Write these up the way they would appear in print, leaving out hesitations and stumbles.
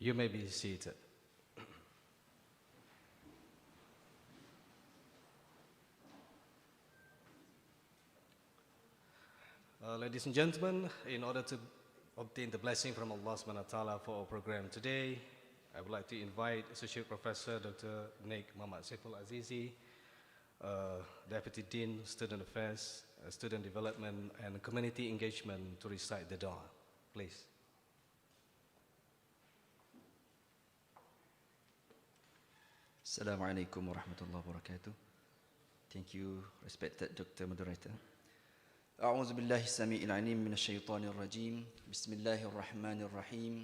You may be seated. Ladies and gentlemen, in order to obtain the blessing from Allah subhanahu wa ta'ala for our program today, I would like to invite Associate Professor Dr. Naik Muhammad Saiful Azizi, Deputy Dean, Student Affairs, Student Development and Community Engagement to recite the dua. Please. Assalamualaikum warahmatullahi wabarakatuh. Thank you, respected Dr. Moderator. أعوذ بالله السميع العليم من الشيطان الرجيم. بسم الله الرحمن الرحيم.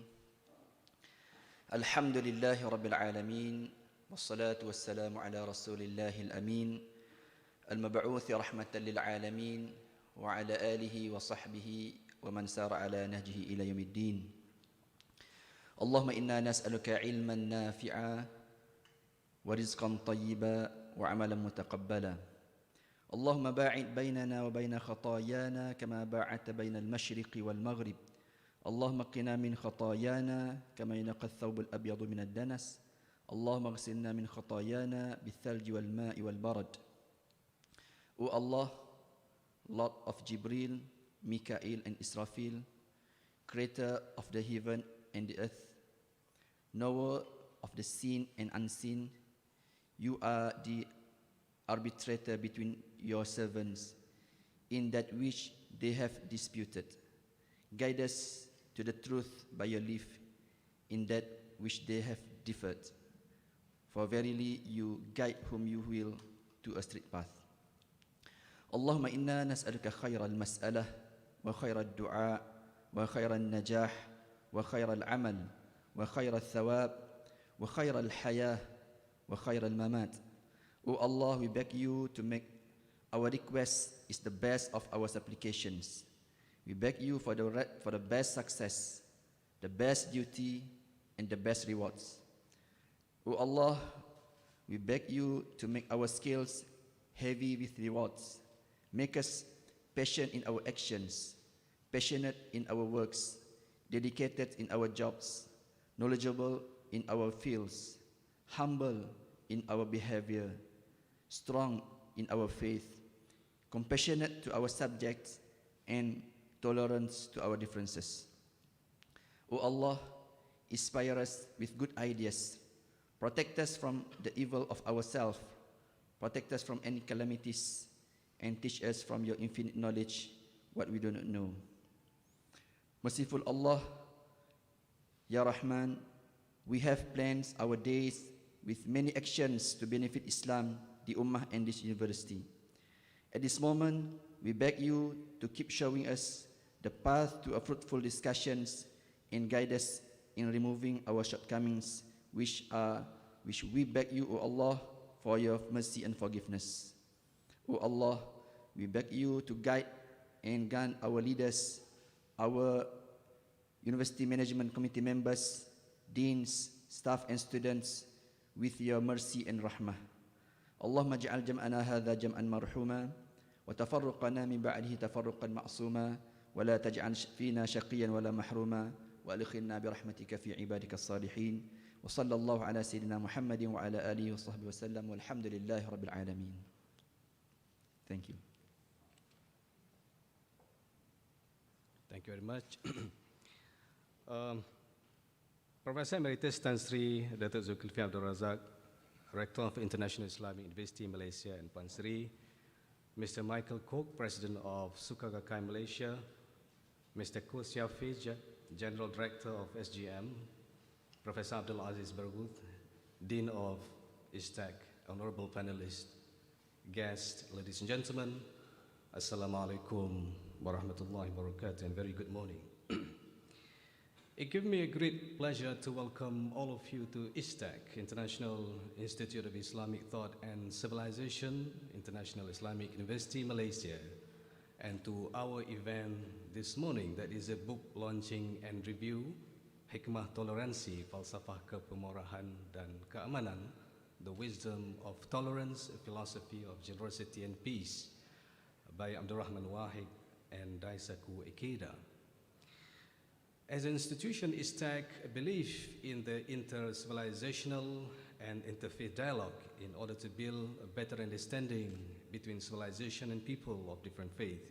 الحمد لله رب العالمين والصلاة والسلام على رسول الله الأمين المبعوث رحمة للعالمين وعلى آله وصحبه ومن سار على نهجه إلى يوم الدين. اللهم إنا نسألك علما نافعا ورزقا طيبا وعملا متقبلا. اللهم باعد بيننا وبين خطايانا كما باعدت بين المشرق والمغرب. اللهم قنا من خطايانا كما ينقى الثوب الأبيض من الدنس. اللهم اغسلنا من خطايانا بالثلج والماء والبرد. O Allah, Lord of Jibril, Mikael and Israfil, Creator of the heaven and the earth, knower of the seen and unseen, you are the arbitrator between your servants in that which they have disputed. Guide us to the truth by your leave in that which they have differed. For verily you guide whom you will to a straight path. Allahumma inna nas'aluka khayra al-mas'alah wa khayra al-du'a wa khayra al-najah wa khayra al-amal wa khayra al-thawab wa khayra al-hayah wa khayra al-mamat. O Allah, we beg you to make our request is the best of our supplications. We beg you for the best success, the best duty, and the best rewards. O Allah, we beg you to make our scales heavy with rewards. Make us patient in our actions, passionate in our works, dedicated in our jobs, knowledgeable in our fields, humble in our behavior, strong in our faith, compassionate to our subjects, and tolerance to our differences. O Allah, inspire us with good ideas, protect us from the evil of ourselves, protect us from any calamities, and teach us from your infinite knowledge what we do not know. Merciful Allah, Ya Rahman, we have planned our days with many actions to benefit Islam, the Ummah and this university. At this moment, we beg you to keep showing us the path to a fruitful discussions and guide us in removing our shortcomings, which we beg you, O Allah, for your mercy and forgiveness. O Allah, we beg you to guide and grant our leaders, our University Management Committee members, deans, staff and students with your mercy and rahmah. Allahumma ja'al jam'ana hadha jam'an marhuma wa tafarruqana min ba'dihi tafarruqan ma'suma wa la taj'al fina shaqiyan wa la mahruma wa adkhilna bi rahmatika fi ibadika as-salihin wa sallallahu ala sayyidina Muhammadin wa ala alihi wa sahbihi wa sallam walhamdulillahi rabbil alamin. Thank you. Thank you very much. Professor Emeritus Tan Sri Datuk Zulkifli Abdul Razak, Rector of International Islamic University Malaysia and Pan Sri, Mr. Michael Cook, President of Soka Gakkai Malaysia, Mr. Ko Siafi, General Director of SGM, Professor Abdul Aziz Barghouth, Dean of ISTAC, honorable panelists, guests, ladies and gentlemen, Assalamu alaikum warahmatullahi wabarakatuh, and very good morning. It gives me a great pleasure to welcome all of you to ISTAC, International Institute of Islamic Thought and Civilization, International Islamic University, Malaysia, and to our event this morning, that is a book launching and review, Hikmah Toleransi, Falsafah Kepemurahan dan Keamanan, The Wisdom of Tolerance, a Philosophy of Generosity and Peace, by Abdurrahman Wahid and Daisaku Ikeda. As an institution, ISTAC believes in the inter-civilizational and interfaith dialogue in order to build a better understanding between civilization and people of different faiths,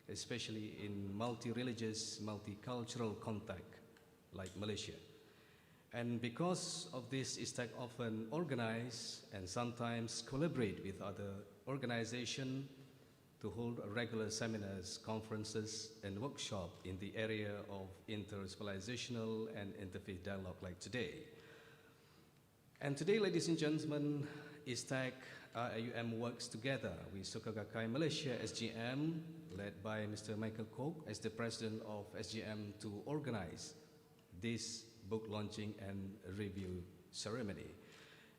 especially in multi-religious, multicultural contact like Malaysia. And because of this, ISTAC often organize and sometimes collaborate with other organizations to hold regular seminars, conferences, and workshops in the area of inter-civilizational and interfaith dialogue like today. And today, ladies and gentlemen, ISTAC IUM works together with Soka Gakkai Malaysia SGM, led by Mr. Michael Koch as the president of SGM, to organize this book launching and review ceremony.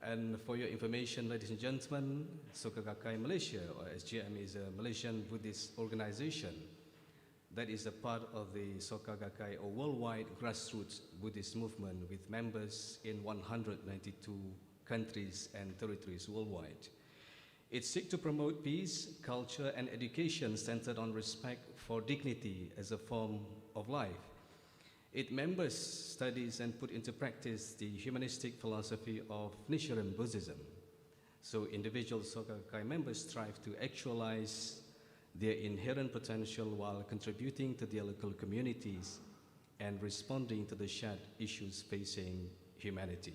And for your information, ladies and gentlemen, Soka Gakkai Malaysia, or SGM, is a Malaysian Buddhist organization that is a part of the Soka Gakkai, or worldwide grassroots Buddhist movement with members in 192 countries and territories worldwide. It seeks to promote peace, culture, and education centered on respect for dignity as a form of life. Its members studies and put into practice the humanistic philosophy of Nichiren Buddhism. So individual Soka Gakkai members strive to actualize their inherent potential while contributing to their local communities and responding to the shared issues facing humanity.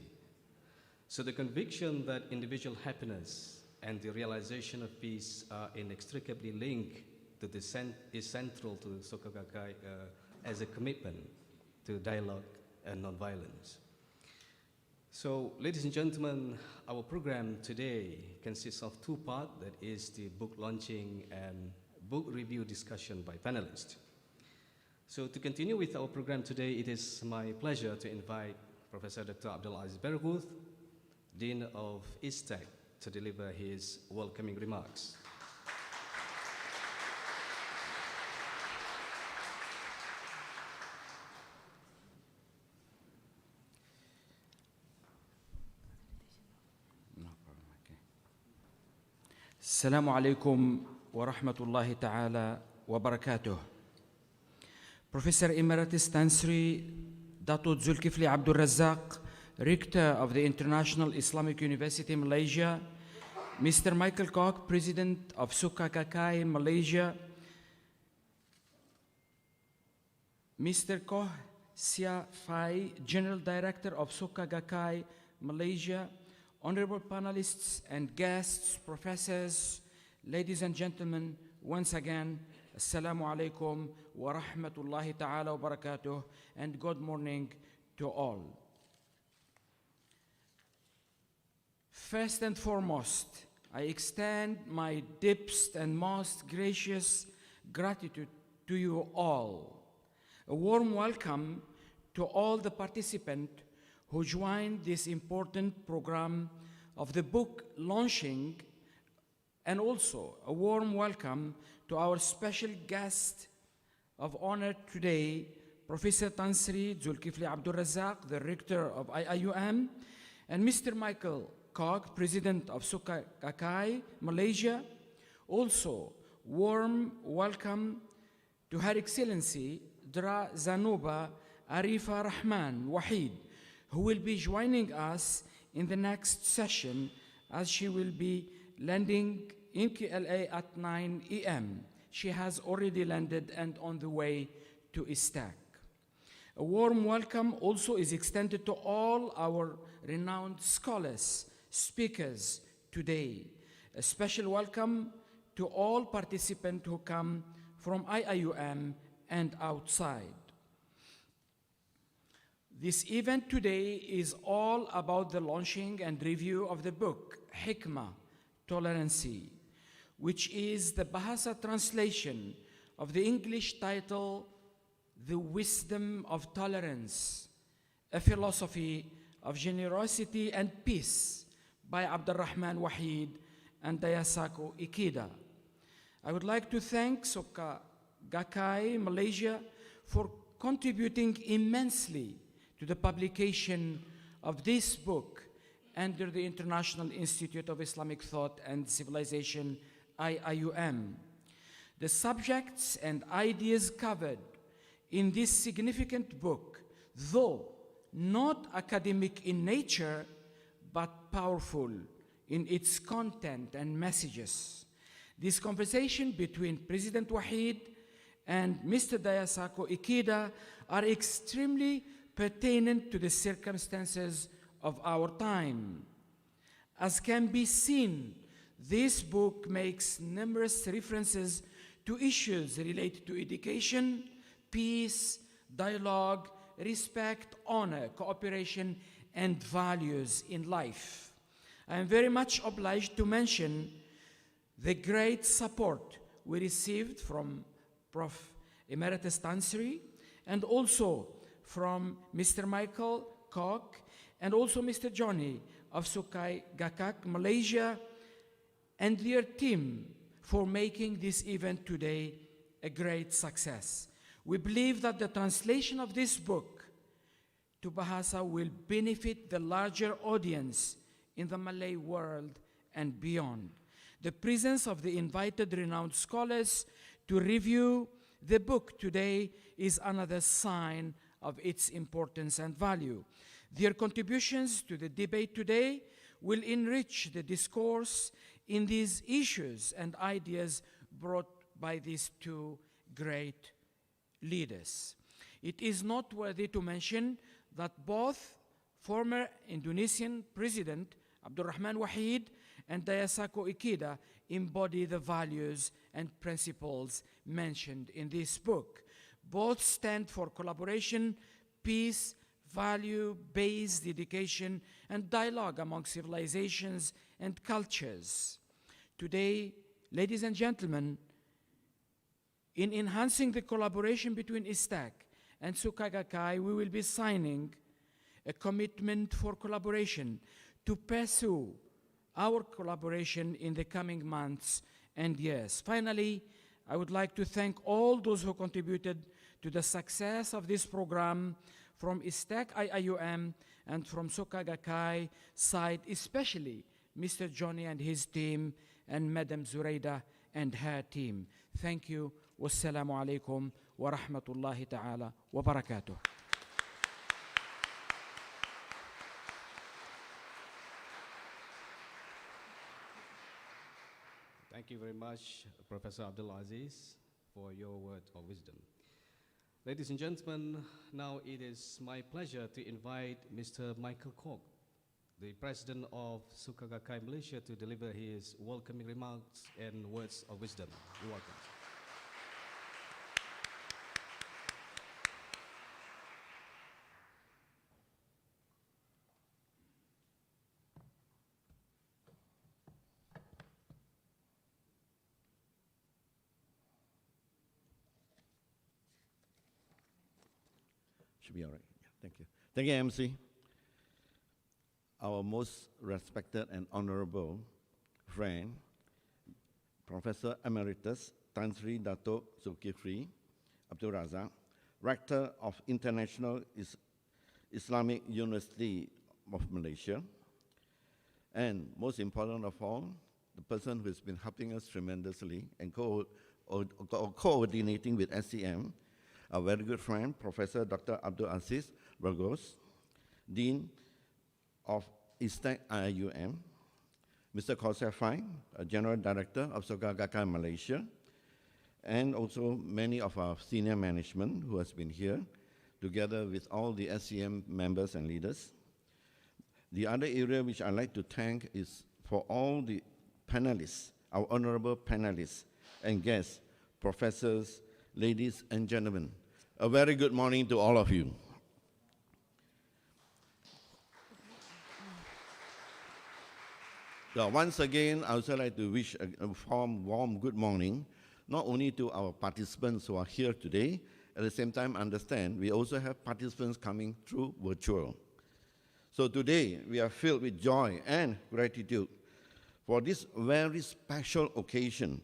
So the conviction that individual happiness and the realization of peace are inextricably linked to is central to Soka Gakkai as a commitment to dialogue and nonviolence. So, ladies and gentlemen, our program today consists of two parts, that is the book launching and book review discussion by panelists. So to continue with our program today, it is my pleasure to invite Professor Dr. Abdul Aziz Berghuth, Dean of ISTAC, to deliver his welcoming remarks. Assalamu alaikum wa rahmatullahi ta'ala wa barakatuh. Professor Emeritus Tansri Dato Zulkifli Abdul Razak, Rector of the International Islamic University Malaysia, Mr. Michael Koch, President of Soka Gakkai Malaysia, Mr. Koh Sia Fai, General Director of Soka Gakkai Malaysia, honorable panelists and guests, professors, ladies and gentlemen, once again, Assalamu alaikum wa rahmatullahi ta'ala wa barakatuh, and good morning to all. First and foremost, I extend my deepest and most gracious gratitude to you all. A warm welcome to all the participants who joined this important program of the book launching, and also a warm welcome to our special guest of honor today, Professor Tansri Zulkifli Abdul Razak, the Rector of IIUM, and Mr. Michael Koch, President of Soka Gakkai Malaysia. Also, warm welcome to Her Excellency Dra Zanuba Arifa Rahman Wahid, who will be joining us in the next session as she will be landing in KLA at 9 a.m. She has already landed and on the way to ISTAC. A warm welcome also is extended to all our renowned scholars, speakers today. A special welcome to all participants who come from IIUM and outside. This event today is all about the launching and review of the book, Hikmah Toleransi, which is the Bahasa translation of the English title, The Wisdom of Tolerance, a philosophy of generosity and peace by Abdurrahman Wahid and Daisaku Ikeda. I would like to thank Soka Gakkai Malaysia for contributing immensely to the publication of this book under the International Institute of Islamic Thought and Civilization, IIUM. The subjects and ideas covered in this significant book, though not academic in nature, but powerful in its content and messages. This conversation between President Wahid and Mr. Daisaku Ikeda are extremely pertinent to the circumstances of our time. As can be seen, this book makes numerous references to issues related to education, peace, dialogue, respect, honor, cooperation, and values in life. I am very much obliged to mention the great support we received from Prof. Emeritus Tansri and also from Mr. Michael Kok and also Mr. Johnny of Soka, Gakkai, Malaysia, and their team for making this event today a great success. We believe that the translation of this book to Bahasa will benefit the larger audience in the Malay world and beyond. The presence of the invited renowned scholars to review the book today is another sign of its importance and value. Their contributions to the debate today will enrich the discourse in these issues and ideas brought by these two great leaders. It is noteworthy to mention that both former Indonesian President Abdurrahman Wahid and Daisaku Ikeda embody the values and principles mentioned in this book. Both stand for collaboration, peace, value-based education, and dialogue among civilizations and cultures. Today, ladies and gentlemen, in enhancing the collaboration between ISTAC and Soka Gakkai, we will be signing a commitment for collaboration to pursue our collaboration in the coming months and years. Finally, I would like to thank all those who contributed to the success of this program from ISTAC IIUM and from Soka Gakkai side, especially Mr. Johnny and his team and Madam Zuraida and her team. Thank you. Wassalamu alaikum wa rahmatullahi ta'ala wa barakatuh. Thank you very much, Professor Abdul Aziz, for your word of wisdom. Ladies and gentlemen, now it is my pleasure to invite Mr. Michael Kok, the President of Soka Gakkai Malaysia, to deliver his welcoming remarks and words of wisdom. You're welcome. Should be all right. Yeah, thank you. Thank you, MC. Our most respected and honorable friend, Professor Emeritus Tan Sri Dato Zulkifli Abdul Razak, Rector of International Islamic University of Malaysia, and most important of all, the person who has been helping us tremendously and coordinating with SCM, a very good friend, Professor Dr. Abdul Aziz Burgos, Dean of ISTAC IIUM, Mr. Kausar Fai, General Director of Soka Gakkai Malaysia, and also many of our senior management who has been here, together with all the SCM members and leaders. The other area which I'd like to thank is for all the panelists, our honorable panelists and guests, professors, ladies and gentlemen. A very good morning to all of you. So once again, I would also like to wish a warm good morning, not only to our participants who are here today, at the same time understand we also have participants coming through virtual. So today, we are filled with joy and gratitude for this very special occasion,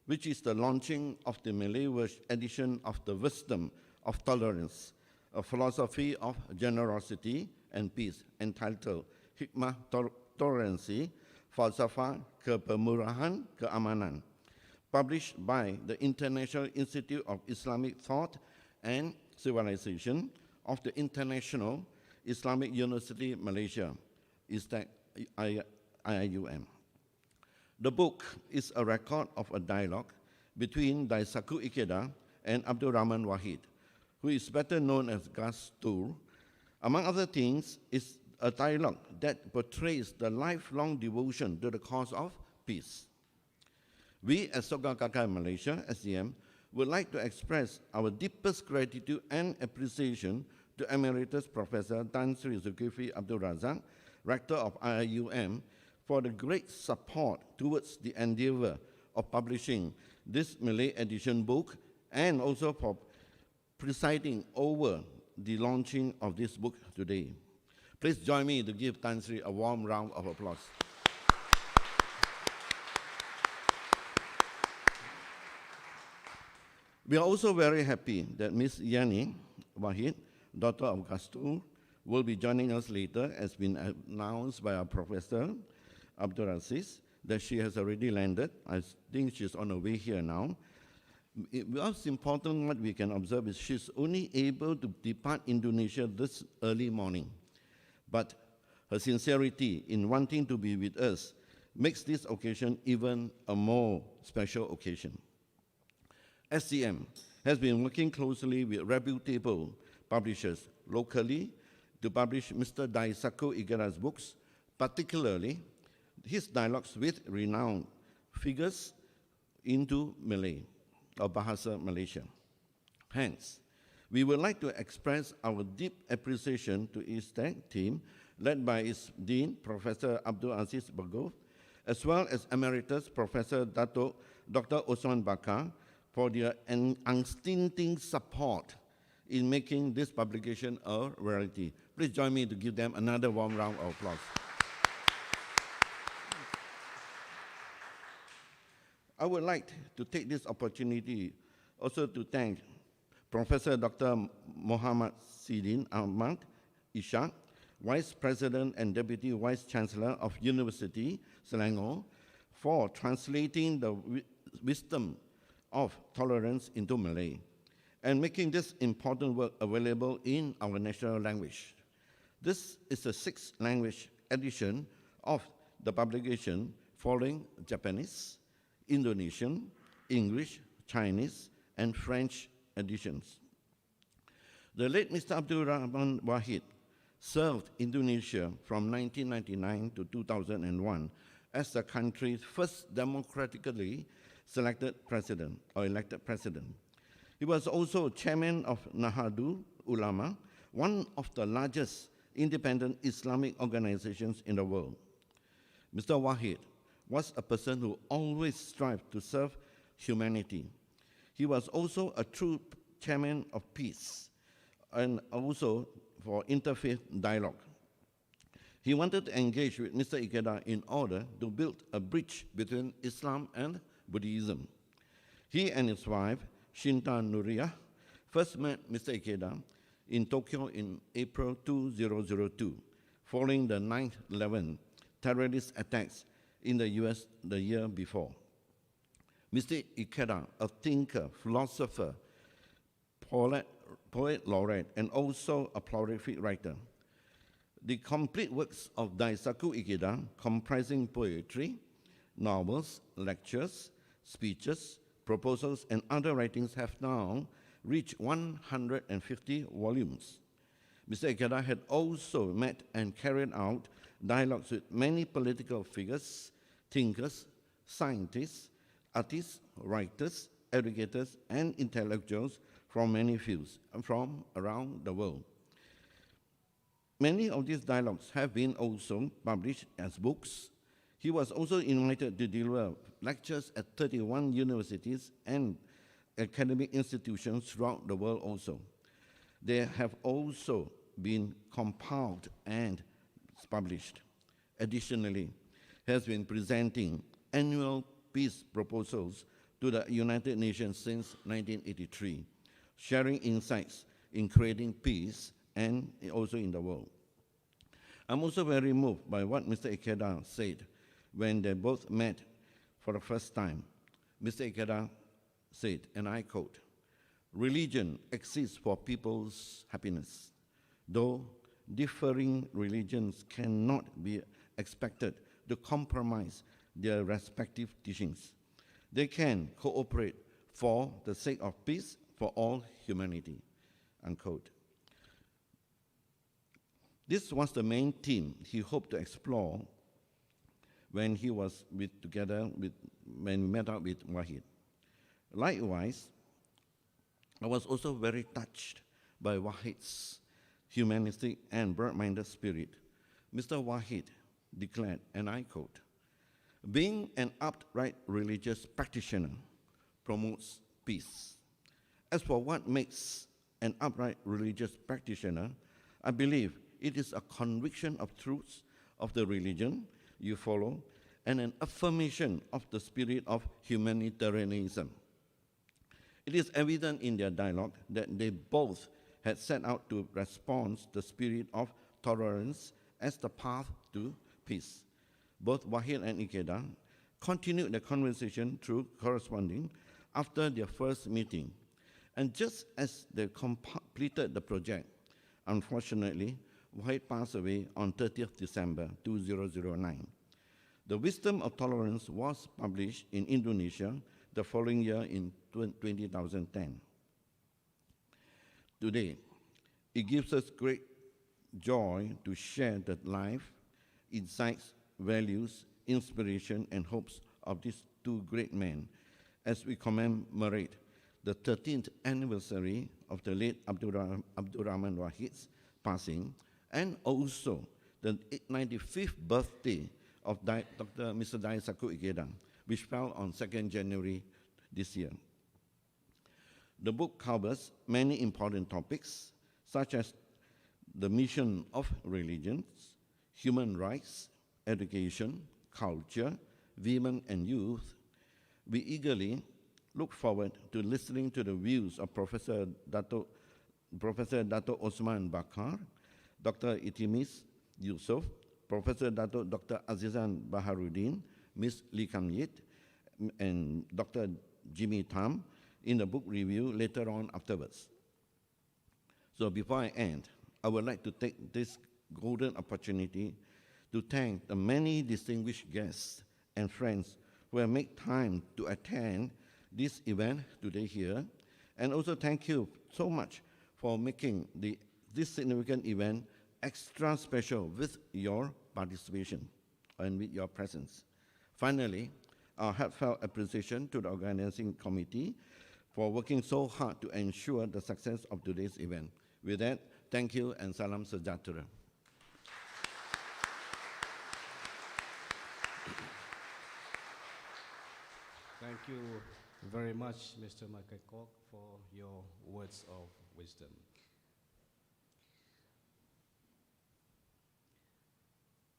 which is the launching of the Malay edition of the Wisdom of Tolerance, a philosophy of generosity and peace, entitled Hikmah Toleransi, Falsafah Kepemurahan, Keamanan, published by the International Institute of Islamic Thought and Civilization of the International Islamic University Malaysia, IIUM. The book is a record of a dialogue between Daisaku Ikeda and Abdurrahman Wahid, who is better known as Gus Tur. Among other things, is a dialogue that portrays the lifelong devotion to the cause of peace. We at Soka Gakkai Malaysia, SDM, would like to express our deepest gratitude and appreciation to Emeritus Professor Tan Sri Zulkifli Abdul Razak, Rector of IIUM, for the great support towards the endeavor of publishing this Malay edition book, and also for presiding over the launching of this book today. Please join me to give Tan Sri a warm round of applause. We are also very happy that Ms. Yani Wahid, daughter of Gastur, will be joining us later, as been announced by our Professor Abdul Aziz, that she has already landed. I think she's on her way here now. What's important, what we can observe is she's only able to depart Indonesia this early morning. But her sincerity in wanting to be with us makes this occasion even a more special occasion. SCM has been working closely with reputable publishers locally to publish Mr. Daisaku Ikeda's books, particularly his dialogues with renowned figures into Malay, or Bahasa Malaysia. Hence, we would like to express our deep appreciation to ISTEC team, led by its Dean, Professor Abdul Aziz Bagov, as well as Emeritus Professor Dr. Osman Bakar, for their unstinting support in making this publication a reality. Please join me to give them another warm round of applause. I would like to take this opportunity also to thank Professor Dr. Muhammad Sidin Ahmad Ishak, Vice President and Deputy Vice Chancellor of University Selangor, for translating the wisdom of tolerance into Malay and making this important work available in our national language. This is the 6th language edition of the publication, following Japanese, Indonesian, English, Chinese, and French editions. The late Mr. Abdurrahman Wahid served Indonesia from 1999 to 2001 as the country's first democratically selected president, or elected president. He was also chairman of Nahdlatul Ulama, one of the largest independent Islamic organizations in the world. Mr. Wahid was a person who always strived to serve humanity. He was also a true chairman of peace and also for interfaith dialogue. He wanted to engage with Mr. Ikeda in order to build a bridge between Islam and Buddhism. He and his wife, Shinta Nuria, first met Mr. Ikeda in Tokyo in April 2002, following the 9/11 terrorist attacks in the US the year before. Mr. Ikeda, a thinker, philosopher, poet laureate, and also a prolific writer. The complete works of Daisaku Ikeda, comprising poetry, novels, lectures, speeches, proposals, and other writings, have now reached 150 volumes. Mr. Ikeda had also met and carried out dialogues with many political figures, thinkers, scientists, artists, writers, educators, and intellectuals from many fields from around the world. Many of these dialogues have been also published as books. He was also invited to deliver lectures at 31 universities and academic institutions throughout the world also. They have also been compiled and published. Additionally, he has been presenting annual peace proposals to the United Nations since 1983, sharing insights in creating peace and also in the world. I'm also very moved by what Mr. Ikeda said when they both met for the first time. Mr. Ikeda said, and I quote, Religion exists for people's happiness, though differing religions cannot be expected to compromise their respective teachings. They can cooperate for the sake of peace for all humanity, unquote. This was the main theme he hoped to explore when he was when we met up with Wahid. Likewise, I was also very touched by Wahid's humanistic and broad-minded spirit. Mr. Wahid declared, and I quote, "Being an upright religious practitioner promotes peace. As for what makes an upright religious practitioner, I believe it is a conviction of truths of the religion you follow and an affirmation of the spirit of humanitarianism." It is evident in their dialogue that they both had set out to respond the spirit of tolerance as the path to peace. Both Wahid and Ikeda continued the conversation through corresponding after their first meeting. And just as they completed the project, unfortunately, Wahid passed away on 30th December 2009. The Wisdom of Tolerance was published in Indonesia the following year in 2010. Today, it gives us great joy to share the life, insights, values, inspiration, and hopes of these two great men as we commemorate the 13th anniversary of the late Abdurrahman Wahid's passing, and also the 95th birthday of Mr. Daisaku Ikeda, which fell on 2nd January this year. The book covers many important topics, such as the mission of religions, human rights, education, culture, women and youth. We eagerly look forward to listening to the views of Professor Dato Osman Bakar, Dr. Itimis Yusuf, Professor Dato Dr. Azizan Baharuddin, Ms. Lee Kam Yit, and Dr. Jimmy Tam in the book review later on afterwards. So before I end, I would like to take this golden opportunity to thank the many distinguished guests and friends who have made time to attend this event today here, and also thank you so much for making this significant event extra special with your participation and with your presence. Finally, our heartfelt appreciation to the organizing committee for working so hard to ensure the success of today's event. With that, thank you and salam sejahtera. Thank you very much, Mr. Michael Kok, for your words of wisdom.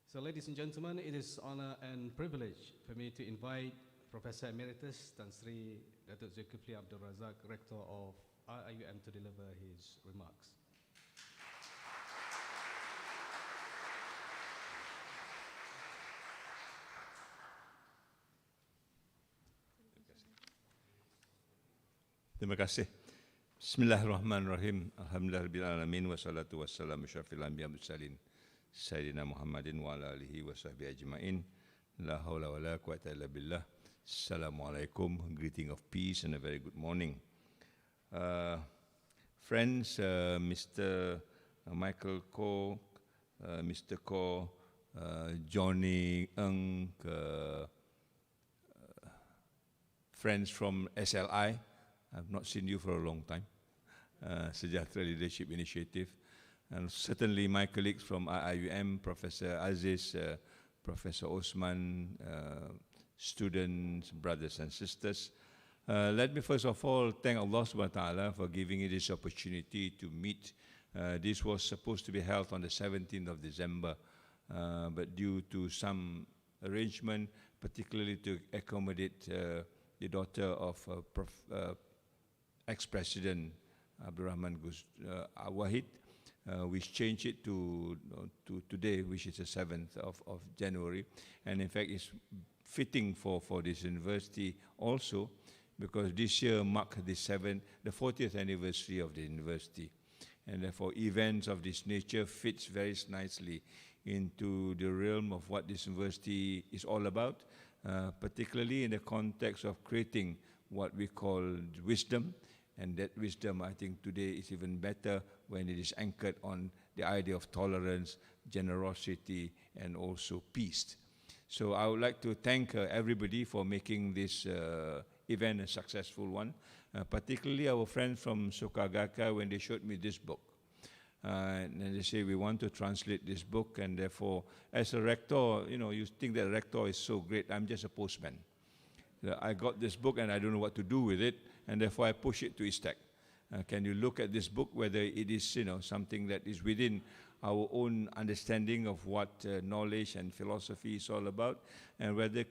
So, ladies and gentlemen, it is honor and privilege for me to invite Professor Emeritus Tan Sri Datuk Zulkifli Abdul Razak, Rector of RIUM, to deliver his remarks. Terima kasih. Bismillahirrahmanirrahim. Alhamdulillahirabbil alamin wassalatu wassalamu syarafil anbiya mursalin Sayyidina Muhammadin wa ala alihi wa sahbihi ajma'in. La haula wa la quwwata illa billah. Assalamualaikum. Greeting of peace and a very good morning. Friends, Mr. Michael Ko, Mr. Ko, Johnny Ng, friends from SLI, I've not seen you for a long time. Sejahtera Leadership Initiative, and certainly my colleagues from IIUM, Professor Aziz, Professor Osman, students, brothers and sisters. Let me first of all thank Allah subhanahu wa ta'ala for giving me this opportunity to meet. This was supposed to be held on the 17th of December, but due to some arrangement, particularly to accommodate the daughter of ex-President Abdurrahman Wahid, we changed it to today, which is the 7th of January. And in fact, it's fitting for this university also, because this year marked the 40th anniversary of the university. And therefore, events of this nature fits very nicely into the realm of what this university is all about, particularly in the context of creating what we call wisdom. And that wisdom, I think, today is even better when it is anchored on the idea of tolerance, generosity, and also peace. So I would like to thank everybody for making this event a successful one, particularly our friends from Soka Gakkai when they showed me this book. And they say, we want to translate this book, and therefore, as a rector, you think that a rector is so great. I'm just a postman. I got this book and I don't know what to do with it, and therefore I push it to ISTEC. Can you look at this book, whether it is something that is within our own understanding of what knowledge and philosophy is all about, and whether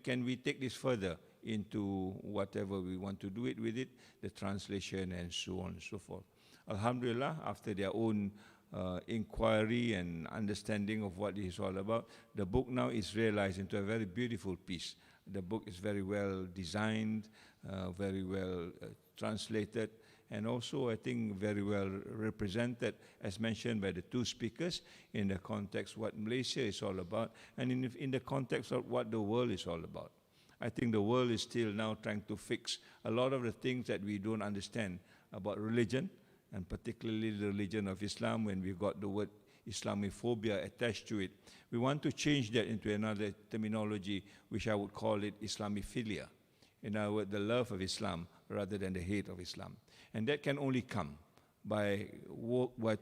can we take this further into whatever we want to do it with it, the translation and so on and so forth. Alhamdulillah, after their own inquiry and understanding of what it is all about, the book now is realized into a very beautiful piece. The book is very well designed, very well translated, and also, I think, very well represented, as mentioned by the two speakers, in the context what Malaysia is all about, and in the context of what the world is all about. I think the world is still now trying to fix a lot of the things that we don't understand about religion, and particularly the religion of Islam, when we got the word Islamophobia attached to it. We want to change that into another terminology, which I would call it Islamophilia. In other words, the love of Islam rather than the hate of Islam. And that can only come by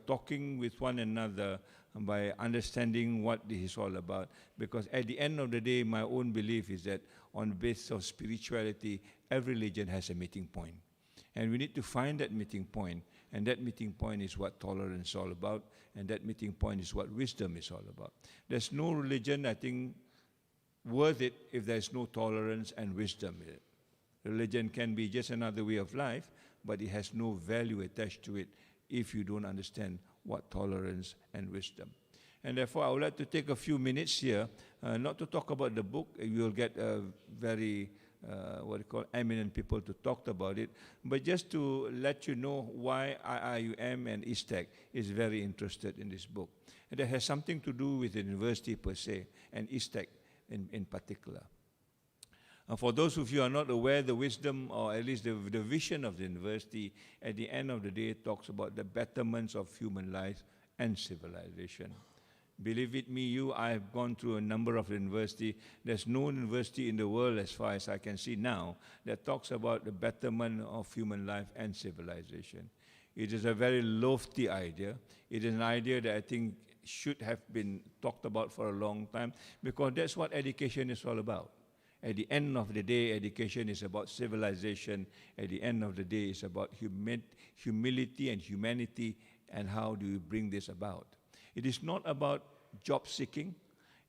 talking with one another, and by understanding what this is all about. Because at the end of the day, my own belief is that on the basis of spirituality, every religion has a meeting point. And we need to find that meeting point. And that meeting point is what tolerance is all about. And that meeting point is what wisdom is all about. There's no religion, I think, worth it if there's no tolerance and wisdom in it. Religion can be just another way of life, but it has no value attached to it if you don't understand what tolerance and wisdom. And therefore, I would like to take a few minutes here, not to talk about the book. You will get a very eminent people to talk about it, but just to let you know why IIUM and ISTEC is very interested in this book. And that has something to do with the university per se, and ISTEC in particular. For those of you who are not aware, the wisdom, or at least the vision of the university, at the end of the day, talks about the betterments of human life and civilization. Believe it me, I have gone through a number of universities. There's no university in the world, as far as I can see now, that talks about the betterment of human life and civilization. It is a very lofty idea. It is an idea that I think should have been talked about for a long time, because that's what education is all about. At the end of the day, education is about civilization. At the end of the day, it's about humility and humanity, and how do you bring this about. It is not about job seeking.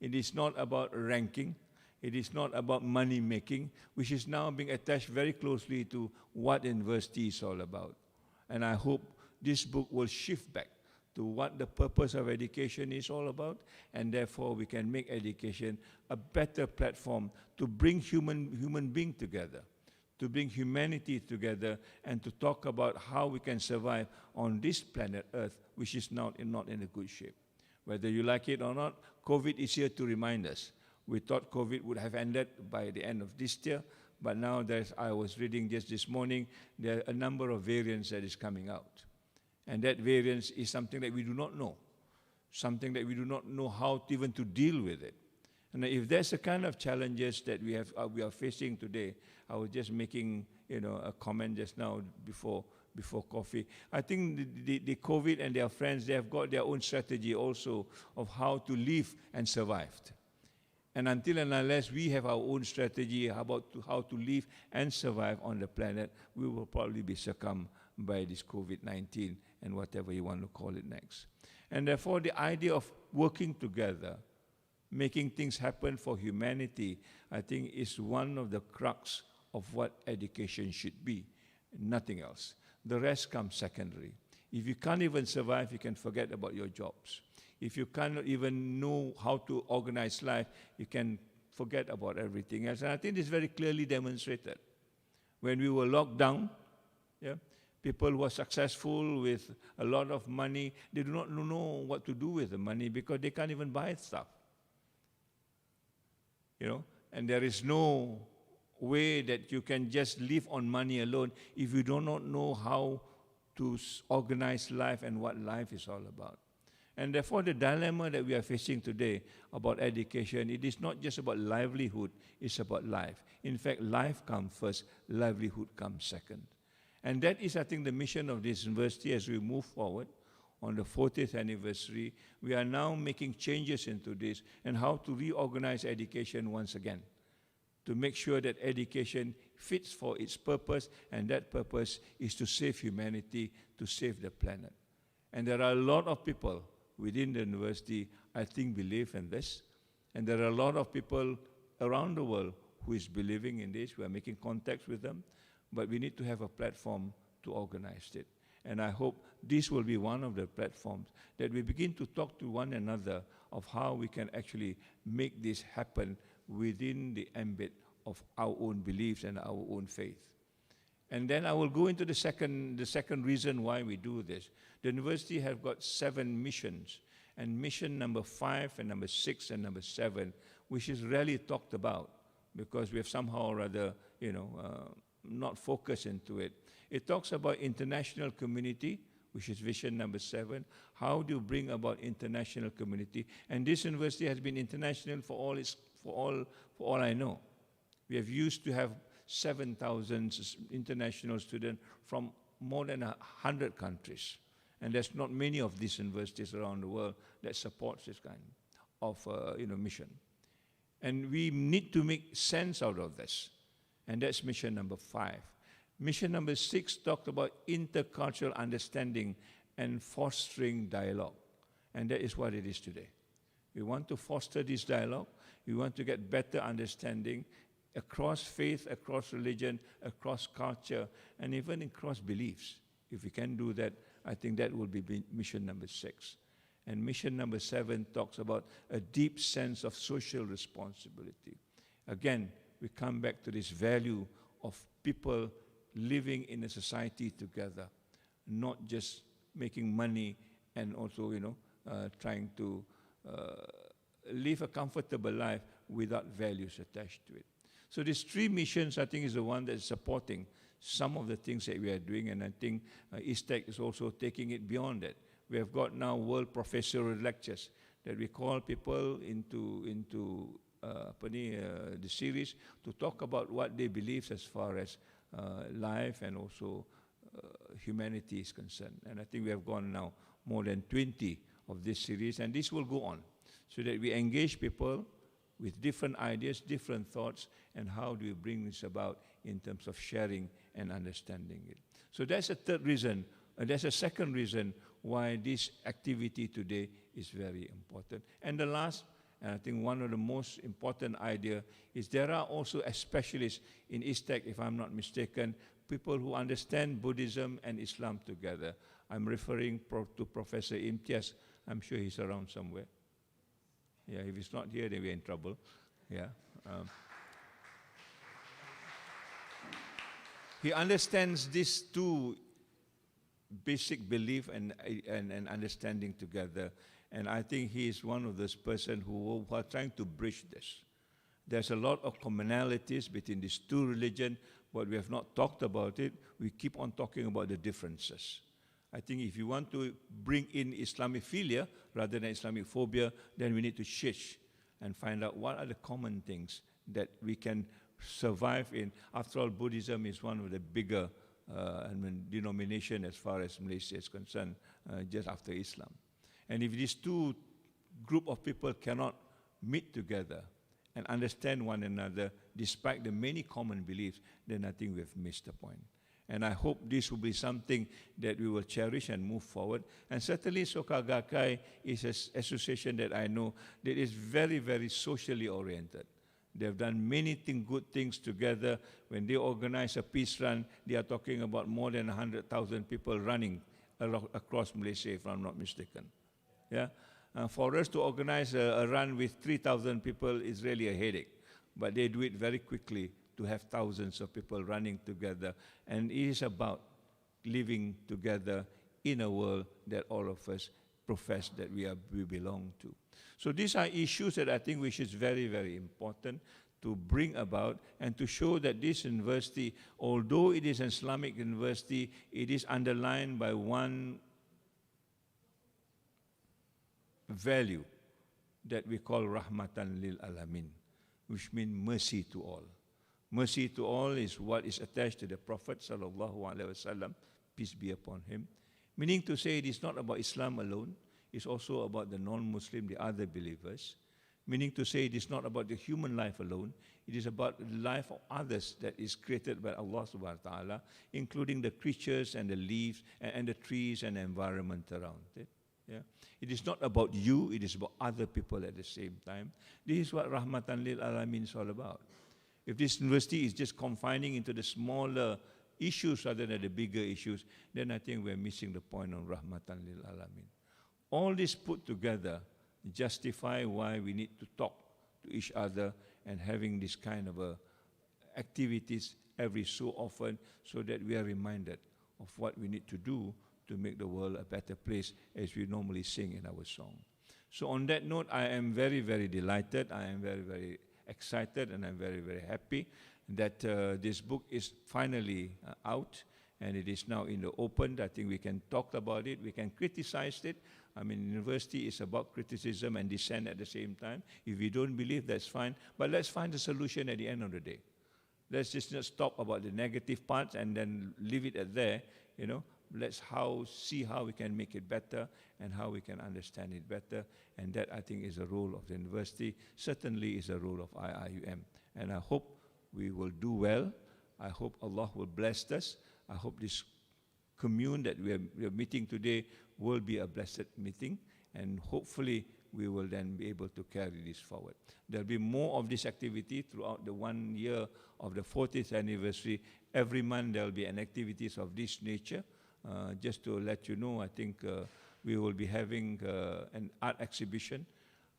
It is not about ranking. It is not about money making, which is now being attached very closely to what university is all about. And I hope this book will shift back to what the purpose of education is all about, and therefore we can make education a better platform to bring human beings together, to bring humanity together, and to talk about how we can survive on this planet Earth, which is not in a good shape. Whether you like it or not, COVID is here to remind us. We thought COVID would have ended by the end of this year, but now I was reading just this morning, there are a number of variants that is coming out. And that variance is something that we do not know, something that we do not know how even to deal with it. And if there's a kind of challenges that we are facing today, I was just making a comment just now before coffee. I think the COVID and their friends, they have got their own strategy also of how to live and survive. And until and unless we have our own strategy about how to live and survive on the planet, we will probably be succumbed by this COVID-19 and whatever you want to call it next. And therefore, the idea of working together, making things happen for humanity, I think is one of the crux of what education should be, nothing else. The rest comes secondary. If you can't even survive, you can forget about your jobs. If you cannot even know how to organize life, you can forget about everything else. And I think this is very clearly demonstrated. when we were locked down, yeah, people who are successful with a lot of money, they do not know what to do with the money because they can't even buy stuff. You know, and there is no way that you can just live on money alone if you do not know how to organize life and what life is all about. And therefore, the dilemma that we are facing today about education, it is not just about livelihood, it's about life. In fact, life comes first, livelihood comes second. And that is, I think, the mission of this university as we move forward. On the 40th anniversary, we are now making changes into this and how to reorganize education once again, to make sure that education fits for its purpose, and that purpose is to save humanity, to save the planet. And there are a lot of people within the university, I think, believe in this. And there are a lot of people around the world who is believing in this. We are making contacts with them, but we need to have a platform to organize it. And I hope this will be one of the platforms that we begin to talk to one another of how we can actually make this happen within the ambit of our own beliefs and our own faith. And then I will go into the second reason why we do this. The university has got 7 missions, and mission number 5 and number 6 and number 7, which is rarely talked about because we have somehow or other, not focused into it. It talks about international community, which is vision number 7. How do you bring about international community? And this university has been international for all I know. We have used to have 7,000 international students from more than 100 countries. And there's not many of these universities around the world that supports this kind of mission. And we need to make sense out of this. And that's mission number 5. Mission number 6 talked about intercultural understanding and fostering dialogue. And that is what it is today. We want to foster this dialogue. We want to get better understanding across faith, across religion, across culture, and even across beliefs. If we can do that, I think that will be mission number 6. And mission number 7 talks about a deep sense of social responsibility. Again, we come back to this value of people living in a society together, not just making money and also, trying to live a comfortable life without values attached to it. So these 3 missions, I think, is the one that is supporting some of the things that we are doing, and I think ISTEC is also taking it beyond that. We have got now world professorial lectures that we call people into the series to talk about what they believe as far as life and also humanity is concerned. And I think we have gone now more than 20 of this series, and this will go on so that we engage people with different ideas, different thoughts, and how do we bring this about in terms of sharing and understanding it. So that's a third reason, and that's a second reason why this activity today is very important. And the last, and I think one of the most important idea is there are also specialists in ISTEC, if I'm not mistaken, people who understand Buddhism and Islam together. I'm referring to Professor Imtiaz. I'm sure he's around somewhere. Yeah, if he's not here, then we're in trouble. Yeah. He understands these 2 basic belief and understanding together. And I think he is one of those persons who are trying to bridge this. There's a lot of commonalities between these 2 religions, but we have not talked about it. We keep on talking about the differences. I think if you want to bring in Islamophilia rather than Islamophobia, then we need to shift and find out what are the common things that we can survive in. After all, Buddhism is one of the bigger denomination as far as Malaysia is concerned, just after Islam. And if these 2 group of people cannot meet together and understand one another, despite the many common beliefs, then I think we have missed the point. And I hope this will be something that we will cherish and move forward. And certainly Soka Gakkai is an association that I know that is very, very socially oriented. They've done many good things together. When they organize a peace run, they are talking about more than 100,000 people running across Malaysia, if I'm not mistaken. Yeah? For us to organize a run with 3,000 people is really a headache, but they do it very quickly to have thousands of people running together. And it is about living together in a world that all of us profess that we belong to. So these are issues that I think which is very, very important to bring about and to show that this university, although it is an Islamic university, it is underlined by one value that we call Rahmatan lil Alamin, which means mercy to all. Mercy to all is what is attached to the Prophet sallallahu alaihi wasallam, peace be upon him. Meaning to say it is not about Islam alone, it's also about the non-Muslim, the other believers. Meaning to say it is not about the human life alone, it is about the life of others that is created by Allah subhanahu wa ta'ala, including the creatures and the leaves and the trees and the environment around it. Yeah? It is not about you, it is about other people at the same time. This is what Rahmatan lil Alamin is all about. If this university is just confining into the smaller issues rather than the bigger issues, then I think we're missing the point on Rahmatan lil Alamin. All this put together justify why we need to talk to each other and having this kind of activities every so often so that we are reminded of what we need to do to make the world a better place, as we normally sing in our song. So on that note, I am very, very delighted, I am very, very excited, and I'm very, very happy that this book is finally out and it is now in the open. I think we can talk about it, we can criticize it. I mean, university is about criticism and dissent at the same time. If we don't believe, that's fine, but let's find a solution at the end of the day. Let's just not stop about the negative parts and then leave it at there, you know. Let's see how we can make it better and how we can understand it better. And that, I think, is a role of the university, certainly is a role of IIUM. And I hope we will do well. I hope Allah will bless us. I hope this commune that we are meeting today will be a blessed meeting. And hopefully, we will then be able to carry this forward. There'll be more of this activity throughout the 1 year of the 40th anniversary. Every month, there'll be an activities of this nature. Just to let you know, I think we will be having an art exhibition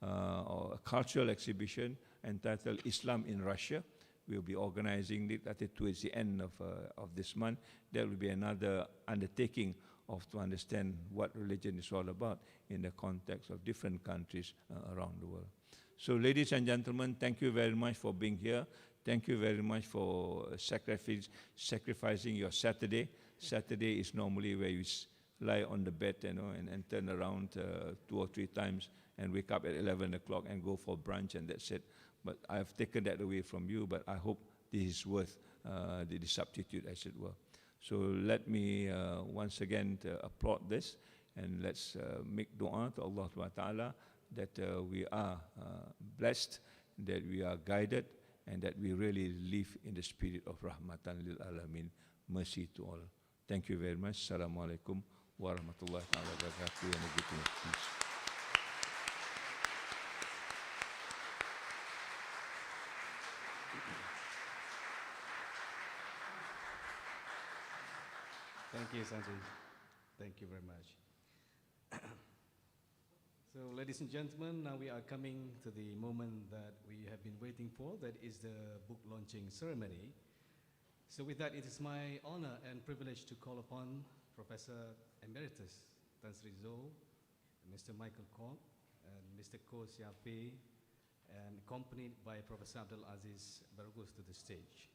or a cultural exhibition entitled Islam in Russia. We'll be organizing it, I think, towards the end of this month. There will be another undertaking to understand what religion is all about in the context of different countries around the world. So, ladies and gentlemen, thank you very much for being here. Thank you very much for sacrificing your Saturday. Saturday is normally where you lie on the bed, you know, and turn around 2 or 3 times and wake up at 11 o'clock and go for brunch, and that's it. But I've taken that away from you, but I hope this is worth the substitute, as it were. So let me once again applaud this, and let's make dua to Allah subhanahu wa ta'ala that we are blessed, that we are guided, and that we really live in the spirit of Rahmatan lil Alamin, mercy to all. Thank you very much. Assalamu alaikum wa rahmatullahi wa barakatuh. And a good night, please. Thank you, Sanjay. Thank you very much. So, ladies and gentlemen, now we are coming to the moment that we have been waiting for. That is the book launching ceremony. So with that, it is my honor and privilege to call upon Professor Emeritus Tan Sri Zul, Mr. Michael Kong, and Mr. Ko Siape, and accompanied by Professor Abdul Aziz Bargus to the stage.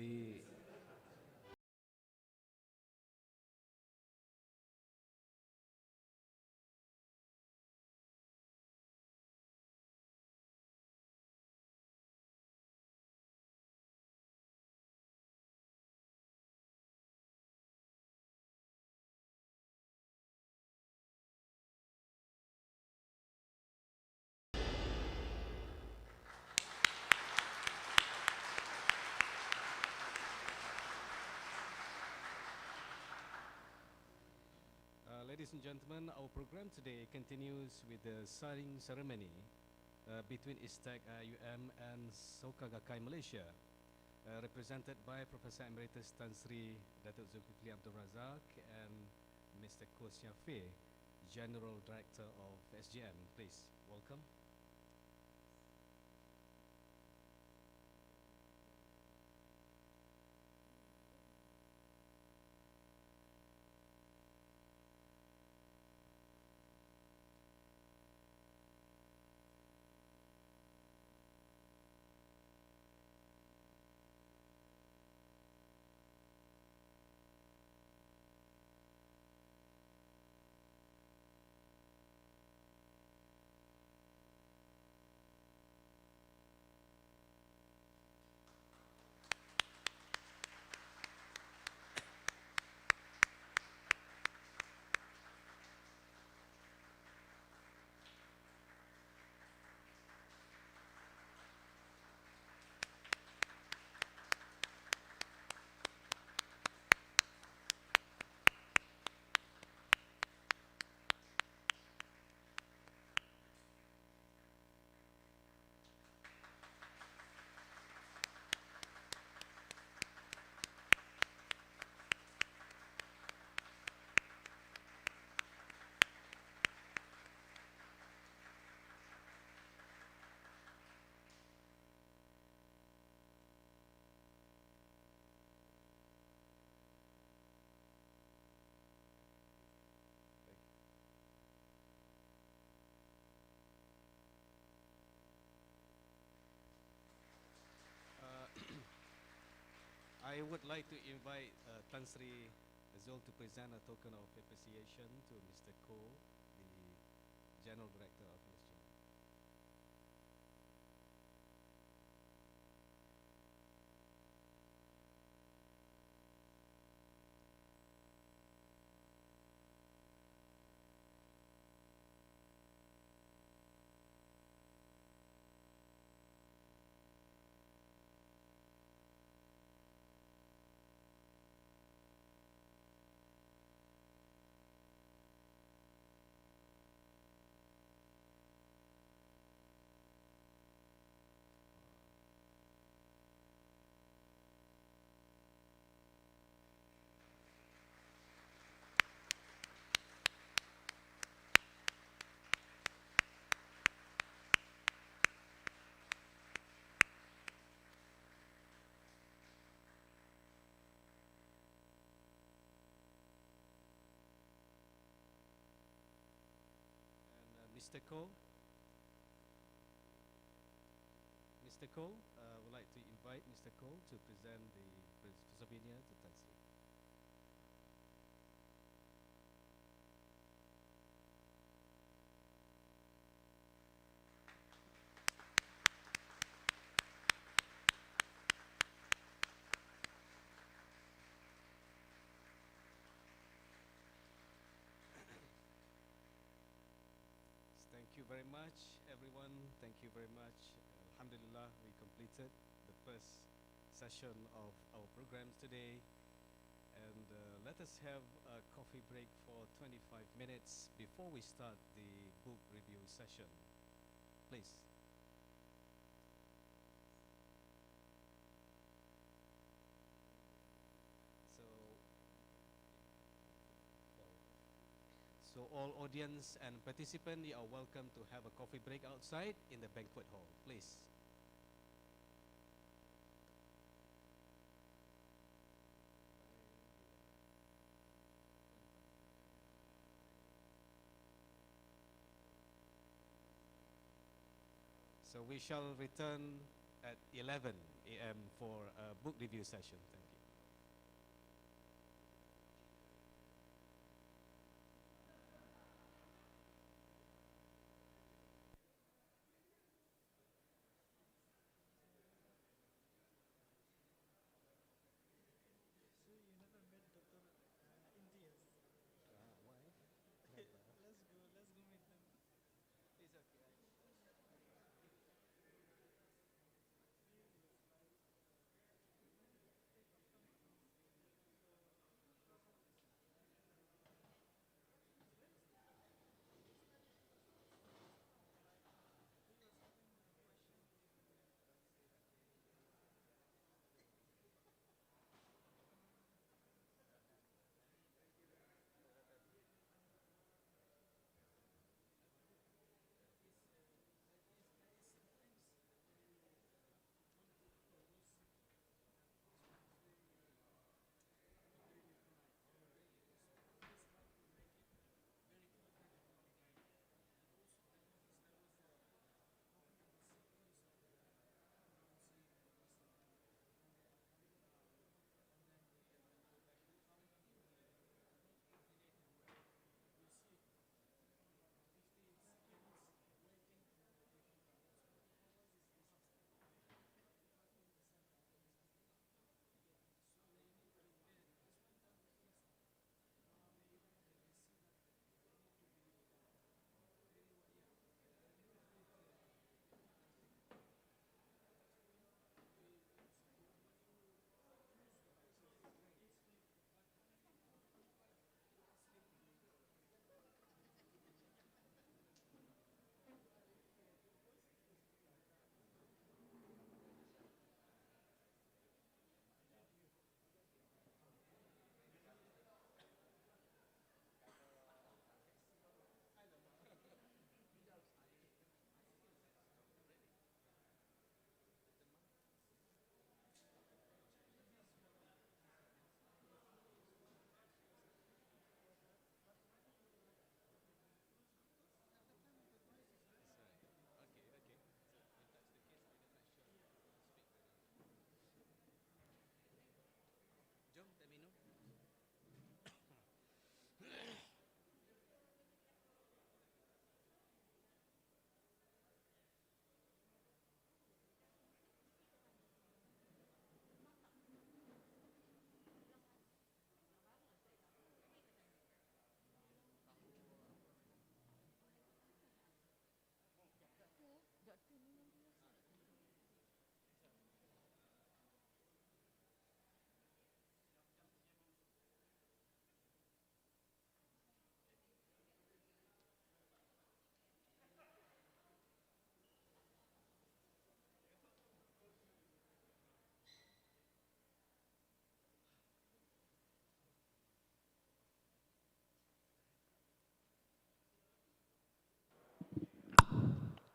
the ladies and gentlemen, our program today continues with the signing ceremony between ISTEC IUM and Soka Gakkai Malaysia, represented by Professor Emeritus Tan Sri Datuk Zulkifli Abdul Razak and Mr. Koh Sia Fei, General Director of SGM. Please, welcome. I would like to invite Tan Sri Zul to present a token of appreciation to Mr. Koh, the General Director of SGM. Mr. Koh, would like to invite Mr. Koh to present the souvenir to Tan Sri. Thank you very much, everyone. Thank you very much. Alhamdulillah, we completed the first session of our programs today. And let us have a coffee break for 25 minutes before we start the book review session. Please. So all audience and participants, you are welcome to have a coffee break outside in the banquet hall, please. So we shall return at 11 a.m. for a book review session. Thank you.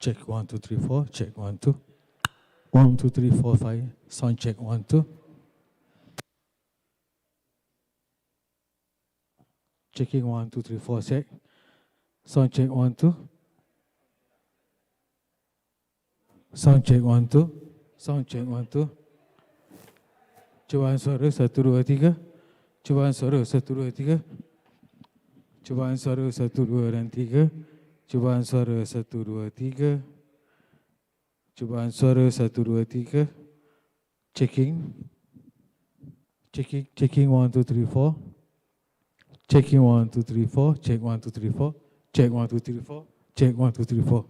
Check 1, 2, 3, 4. Check 1, 2. 1, 2, 3, 4, 5. Sound check 1, 2. Checking 1, 2, 3, 4. Check. Sound check 1, 2. Sound check 1, 2. Sound check 1, 2. Cubaan suara 1, 2, 3. Cubaan suara 1, 2, 3. Cubaan suara 1, 2 dan 3. Cubaan suara 1, 2, 3. Cubaan suara 1, 2, 3. Checking. Checking 1, 2, 3, 4. Checking 1, 2, 3, 4. Check 1, 2, 3, 4. Check 1, 2, 3, 4. Check 1, 2, 3, 4.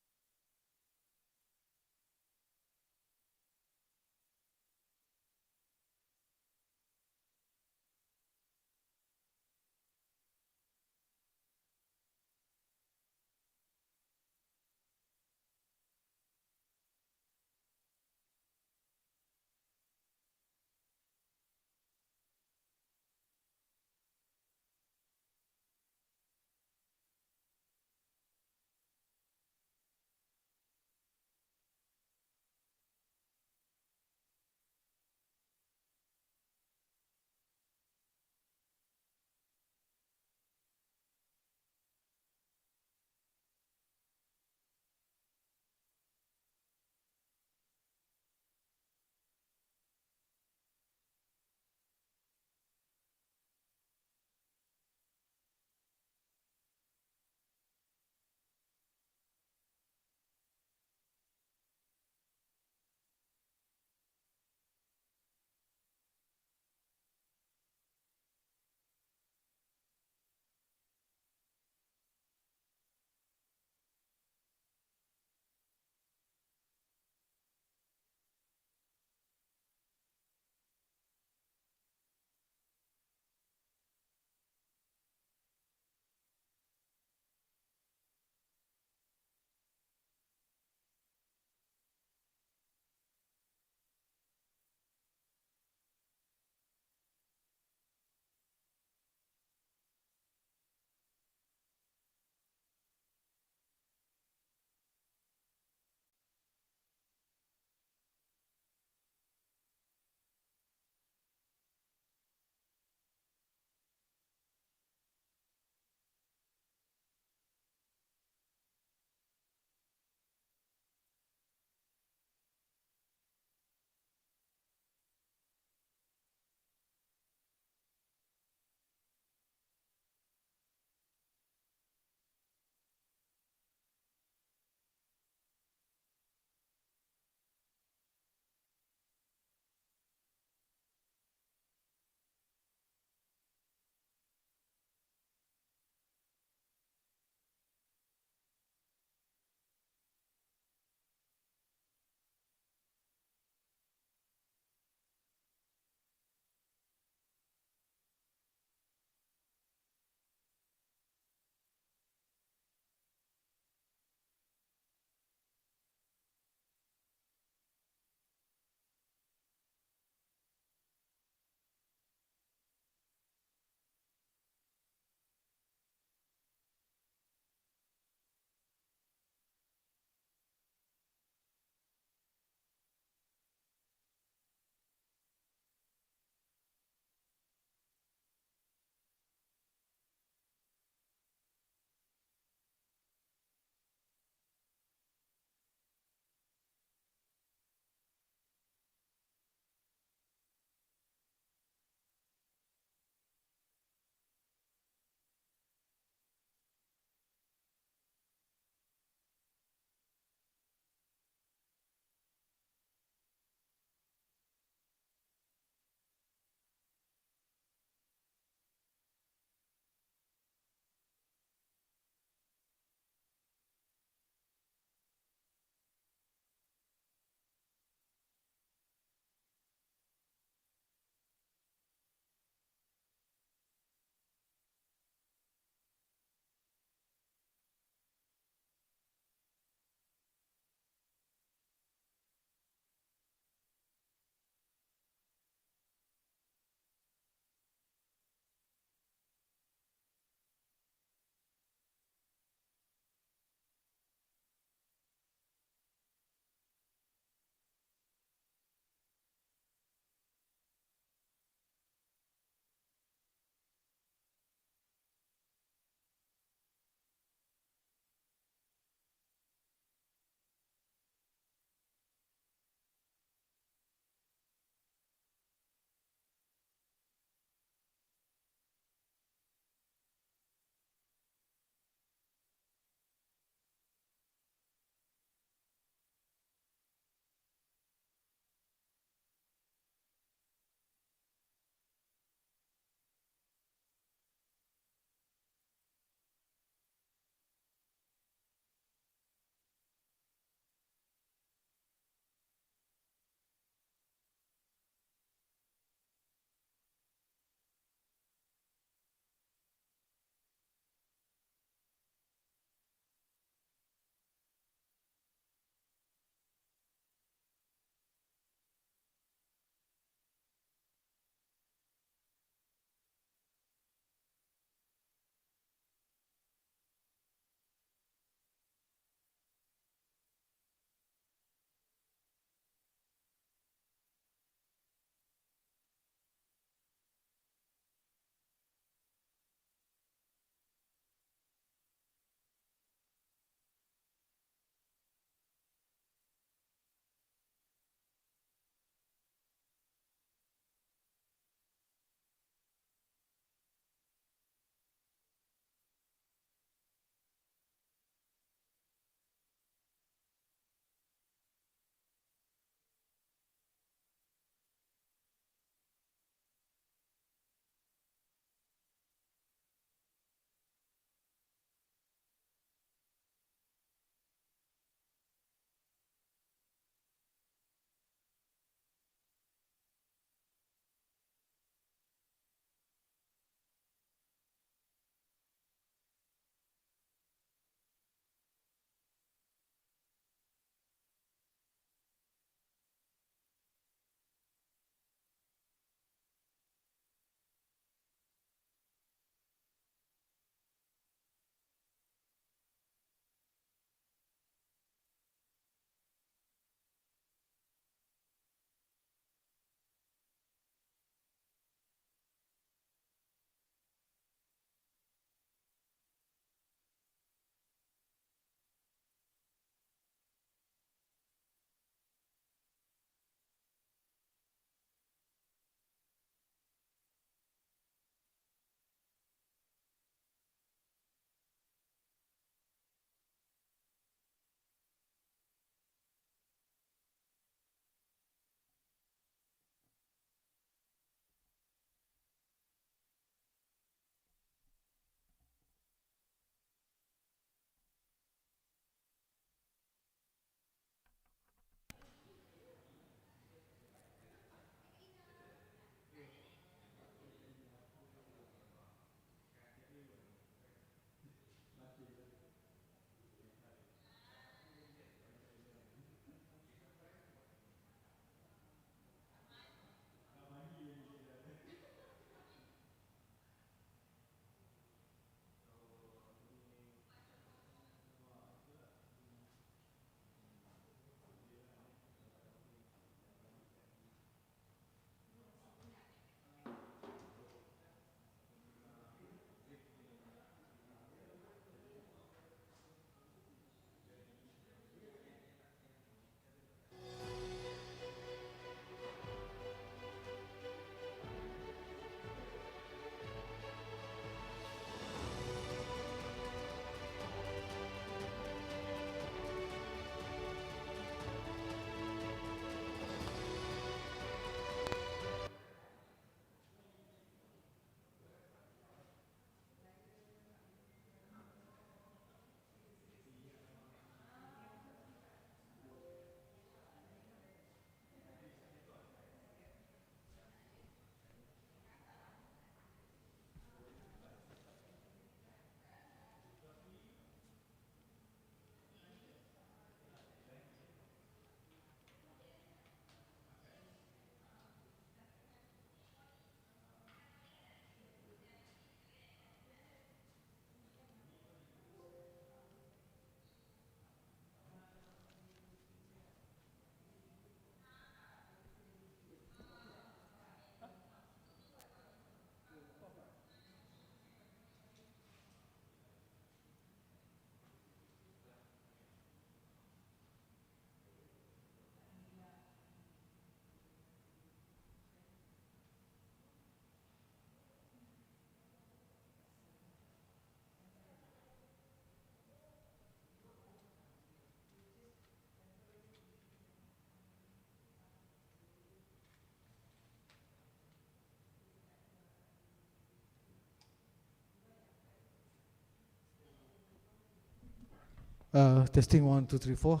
Testing 1, 2, 3, 4.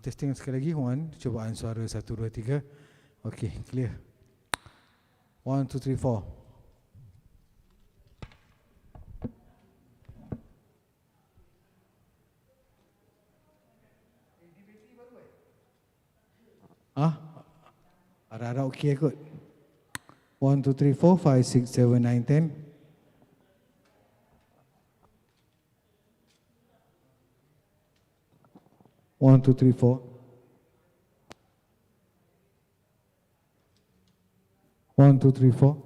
Testing sekali lagi. 1, cubaan suara 1, 2, 3. Okay, clear. 1, 2, 3, 4. Harap-harap okey kot. 1, 2, 3, 4, 5, 6, 7, 9, 10. One, two, three, four. 1, 2, 3, 4.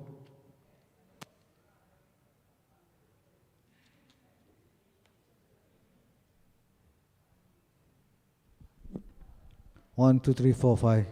1, 2, 3, 4, 5.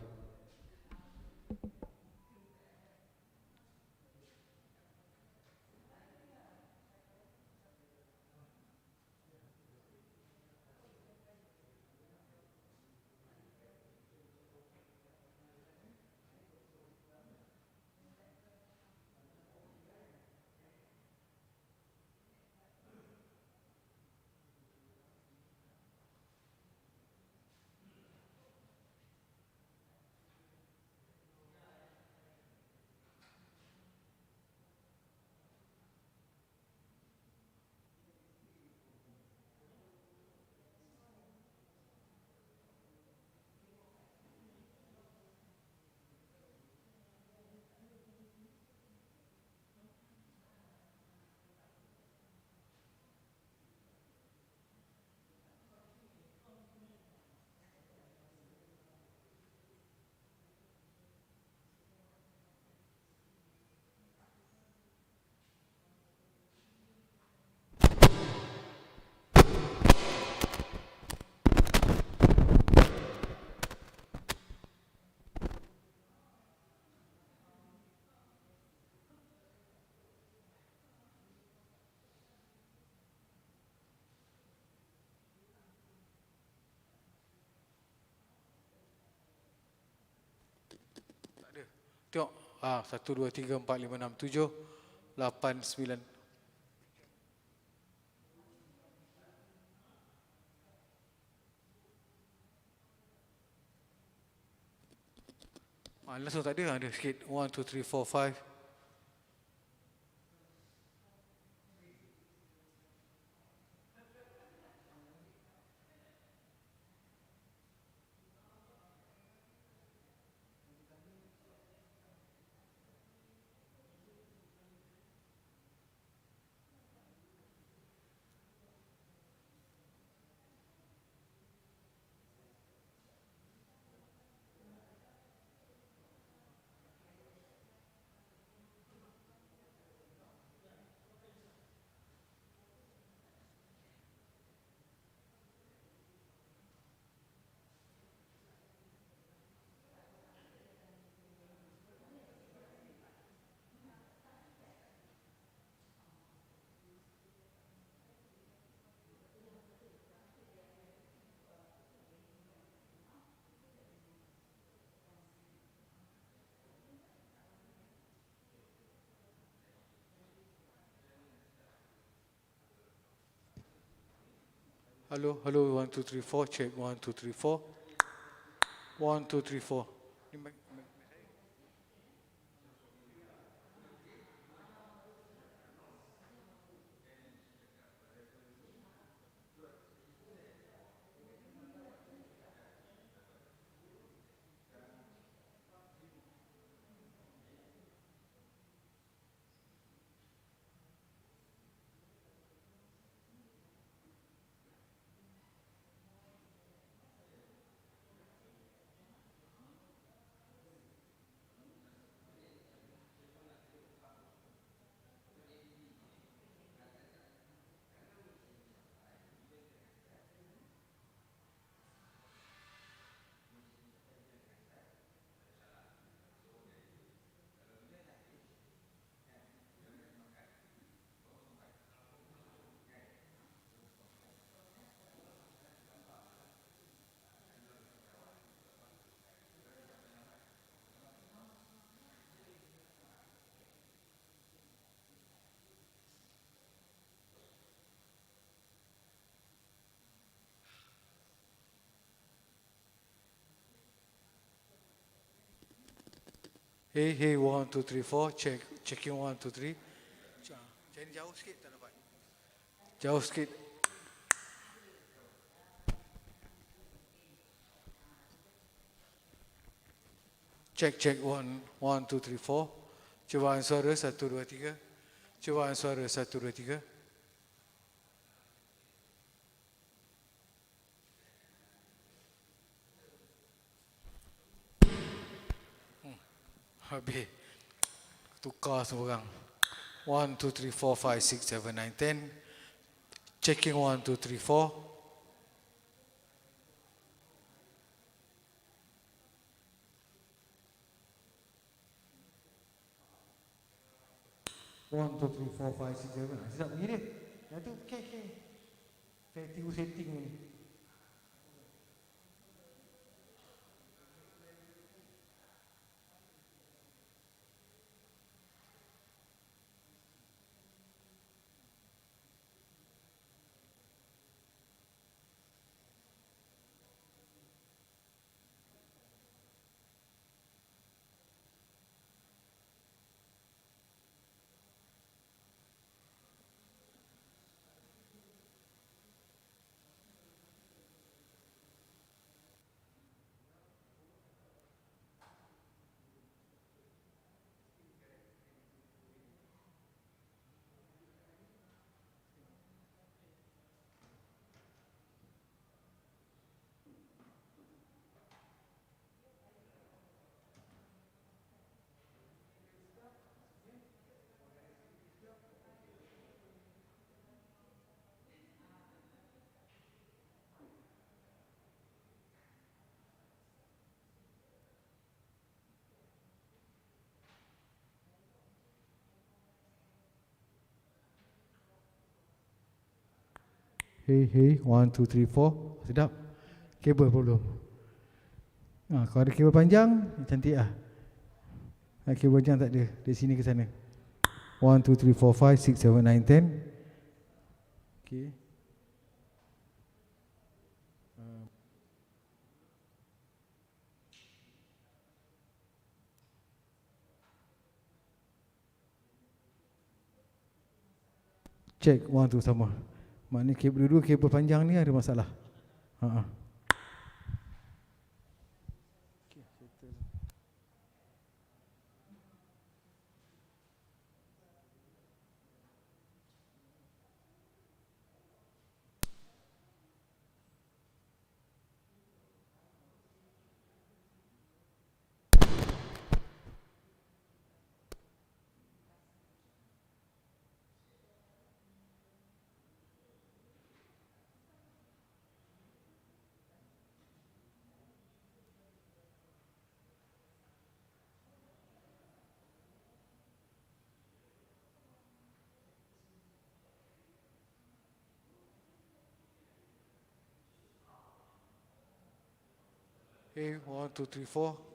Tengok, 1, 2, 3, 4, 5, 6, 7, 8, 9. Langsung tak ada sikit. 1, 2, 3, 4, 5. Hello, 1, 2, 3, 4, check 1, 2, 3, 4. 1, 2, 3, 4. Hey, hey, 1, 2, 3, 4. Check. Checking 1, 2, 3. Jadi jauh sikit tak dapat. Jauh sikit. Check, check. 1, 1, 2, 3, 4. Cubaan suara 1, 2, 3. Cubaan suara 1, 2, 3. Habis. Tukar semua orang. 1, 2, 3, 4, 5, 6, 7, 9, 10. Checking 1, 2, 3, 4. One, two, three, four, five, six, seven. Sedap bunyi dia. Dah tu, okay. Saya tunggu setting ni. Hey, 1, 2, 3, 4. Sedap. Kabel belum. Kalau ada kabel panjang, cantik lah. Kabel panjang tak ada. Dari sini ke sana. 1, 2, 3, 4, 5, 6, 7, 9, 10. Okay. Check, 1, 2 sama. Maknanya kabel dua kabel panjang ni ada masalah. Okay, 1, 2, 3, 4.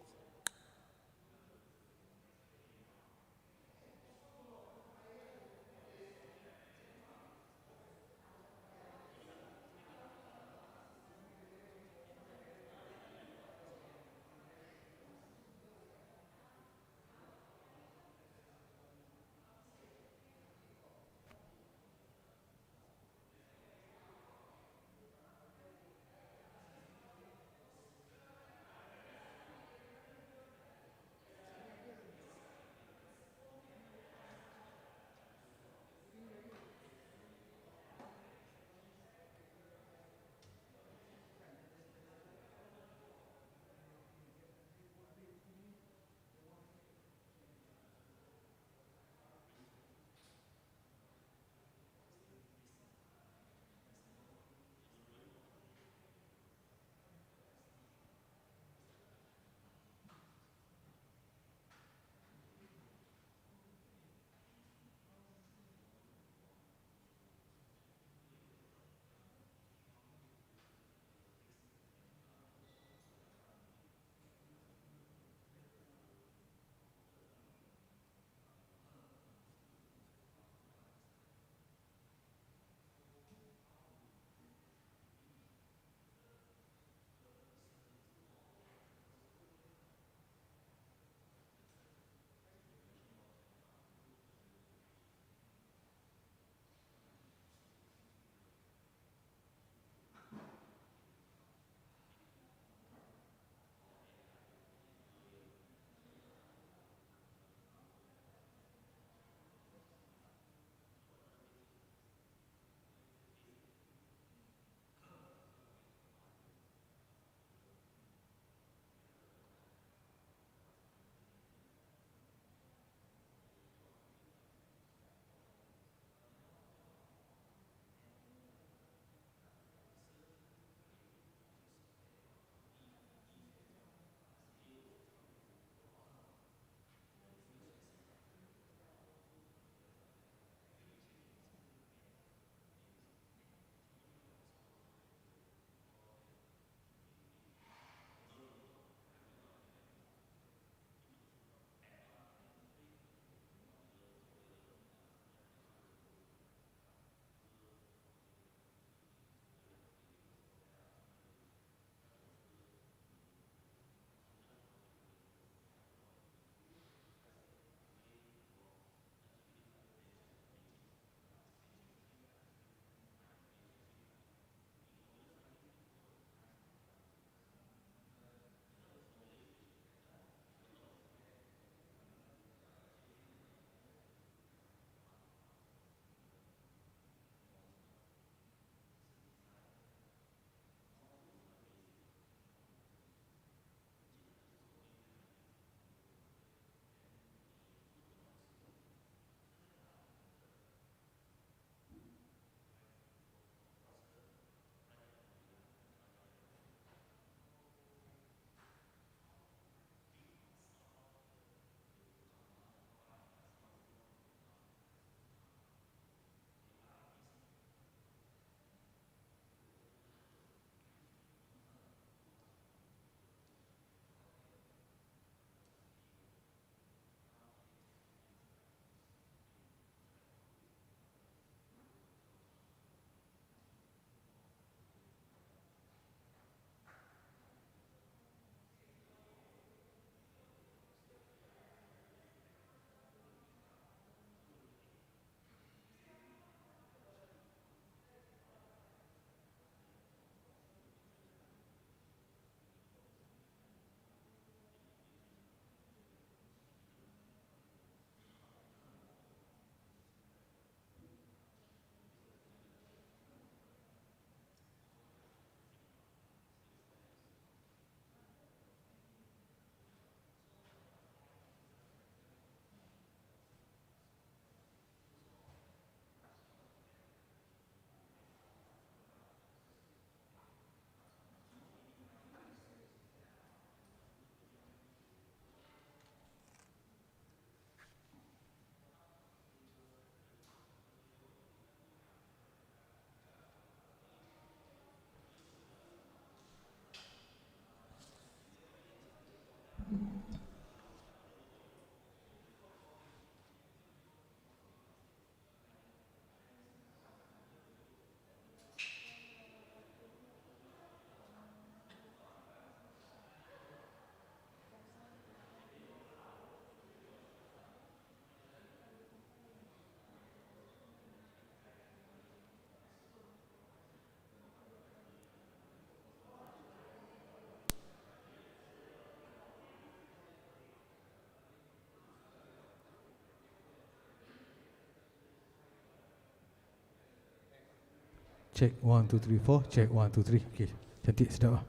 Check 1, 2, 3, 4. Check 1, 2, 3. Okay, cantik, sedap lah.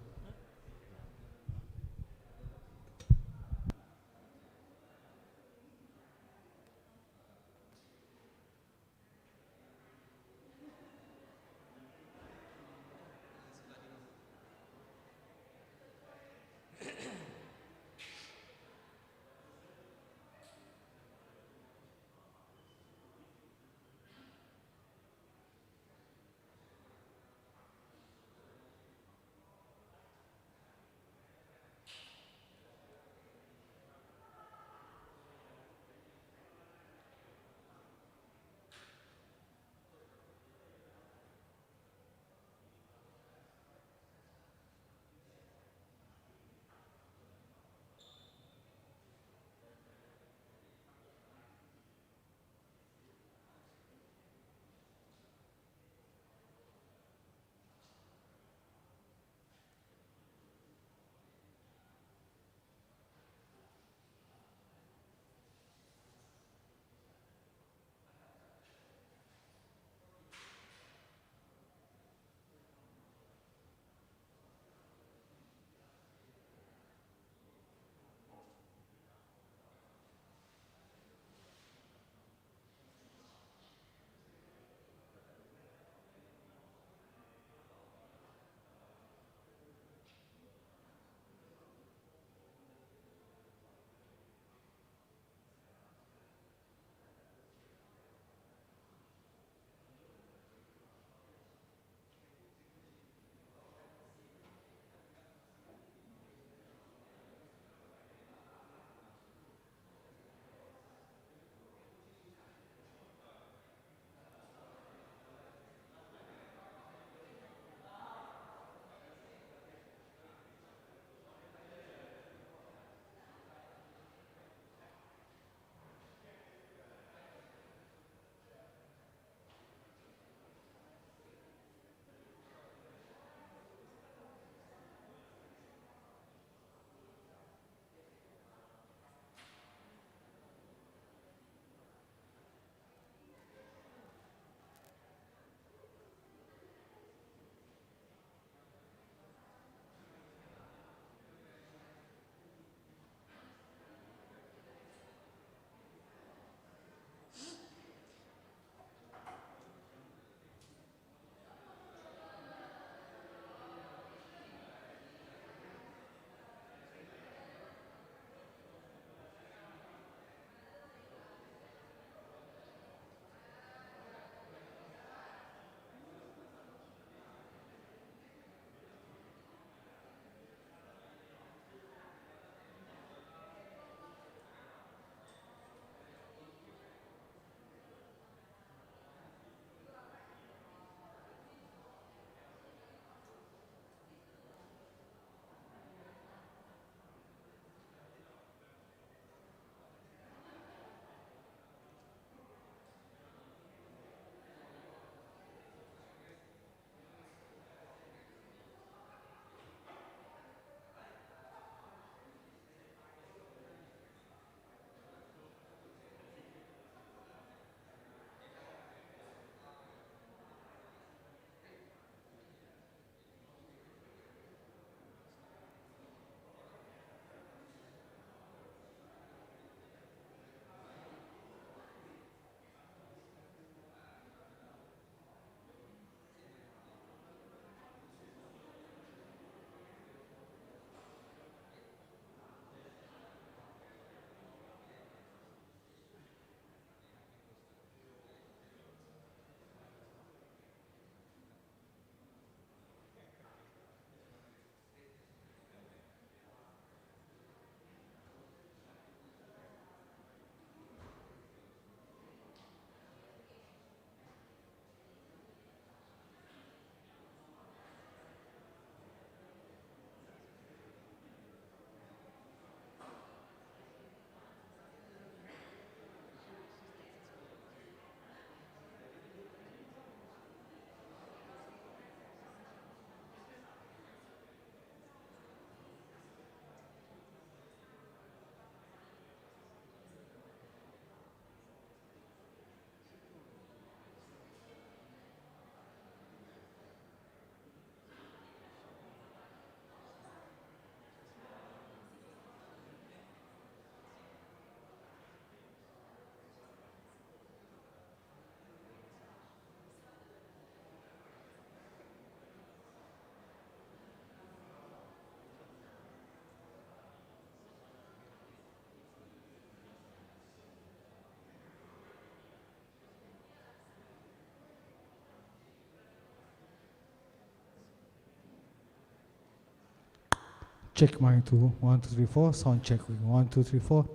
Check mic 2, 1, 2, 3, 4. Sound check. 1, 2, 3, 4.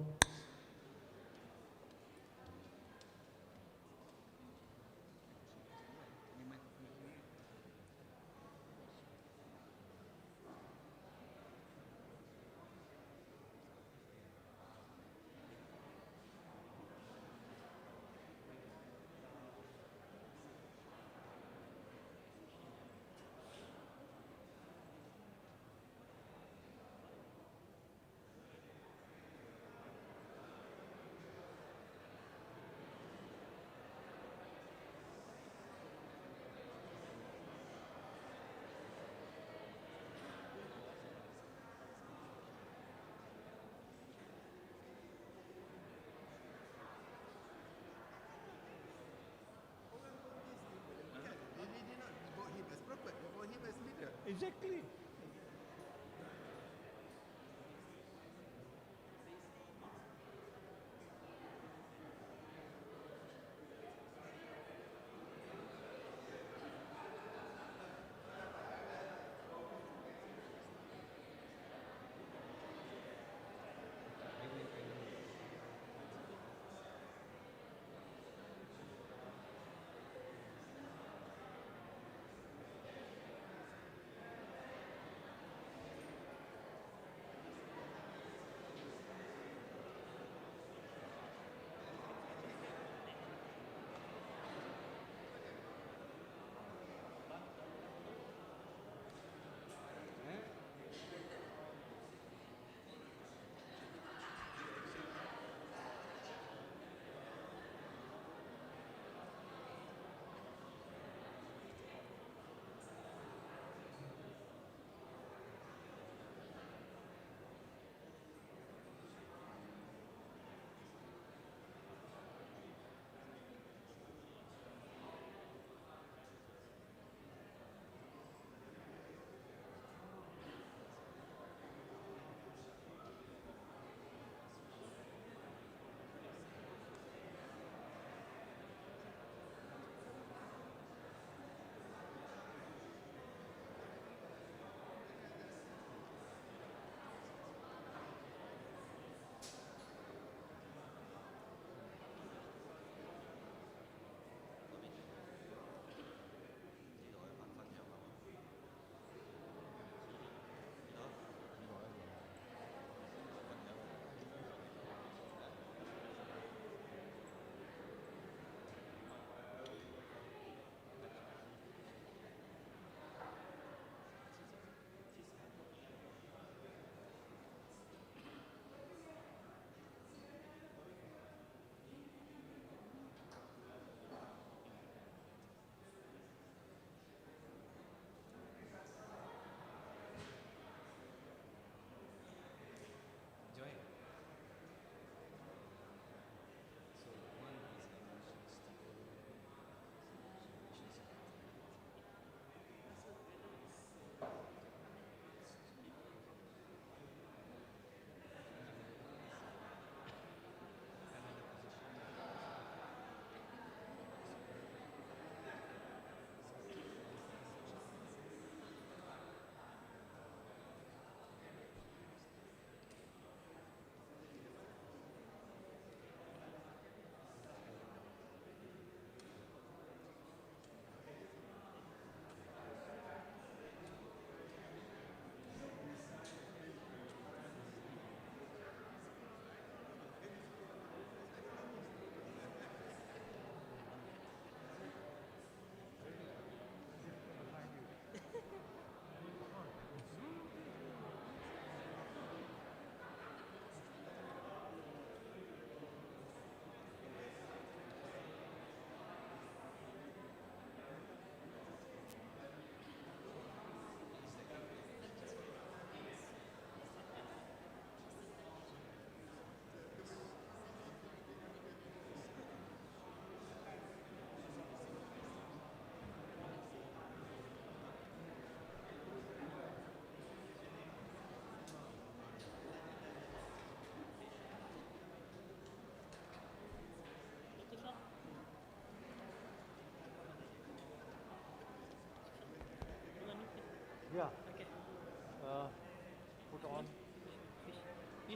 Exactly.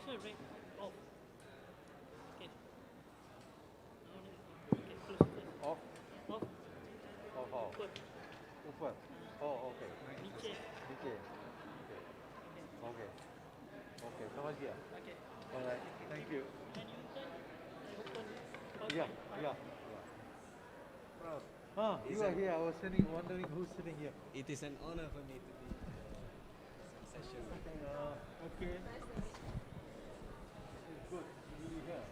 You are here. I was wondering who's sitting here. It is an honor for me to be in session. Okay. Good. You here.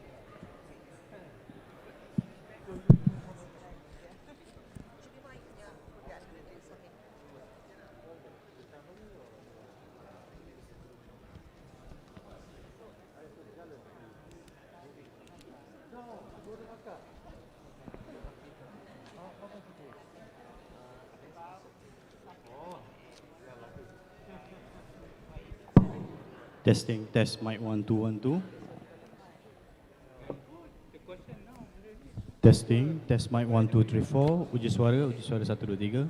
Testing, test, mic 1, 2, 1, 2. Testing, test, mic 1, 2, 3, 4. Uji suara 1, 2, 3.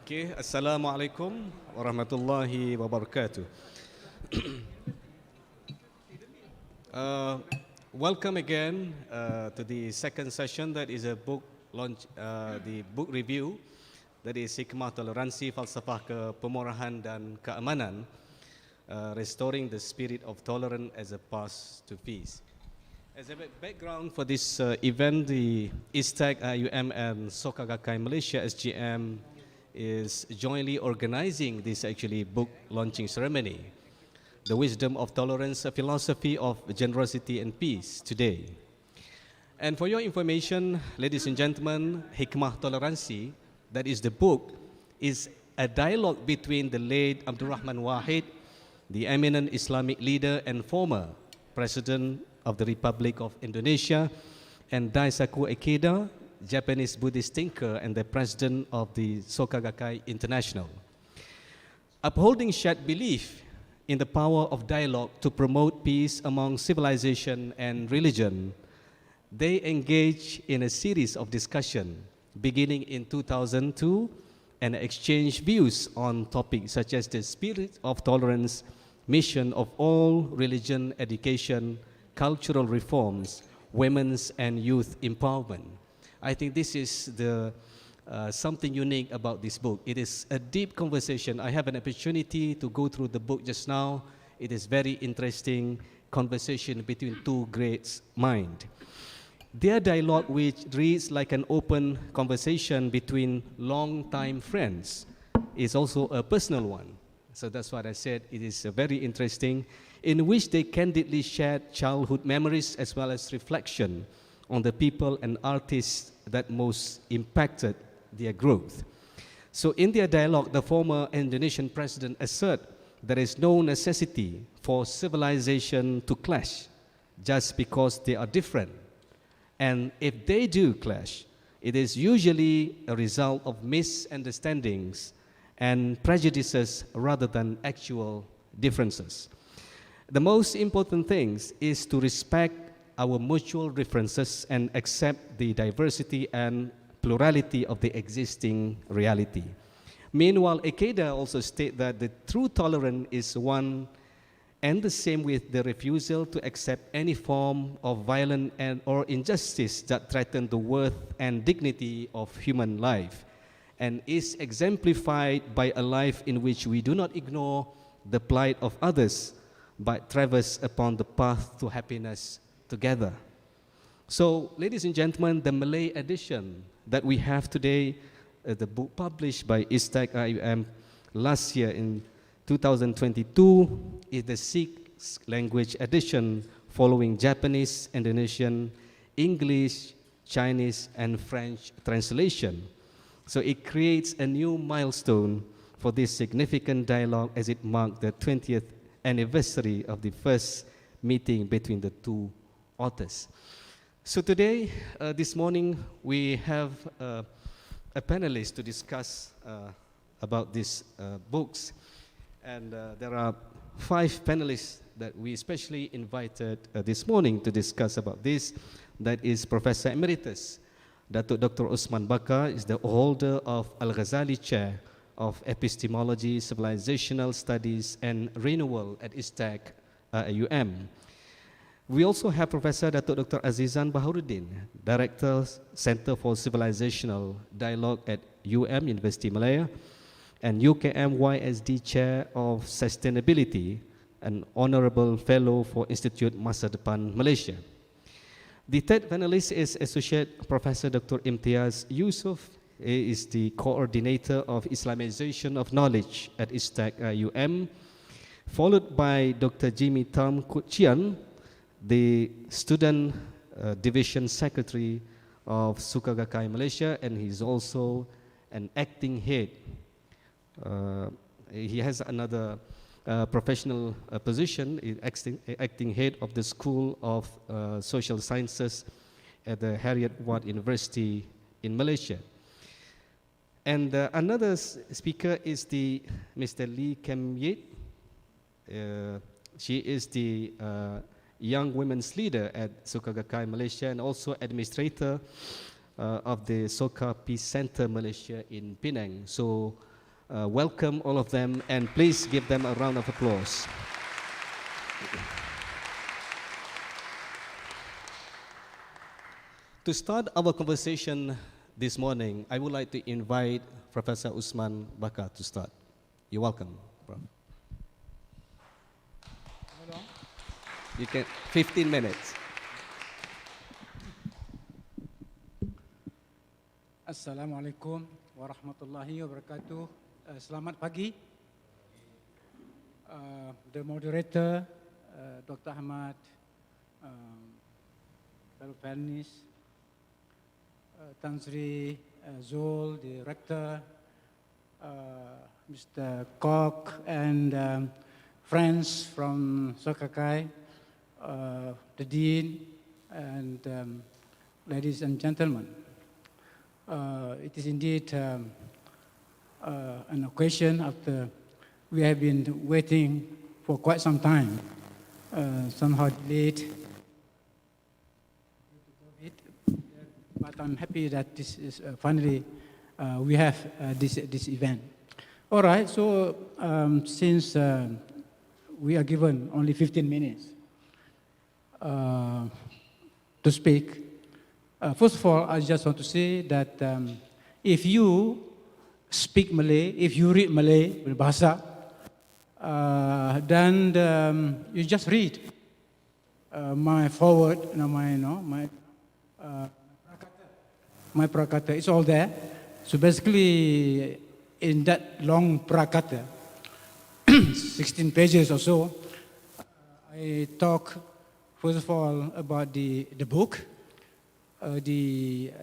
Okay, Assalamualaikum warahmatullahi wabarakatuh. Welcome again to the second session, that is a book launch, the book review, that is Hikmah Toleransi, Falsafah Kepemurahan dan Keamanan, restoring the spirit of tolerance as a path to peace. As a background for this event, the ISTAC IUM and Soka Gakkai Malaysia SGM is jointly organizing this book launching ceremony, The Wisdom of Tolerance, a Philosophy of Generosity and Peace today. And for your information, ladies and gentlemen, Hikmah Toleransi, that is the book, is a dialogue between the late Abdurrahman Wahid, the eminent Islamic leader and former President of the Republic of Indonesia, and Daisaku Ikeda, Japanese Buddhist thinker and the president of the Soka Gakkai International. Upholding shared belief in the power of dialogue to promote peace among civilization and religion, they engage in a series of discussion beginning in 2002 and exchange views on topics such as the spirit of tolerance, mission of all religion, education, cultural reforms, women's and youth empowerment. I think this is something unique about this book. It is a deep conversation. I have an opportunity to go through the book just now. It is very interesting conversation between two great minds. Their dialogue, which reads like an open conversation between long-time friends, is also a personal one. So that's what I said. It is very interesting, in which they candidly shared childhood memories as well as reflection on the people and artists that most impacted their growth. So in their dialogue, the former Indonesian president asserted there is no necessity for civilization to clash just because they are different. And if they do clash, it is usually a result of misunderstandings and prejudices rather than actual differences. The most important thing is to respect our mutual differences and accept the diversity and plurality of the existing reality. Meanwhile, Ikeda also states that the true tolerance is one and the same with the refusal to accept any form of violence or injustice that threaten the worth and dignity of human life, and is exemplified by a life in which we do not ignore the plight of others, but traverse upon the path to happiness together. So, ladies and gentlemen, the Malay edition that we have today, the book published by ISTAC IUM last year in 2022, is the sixth language edition following Japanese, Indonesian, English, Chinese, and French translation. So it creates a new milestone for this significant dialogue as it marked the 20th anniversary of the first meeting between the two authors. So today, this morning, we have a panelist to discuss about these books. And there are 5 panelists that we especially invited this morning to discuss about this. That is Professor Emeritus Dr. Usman Bakar is the holder of Al-Ghazali Chair of Epistemology, Civilizational Studies and Renewal at ISTAC UM. We also have Professor Dr. Azizan Baharuddin, Director, Center for Civilizational Dialogue at UM, University Malaya, and UKM YSD Chair of Sustainability, an Honorable Fellow for Institute Masa Depan Malaysia. The third panelist is Associate Professor Dr. Imtiaz Yusof. He is the Coordinator of Islamization of Knowledge at ISTAC UM, followed by Dr. Jimmy Tam Kuchian, the Student Division Secretary of Soka Gakkai Malaysia, and he's also an acting head. He has another professional position, acting head of the School of Social Sciences at the Heriot Ward University in Malaysia. And another speaker is the Mr. Lee Kem Yit. She is the Young Women's Leader at Soka Gakkai Malaysia and also Administrator of the Soka Peace Center Malaysia in Penang. So welcome all of them, and please give them a round of applause. To start our conversation this morning, I would like to invite Professor Usman Bakar to start. You're welcome, Prof. You can 15 minutes. Assalamualaikum warahmatullahi wabarakatuh. Selamat pagi. The moderator, Dr. Ahmad, fellow panelists, Tan Sri Zul, the rector, Mr. Kok, and friends from Soka Gakkai, the dean, and ladies and gentlemen. It is indeed an occasion after we have been waiting for quite some time, somehow delayed. But I'm happy that this is finally we have this event. All right, so since we are given only 15 minutes to speak, first of all, I just want to say that if you speak Malay, if you read Malay, berbahasa, then you just read my forward, my prakata. It's all there. So basically, in that long prakata, 16 pages or so, I talk first of all about the book,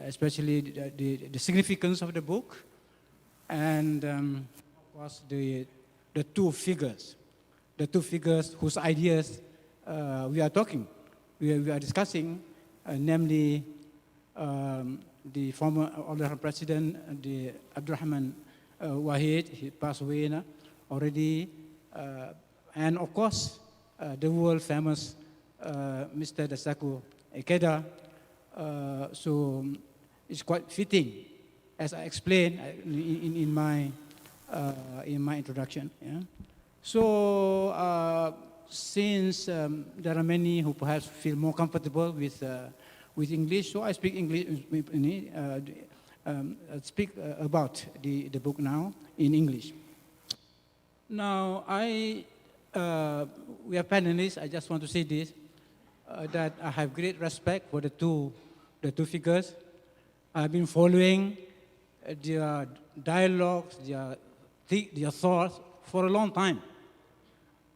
especially the significance of the book, and of course the two figures whose ideas we are discussing, namely the former Honorable President, the Abdurrahman Wahid. He passed away now already, and of course the world famous Mr. Daisaku Ikeda. So it's quite fitting, as I explained in my introduction. Yeah? So since there are many who perhaps feel more comfortable with English, so I speak English. Speak about the book now in English. Now we are panelists. I just want to say this. That I have great respect for the two figures. I've been following their dialogues, their thoughts for a long time.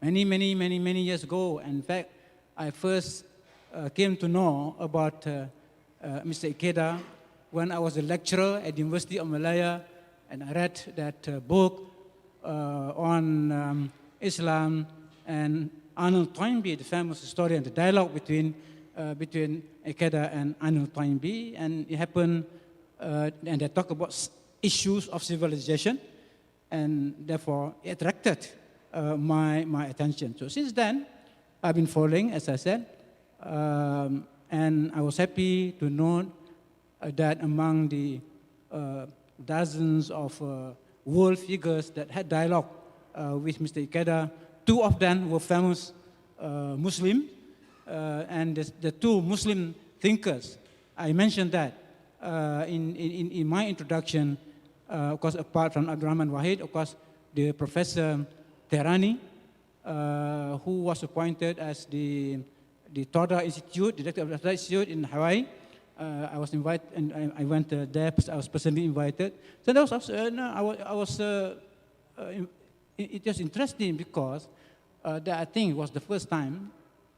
Many years ago. In fact, I first came to know about Mr. Ikeda when I was a lecturer at the University of Malaya, and I read that book, on Islam and Arnold Toynbee, the famous historian, the dialogue between Ikeda and Arnold Toynbee, and it happened, and they talk about issues of civilization, and therefore it attracted my attention. So since then, I've been following, as I said, and I was happy to know that among the dozens of world figures that had dialogue with Mr. Ikeda, 2 of them were famous Muslim, and the 2 Muslim thinkers. I mentioned that in my introduction, of course, apart from Abdurrahman Wahid, of course, the Professor Teherani, who was appointed as the Toda Institute, director of the Toda Institute in Hawaii. I was invited, and I went there. I was personally invited. So that was also, it was interesting because that I think it was the first time.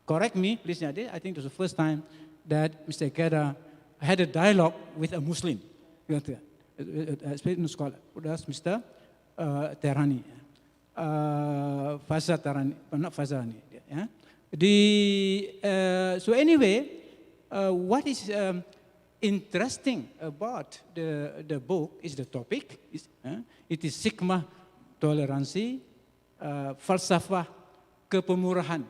Correct me, please, I think it was the first time that Mr. Ikeda had a dialogue with a Muslim, a Spanish scholar. That's Mr. Teherani. Fazal Teherani, not Fazal. Yeah? So anyway, what is interesting about the book is the topic. It is Hikmah Toleransi, Falsafah Kepemurahan,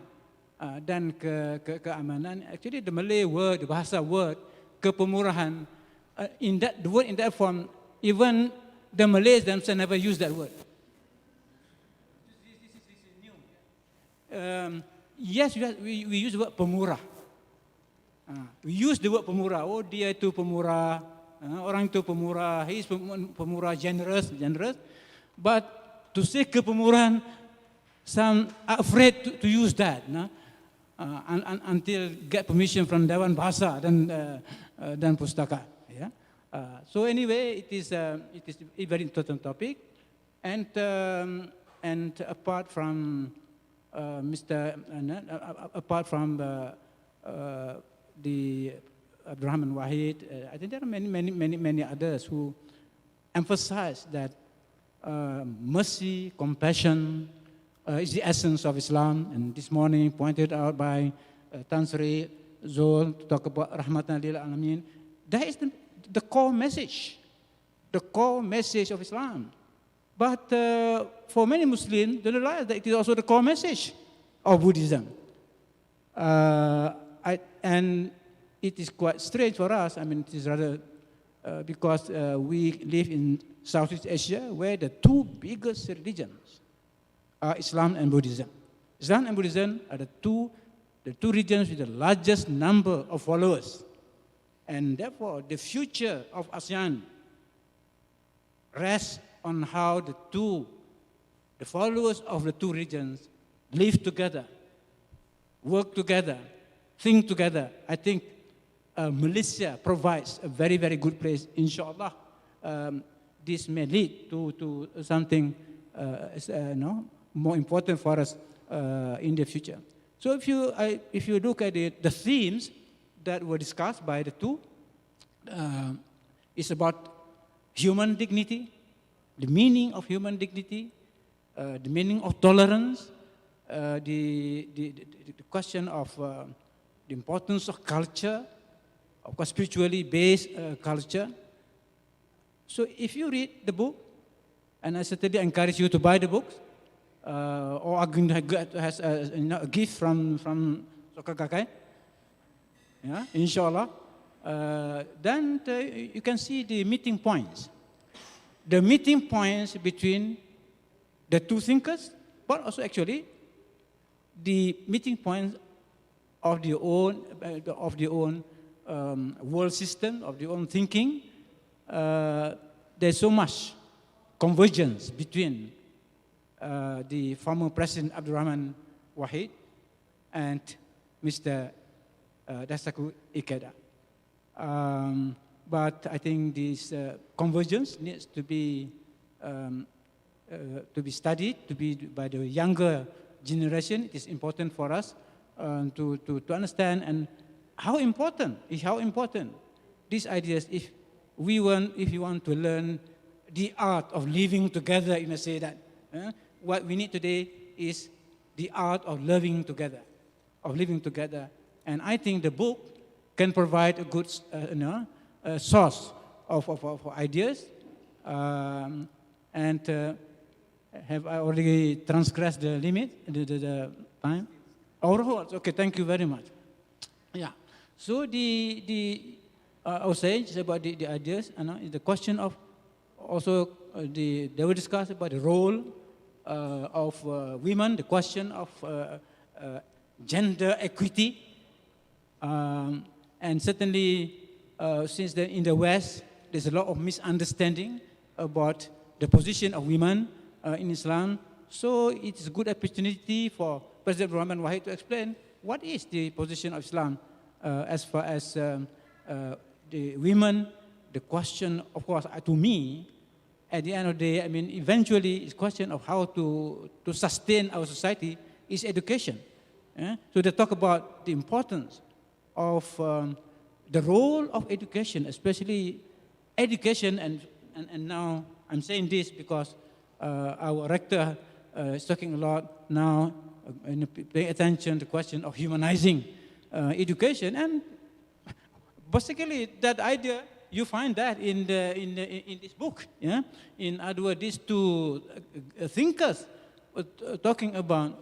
dan Keamanan. Actually, the Malay word, the Bahasa word, Kepemurahan, the word in that form, even the Malays themselves never use that word. Yes, we use the word pemurah. We use the word pemurah. Oh, dia itu pemurah. Orang itu pemurah. He is pemurah, generous. But to say kepemurahan, some are afraid to use that. Until get permission from Dewan Bahasa dan Pustaka. Yeah? So anyway, it is a very important topic. And apart from apart from the Abdurrahman Wahid, I think there are many others who emphasize that mercy, compassion is the essence of Islam. And this morning pointed out by Tan Sri Zul to talk about Rahmatan lil Alamin. That is the core message of Islam. But for many Muslims, they realize that it is also the core message of Buddhism. And it is quite strange for us. I mean, it is rather because we live in Southeast Asia, where the 2 biggest religions are Islam and Buddhism. Islam and Buddhism are the two regions with the largest number of followers. And therefore, the future of ASEAN rests on how the followers of the 2 regions live together, work together, think together. I think Malaysia provides a very, very good place, inshallah. This may lead to something more important for us in the future. So if you look at the themes that were discussed by the 2, it's about human dignity, the meaning of human dignity, the meaning of tolerance, the question of the importance of culture, of course, spiritually based culture. So if you read the book, and I certainly encourage you to buy the books, or are going to has a gift from Soka Gakkai, yeah, inshallah, then you can see the meeting points. The meeting points between the 2 thinkers, but also actually the meeting points of their own world system, of their own thinking. There's so much convergence between the former President Abdurrahman Wahid and Mr. Daisaku Ikeda. But I think this convergence needs to be studied, by the younger generation. It is important for us to understand and how important these ideas. If you want to learn the art of living together, say that What we need today is the art of living together, And I think the book can provide a good source of ideas. Have I already transgressed the limit, the time? Okay, thank you very much. Yeah. So I was saying just about the ideas, the question of also they will discuss about the role of women, the question of gender equity, and certainly since in the West there's a lot of misunderstanding about the position of women in Islam. So it's a good opportunity for President Abdurrahman Wahid to explain what is the position of Islam as far as the women. The question, of course, to me, at the end of the day, I mean, eventually, it's a question of how to sustain our society is education. So they talk about the importance of the role of education, especially education, and now I'm saying this because our rector is talking a lot now, paying attention to the question of humanizing education, and basically that idea you find that in this book. Yeah, in other words, these two thinkers talking about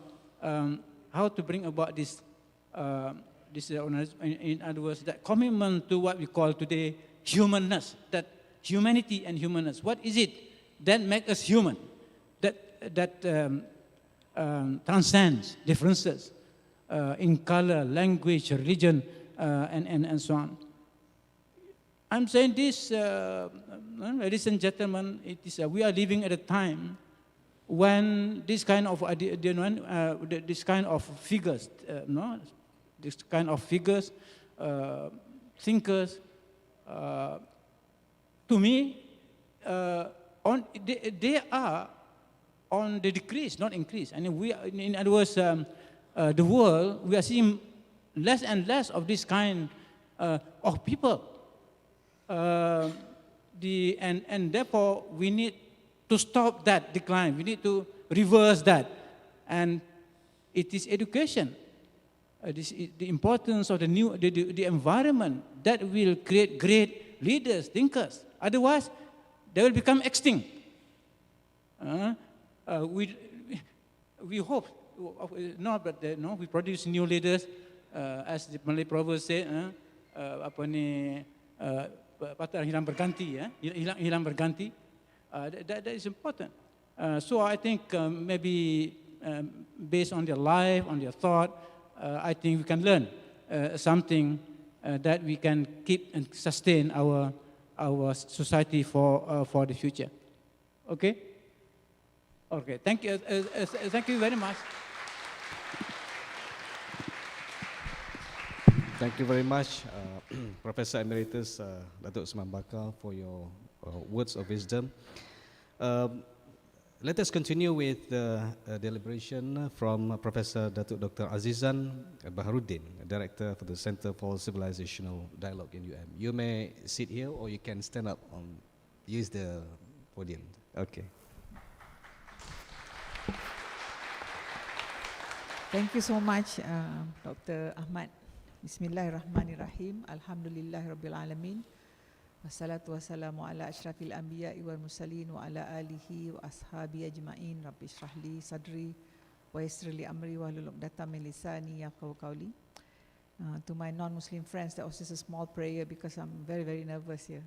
how to bring about this. In other words, that commitment to what we call today humanness, that humanity and humanness. What is it that makes us human? That transcends differences in color, language, religion, and so on. I'm saying this, ladies and gentlemen, we are living at a time when this kind of figures, thinkers, to me, they are on the decrease, not increase. And in other words, the world, we are seeing less and less of this kind of people. And therefore, we need to stop that decline. We need to reverse that. And it is education. The importance of the environment that will create great leaders, thinkers. Otherwise, they will become extinct. We hope, we produce new leaders, as the Malay proverb said, patah hilang berganti, hilang berganti. That is important. So I think maybe based on their life, on their thought, I think we can learn something that we can keep and sustain our society for the future. Okay? Okay, thank you. Thank you very much. Thank you very much, Professor Emeritus Datuk Usman Bakar, for your words of wisdom. Let us continue with the deliberation from Professor Datuk Dr. Azizan Baharuddin, Director for the Center for Civilizational Dialogue in UM. You may sit here or you can stand up and use the podium. Okay. Thank you so much, Dr. Ahmad. Bismillahirrahmanirrahim. Alhamdulillahirabbil alamin. Wassalatu wassalamu ala asyrafil anbiya'i wal mursalin wa ala alihi wa ashabi ajma'in. Rabbi shrah li sadri wa yassir li amri wa hlul 'uqdatam min lisani yafqahu qawli. To my non-Muslim friends, that was just a small prayer because I'm very, very nervous here.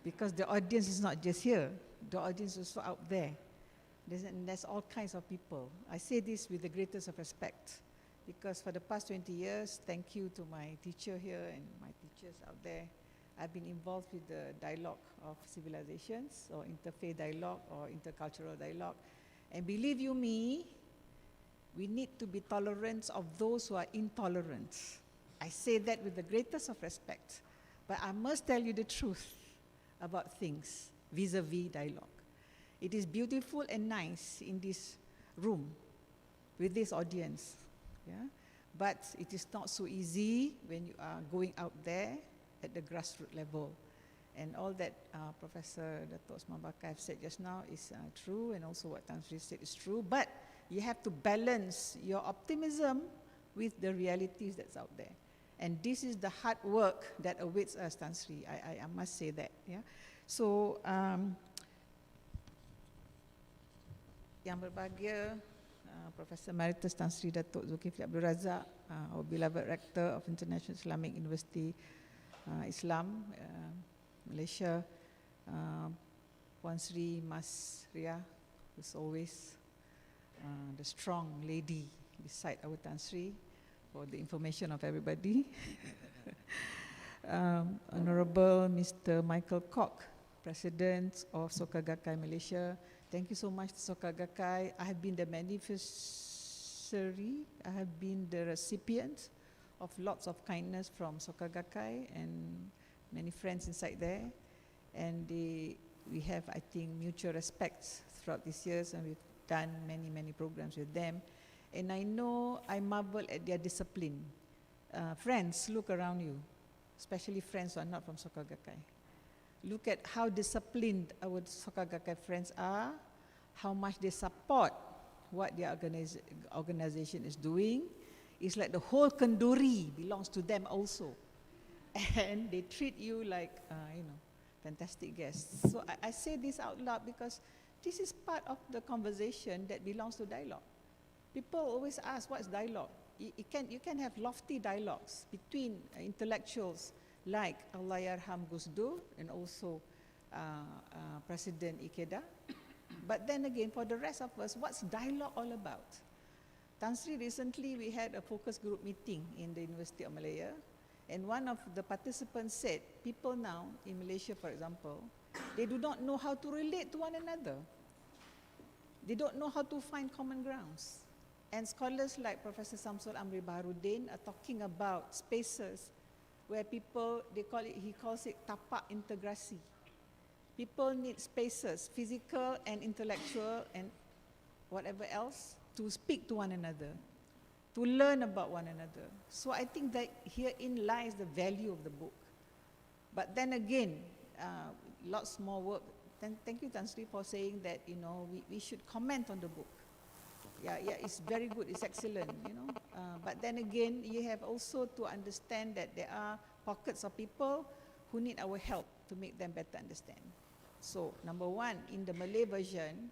Because the audience is not just here, the audience is also out there. There's all kinds of people. I say this with the greatest of respect. Because for the past 20 years, thank you to my teacher here and my teachers out there, I've been involved with the dialogue of civilizations, or interfaith dialogue, or intercultural dialogue. And believe you me, we need to be tolerant of those who are intolerant. I say that with the greatest of respect. But I must tell you the truth about things vis-a-vis dialogue. It is beautiful and nice in this room with this audience. Yeah? But it is not so easy when you are going out there at the grassroots level. And all that Professor Dato' Osman Bakar have said just now is true, and also what Tan Sri said is true. But you have to balance your optimism with the realities that's out there. And this is the hard work that awaits us, Tan Sri. I must say that. Yeah. So, yang berbahagia, Professor Emeritus Tan Sri Dato' Zulkifli Abdul Razak, our beloved Rector of International Islamic University Islam, Malaysia, Puan Sri Mas Ria, who's always the strong lady beside our Tan Sri for the information of everybody. Honorable Mr. Michael Koch, President of Soka Gakkai Malaysia. Thank you so much to Soka Gakkai. I have been the beneficiary, I have been the recipient of lots of kindness from Soka Gakkai and many friends inside there. And we have, I think, mutual respect throughout these years, and we've done many, many programs with them. And I know, I marvel at their discipline. Friends, look around you, especially friends who are not from Soka Gakkai. Look at how disciplined our Soka Gakkai friends are, how much they support what their organization is doing. It's like the whole kenduri belongs to them also. And they treat you like, fantastic guests. So I say this out loud because this is part of the conversation that belongs to dialogue. People always ask, what's dialogue? You can have lofty dialogues between intellectuals like Allah Yarham Gus Dur and also President Ikeda. But then again, for the rest of us, what's dialogue all about? Tan Sri, recently we had a focus group meeting in the University of Malaya, and one of the participants said, people now in Malaysia, for example, they do not know how to relate to one another. They don't know how to find common grounds. And scholars like Professor Samsul Amri Baharudin are talking about spaces where people, he calls it tapak integrasi. People need spaces, physical and intellectual and whatever else, to speak to one another, to learn about one another. So I think that herein lies the value of the book. But then again, lots more work. Thank you, Tan Sri, for saying that we should comment on the book. Yeah, it's very good, it's excellent, But then again, you have also to understand that there are pockets of people who need our help to make them better understand. So, number one, in the Malay version,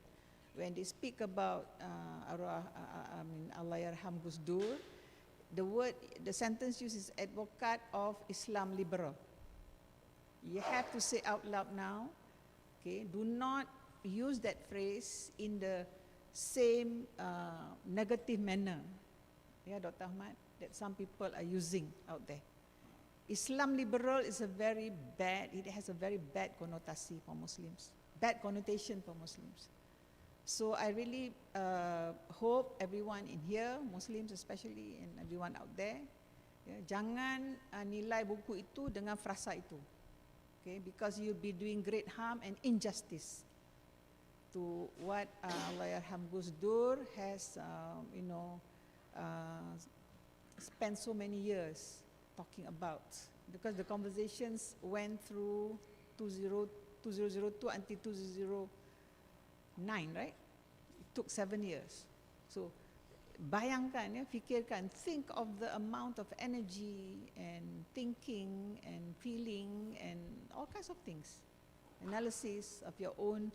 when they speak about Allah Yarham Gus Dur, the sentence used is advocate of Islam liberal. You have to say out loud now, okay, do not use that phrase in the same negative manner, Dr. Ahmad, that some people are using out there. Islam liberal is it has a very bad connotation for Muslims, bad connotation for Muslims. So I really hope everyone in here, Muslims especially, and everyone out there, jangan nilai buku itu dengan frasa itu, okay? Because you'll be doing great harm and injustice to what Allah Yarham Gus Dur has, spent so many years talking about. Because the conversations went through 2002 until 2009, right? It took 7 years. So, bayangkan, fikirkan, think of the amount of energy and thinking and feeling and all kinds of things. Analysis of your own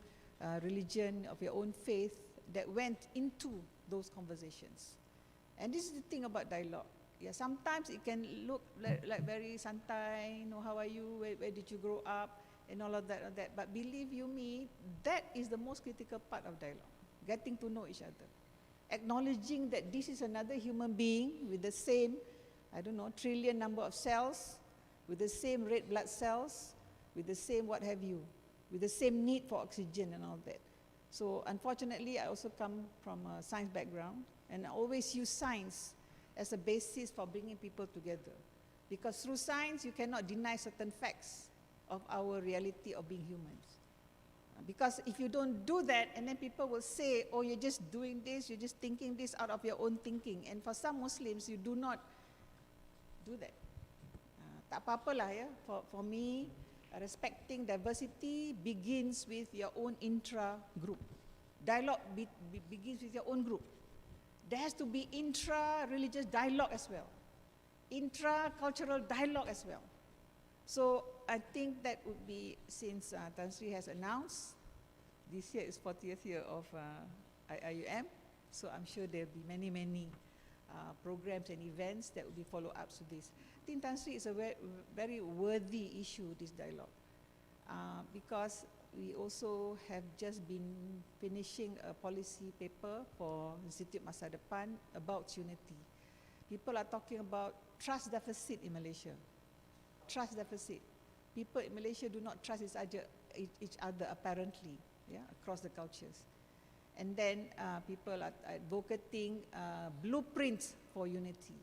religion, of your own faith that went into those conversations. And this is the thing about dialogue. Yeah, sometimes it can look like very santai, how are you, where did you grow up, and all of that. But believe you me, that is the most critical part of dialogue, getting to know each other. Acknowledging that this is another human being with the same, trillion number of cells, with the same red blood cells, with the same what have you, with the same need for oxygen and all that. So unfortunately, I also come from a science background, and I always use science as a basis for bringing people together. Because through science, you cannot deny certain facts of our reality of being humans. Because if you don't do that, and then people will say, oh, you're just doing this, you're just thinking this out of your own thinking. And for some Muslims, you do not do that. Tak apa-apalah, for me, respecting diversity begins with your own intra-group. Dialogue begins with your own group. There has to be intra-religious dialogue as well, intra-cultural dialogue as well. So I think that would be, since Tan Sri has announced, this year is 40th year of IIUM, so I'm sure there will be many, many programs and events that will be follow-ups to this. I think Tan Sri is a very worthy issue, this dialogue, because we also have just been finishing a policy paper for Institute Masa Depan about unity. People are talking about trust deficit in Malaysia. Trust deficit. People in Malaysia do not trust each other apparently, yeah, across the cultures. And then people are advocating blueprints for unity.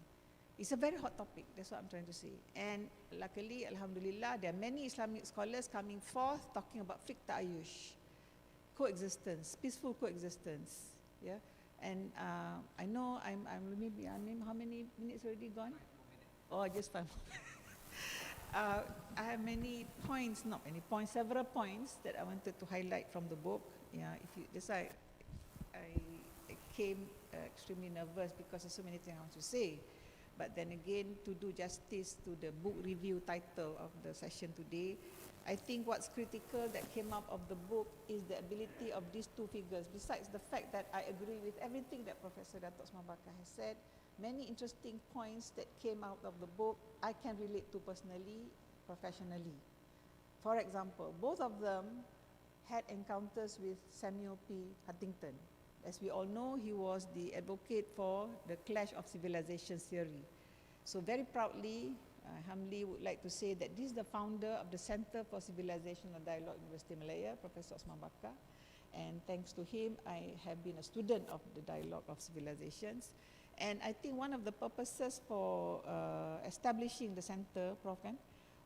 It's a very hot topic, that's what I'm trying to say. And luckily, alhamdulillah, there are many Islamic scholars coming forth talking about fiqh ta'ayush, coexistence, peaceful coexistence. Yeah? And I know I'm how many minutes already gone? Oh, just 5 more. I have many points, not many points, several points that I wanted to highlight from the book. Yeah, that's why I came extremely nervous because there's so many things I want to say. But then again, to do justice to the book review title of the session today, I think what's critical that came out of the book is the ability of these two figures. Besides the fact that I agree with everything that Professor Datuk Osman Bakar has said, many interesting points that came out of the book I can relate to personally, professionally. For example, both of them had encounters with Samuel P. Huntington. As we all know, he was the advocate for the clash of civilizations theory. So very proudly, I humbly would like to say that this is the founder of the Center for Civilizational Dialogue, University of Malaya, Professor Osman Bakar. And thanks to him, I have been a student of the Dialogue of Civilizations. And I think one of the purposes for establishing the center, Prof,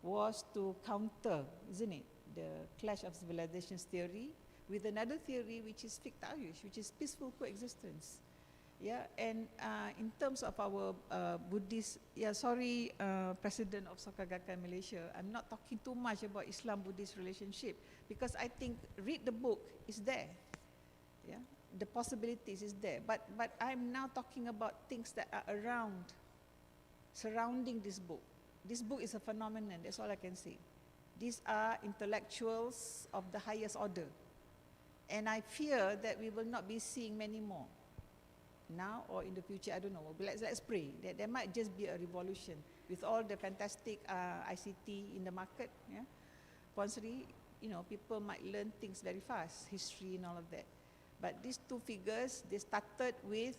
was to counter, isn't it, the clash of civilizations theory with another theory which is fiqh ta'ayush, which is peaceful coexistence. Yeah, and in terms of our Buddhist, President of Soka Gakkai Malaysia, I'm not talking too much about Islam-Buddhist relationship because I think read the book is there. Yeah, the possibilities is there. But I'm now talking about things that are surrounding this book. This book is a phenomenon, that's all I can say. These are intellectuals of the highest order. And I fear that we will not be seeing many more. Now or in the future, I don't know. Let's pray that there might just be a revolution with all the fantastic ICT in the market. Yeah, Ponsri, people might learn things very fast, history and all of that. But these two figures, they started with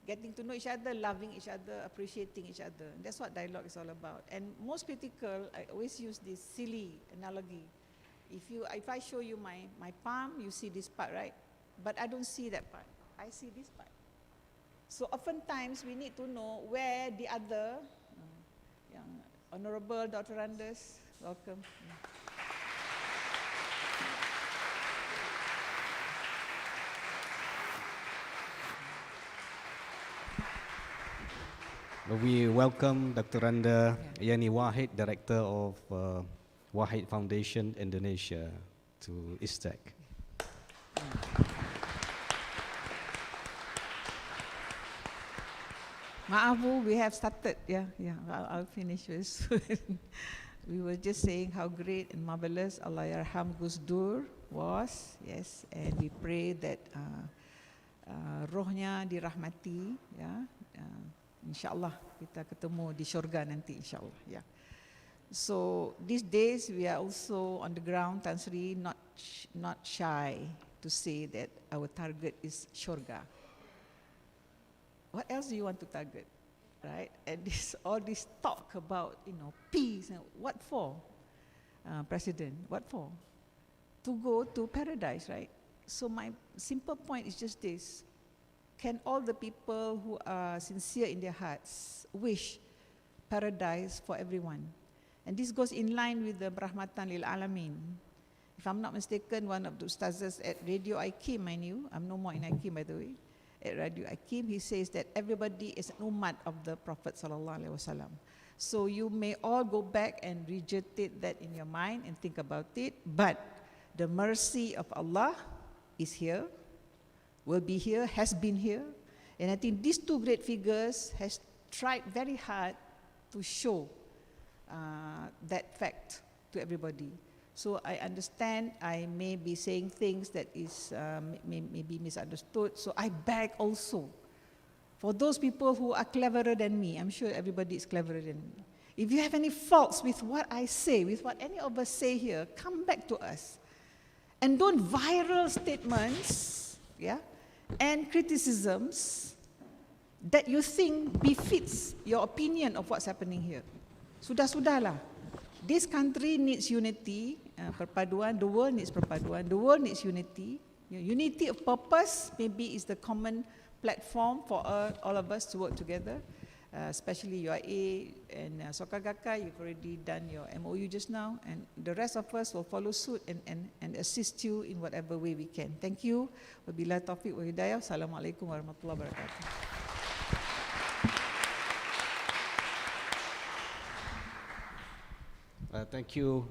getting to know each other, loving each other, appreciating each other. That's what dialogue is all about. And most critical, I always use this silly analogy. If I show you my palm, you see this part, right? But I don't see that part. I see this part. So oftentimes we need to know where the other, Honorable Dr. Anders, welcome. We welcome Dr. Randa Yani Wahid, Director of Wahid Foundation Indonesia, to ISTEC. Ma'afu, we have started. I'll finish this. We were just saying how great and marvelous Allahyarham Gus Dur was, yes, and we pray that rohnya dirahmati, insyaAllah kita ketemu di syurga nanti, insyaAllah. Yeah. So these days we are also on the ground, Tan Sri, not shy to say that our target is syurga. What else do you want to target, right? And all this talk about peace, and what for, President? What for? To go to paradise, right? So my simple point is just this: can all the people who are sincere in their hearts wish paradise for everyone? And this goes in line with the Rahmatan lil Alamin. If I'm not mistaken, one of the ustazas at Radio Ikim, I knew, I'm no more in Ikim by the way, at Radio Ikim, he says that everybody is an umat of the Prophet sallallahu alaihi wasallam. So you may all go back and regurgitate that in your mind and think about it. But the mercy of Allah is here, will be here, has been here. And I think these two great figures has tried very hard to show that fact to everybody. So I understand I may be saying things that is may be misunderstood. So I beg also, for those people who are cleverer than me, I'm sure everybody is cleverer than me. If you have any faults with what I say, with what any of us say here, come back to us. And don't viral statements, yeah, and criticisms that you think befits your opinion of what's happening here. Sudah-sudahlah. This country needs unity, perpaduan. The world needs perpaduan. The world needs unity. Unity of purpose maybe is the common platform for all of us to work together, especially UIA and Soka Gakkai. You've already done your MOU just now, and the rest of us will follow suit and assist you in whatever way we can. Thank you. Wabillahi taufiq wa hidayah. Assalamualaikum warahmatullahi wabarakatuh. Thank you,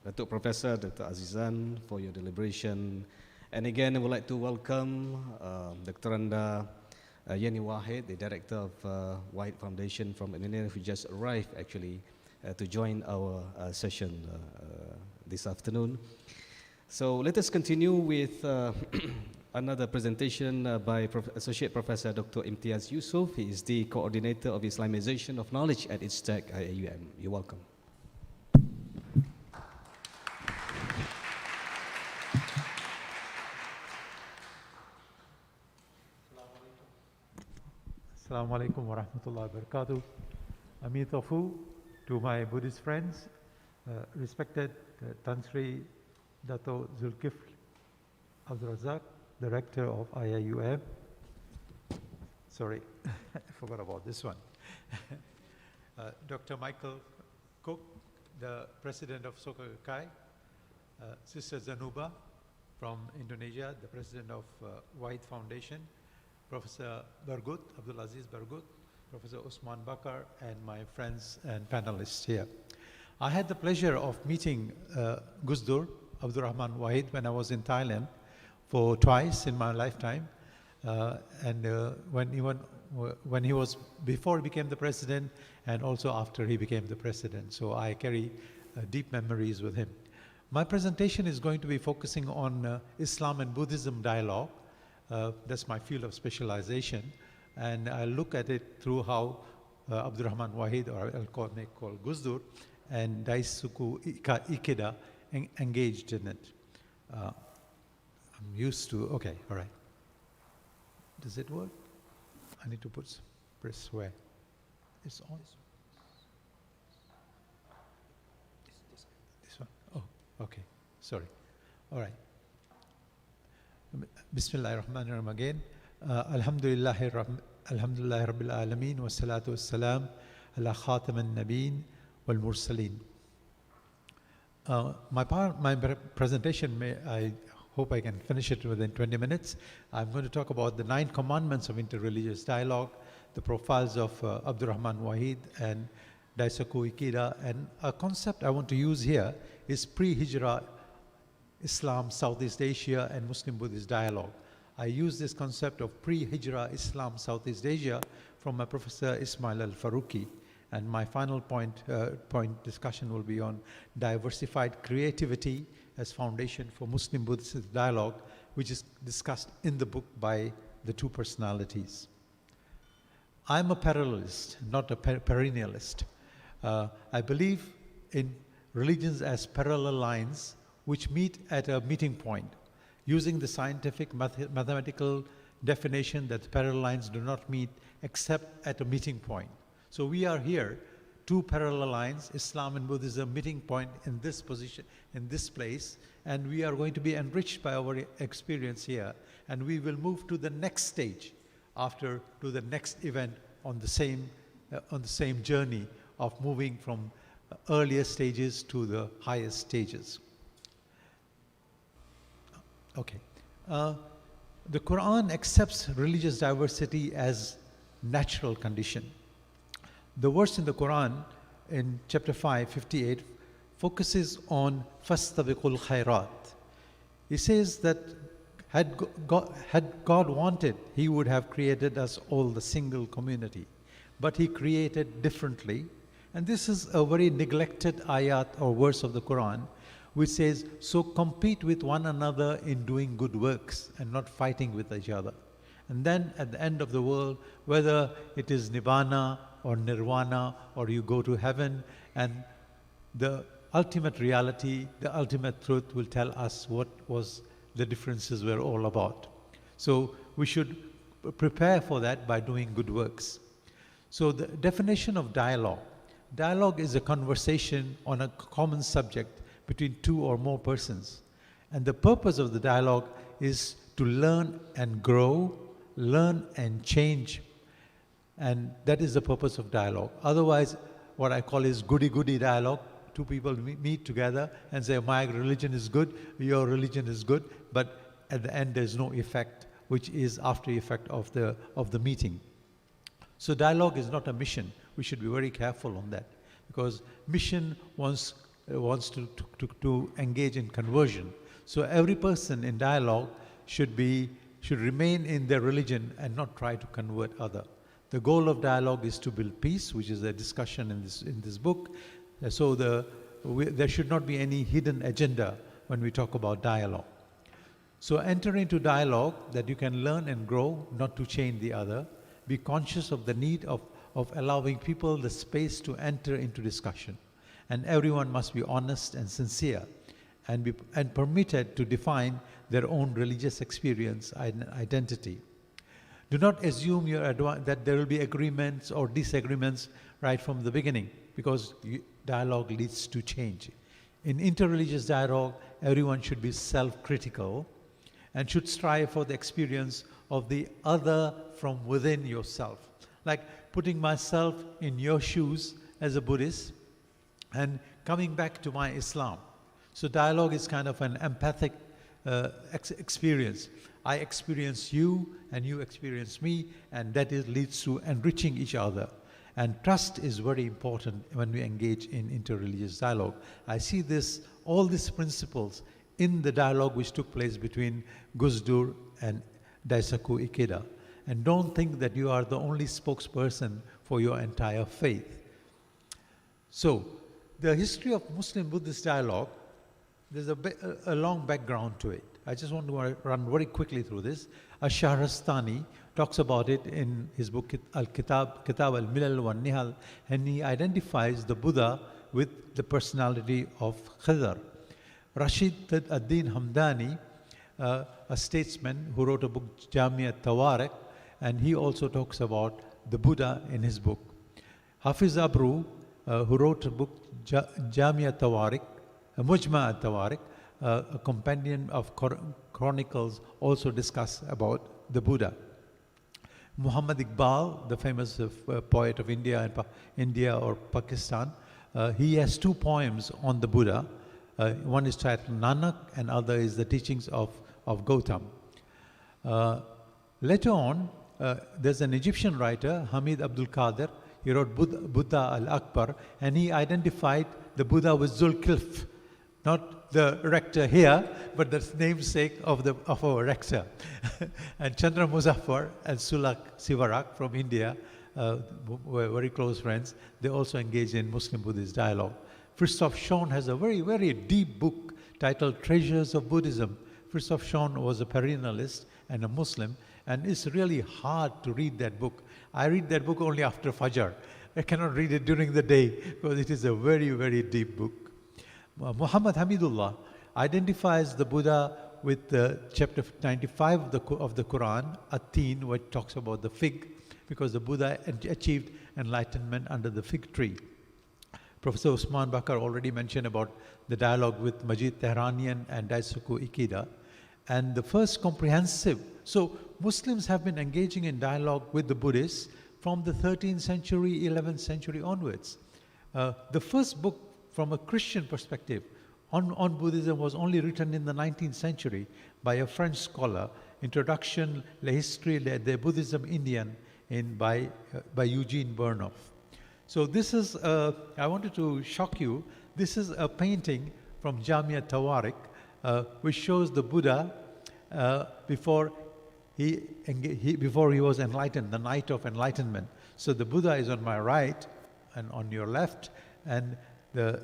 Datuk Professor Dr. Azizan, for your deliberation. And again, I would like to welcome Dr. Yeni Wahid, the director of Wahid Foundation from Indonesia, who just arrived actually to join our session this afternoon. So let us continue with another presentation by Associate Professor Dr. Imtiaz Yusuf. He is the coordinator of Islamization of Knowledge at ISTEC IAUM. You're welcome. Assalamu alaikum wa rahmatullahi wa barakatuh. Amir Tofu, to my Buddhist friends, respected Tan Sri Dato Zulkifli Abdul Razak, Director of IAUM. Sorry, I forgot about this one. Dr. Michael Cook, the President of Soka Gakkai, Sister Zanuba from Indonesia, the President of Wahid Foundation, Professor Bargut, Abdulaziz Bargut, Professor Usman Bakar, and my friends and panelists here. I had the pleasure of meeting Gusdur, Abdurrahman Wahid, when I was in Thailand for twice in my lifetime. When he was, before he became the president, and also after he became the president. So I carry deep memories with him. My presentation is going to be focusing on Islam and Buddhism dialogue. That's my field of specialization, and I look at it through how Abdurrahman Wahid, or I'll make call Gusdur, and Daisaku Ikeda engaged in it. I'm used to, okay, all right. Does it work? I need to press where? It's on. This one? Oh, okay, sorry. All right. Bismillahirrahmanirrahim again. Alhamdulillahi Rabbil Alameen wa salatu wassalam ala khatam al-nabeen wal mursaleen. My presentation, I hope I can finish it within 20 minutes. I'm going to talk about the 9 commandments of interreligious dialogue, the profiles of Abdurrahman Wahid and Daisaku Ikeda, and a concept I want to use here is pre-Hijrah Islam, Southeast Asia, and Muslim-Buddhist dialogue. I use this concept of pre-Hijrah Islam, Southeast Asia from my Professor Ismail Al-Faruqi. And my final point discussion will be on diversified creativity as foundation for Muslim-Buddhist dialogue, which is discussed in the book by the 2 personalities. I'm a parallelist, not a perennialist. I believe in religions as parallel lines which meet at a meeting point, using the scientific mathematical definition that parallel lines do not meet except at a meeting point. So we are here, 2 parallel lines, Islam and Buddhism, meeting point in this position, in this place, and we are going to be enriched by our experience here, and we will move to the next stage, to the next event on the same journey of moving from earlier stages to the highest stages. Okay. The Quran accepts religious diversity as natural condition. The verse in the Quran in chapter 5, 58, focuses on fastabiqul khairat. He says that had God wanted, He would have created us all the single community. But He created differently. And this is a very neglected ayat or verse of the Quran, which says, so compete with one another in doing good works and not fighting with each other. And then at the end of the world, whether it is Nibbana or Nirvana or you go to heaven, and the ultimate reality, the ultimate truth will tell us what was the differences were all about. So we should prepare for that by doing good works. So the definition of dialogue. Dialogue is a conversation on a common subject between two or more persons. And the purpose of the dialogue is to learn and grow, learn and change. And that is the purpose of dialogue. Otherwise, what I call is goody-goody dialogue. Two people meet together and say, my religion is good, your religion is good, but at the end there's no effect, which is after effect of the meeting. So dialogue is not a mission. We should be very careful on that, because mission wants to engage in conversion. So every person in dialogue should remain in their religion and not try to convert other. The goal of dialogue is to build peace, which is a discussion in this book. So there should not be any hidden agenda when we talk about dialogue. So enter into dialogue that you can learn and grow, not to change the other. Be conscious of the need of allowing people the space to enter into discussion. And everyone must be honest and sincere and permitted to define their own religious experience and identity. Do not assume that there will be agreements or disagreements right from the beginning, because dialogue leads to change. In interreligious dialogue, everyone should be self-critical and should strive for the experience of the other from within yourself. Like putting myself in your shoes as a Buddhist and coming back to my Islam. So dialogue is kind of an empathic experience. I experience you and you experience me, and that leads to enriching each other. And trust is very important when we engage in interreligious dialogue. I see all these principles in the dialogue which took place between Gusdur and Daisaku Ikeda. And don't think that you are the only spokesperson for your entire faith. So, the history of Muslim-Buddhist dialogue, there's a long background to it. I just want to run very quickly through this. Ash-Shahrastani talks about it in his book Kitab al-Milal wa Nihal, and he identifies the Buddha with the personality of Khidr. Rashid ad-Din Hamdani, a statesman who wrote a book, Jamia Tawarik, and he also talks about the Buddha in his book. Hafiz Abru, who wrote a book, Jamia Tawarik, Mujma Tawarik, a companion of chronicles, also discuss about the Buddha. Muhammad Iqbal, the famous poet of India or Pakistan, he has two poems on the Buddha. One is titled Nanak, and other is the teachings of Gautam. Later on, there's an Egyptian writer, Hamid Abdul Qadir. He wrote Buddha al-Akbar, and he identified the Buddha with Zulkifl, not the rector here, but the namesake of our rector. And Chandra Muzaffar and Sulak Sivarak from India were very close friends. They also engaged in Muslim-Buddhist dialogue. Christoph Schoen has a very, very deep book titled Treasures of Buddhism. Christoph Schoen was a perennialist and a Muslim, and it's really hard to read that book. I read that book only after Fajr. I cannot read it during the day because it is a very, very deep book. Muhammad Hamidullah identifies the Buddha with chapter 95 of the Quran, At-Tin, which talks about the fig, because the Buddha achieved enlightenment under the fig tree. Professor Usman Bakar already mentioned about the dialogue with Majid Tehranian and Daisaku Ikeda. And the first comprehensive, so Muslims have been engaging in dialogue with the Buddhists from the 13th century, 11th century onwards. The first book from a Christian perspective on Buddhism was only written in the 19th century by a French scholar, Introduction, La History de Buddhism Indian, by Eugene Burnoff. So this is, I wanted to shock you, this is a painting from Jamia Tawarik, which shows the Buddha before he was enlightened, the night of enlightenment. So the Buddha is on my right and on your left, and the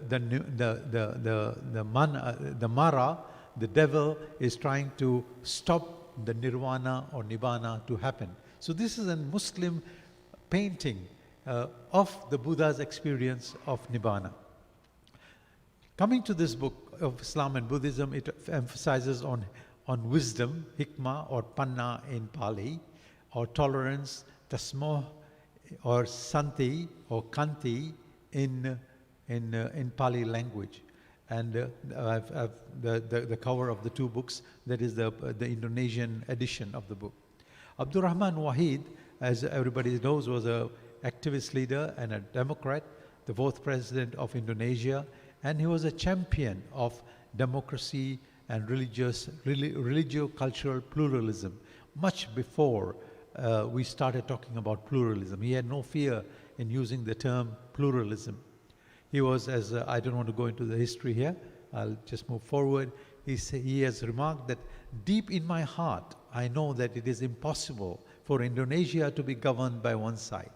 Mara, the devil, is trying to stop the nirvana or nibbana to happen. So this is a Muslim painting of the Buddha's experience of nibbana. Coming to this book of Islam and Buddhism, it emphasizes on wisdom, hikmah or panna in Pali, or tolerance, tasmoh, or santi or kanti in Pali language. And the cover of the two books, that is the Indonesian edition of the book. Abdurrahman Wahid, as everybody knows, was an activist leader and a Democrat, the fourth president of Indonesia, and he was a champion of democracy and religio-cultural pluralism, much before we started talking about pluralism. He had no fear in using the term pluralism. He was, as I don't want to go into the history here, I'll just move forward. He has remarked that deep in my heart, I know that it is impossible for Indonesia to be governed by one side.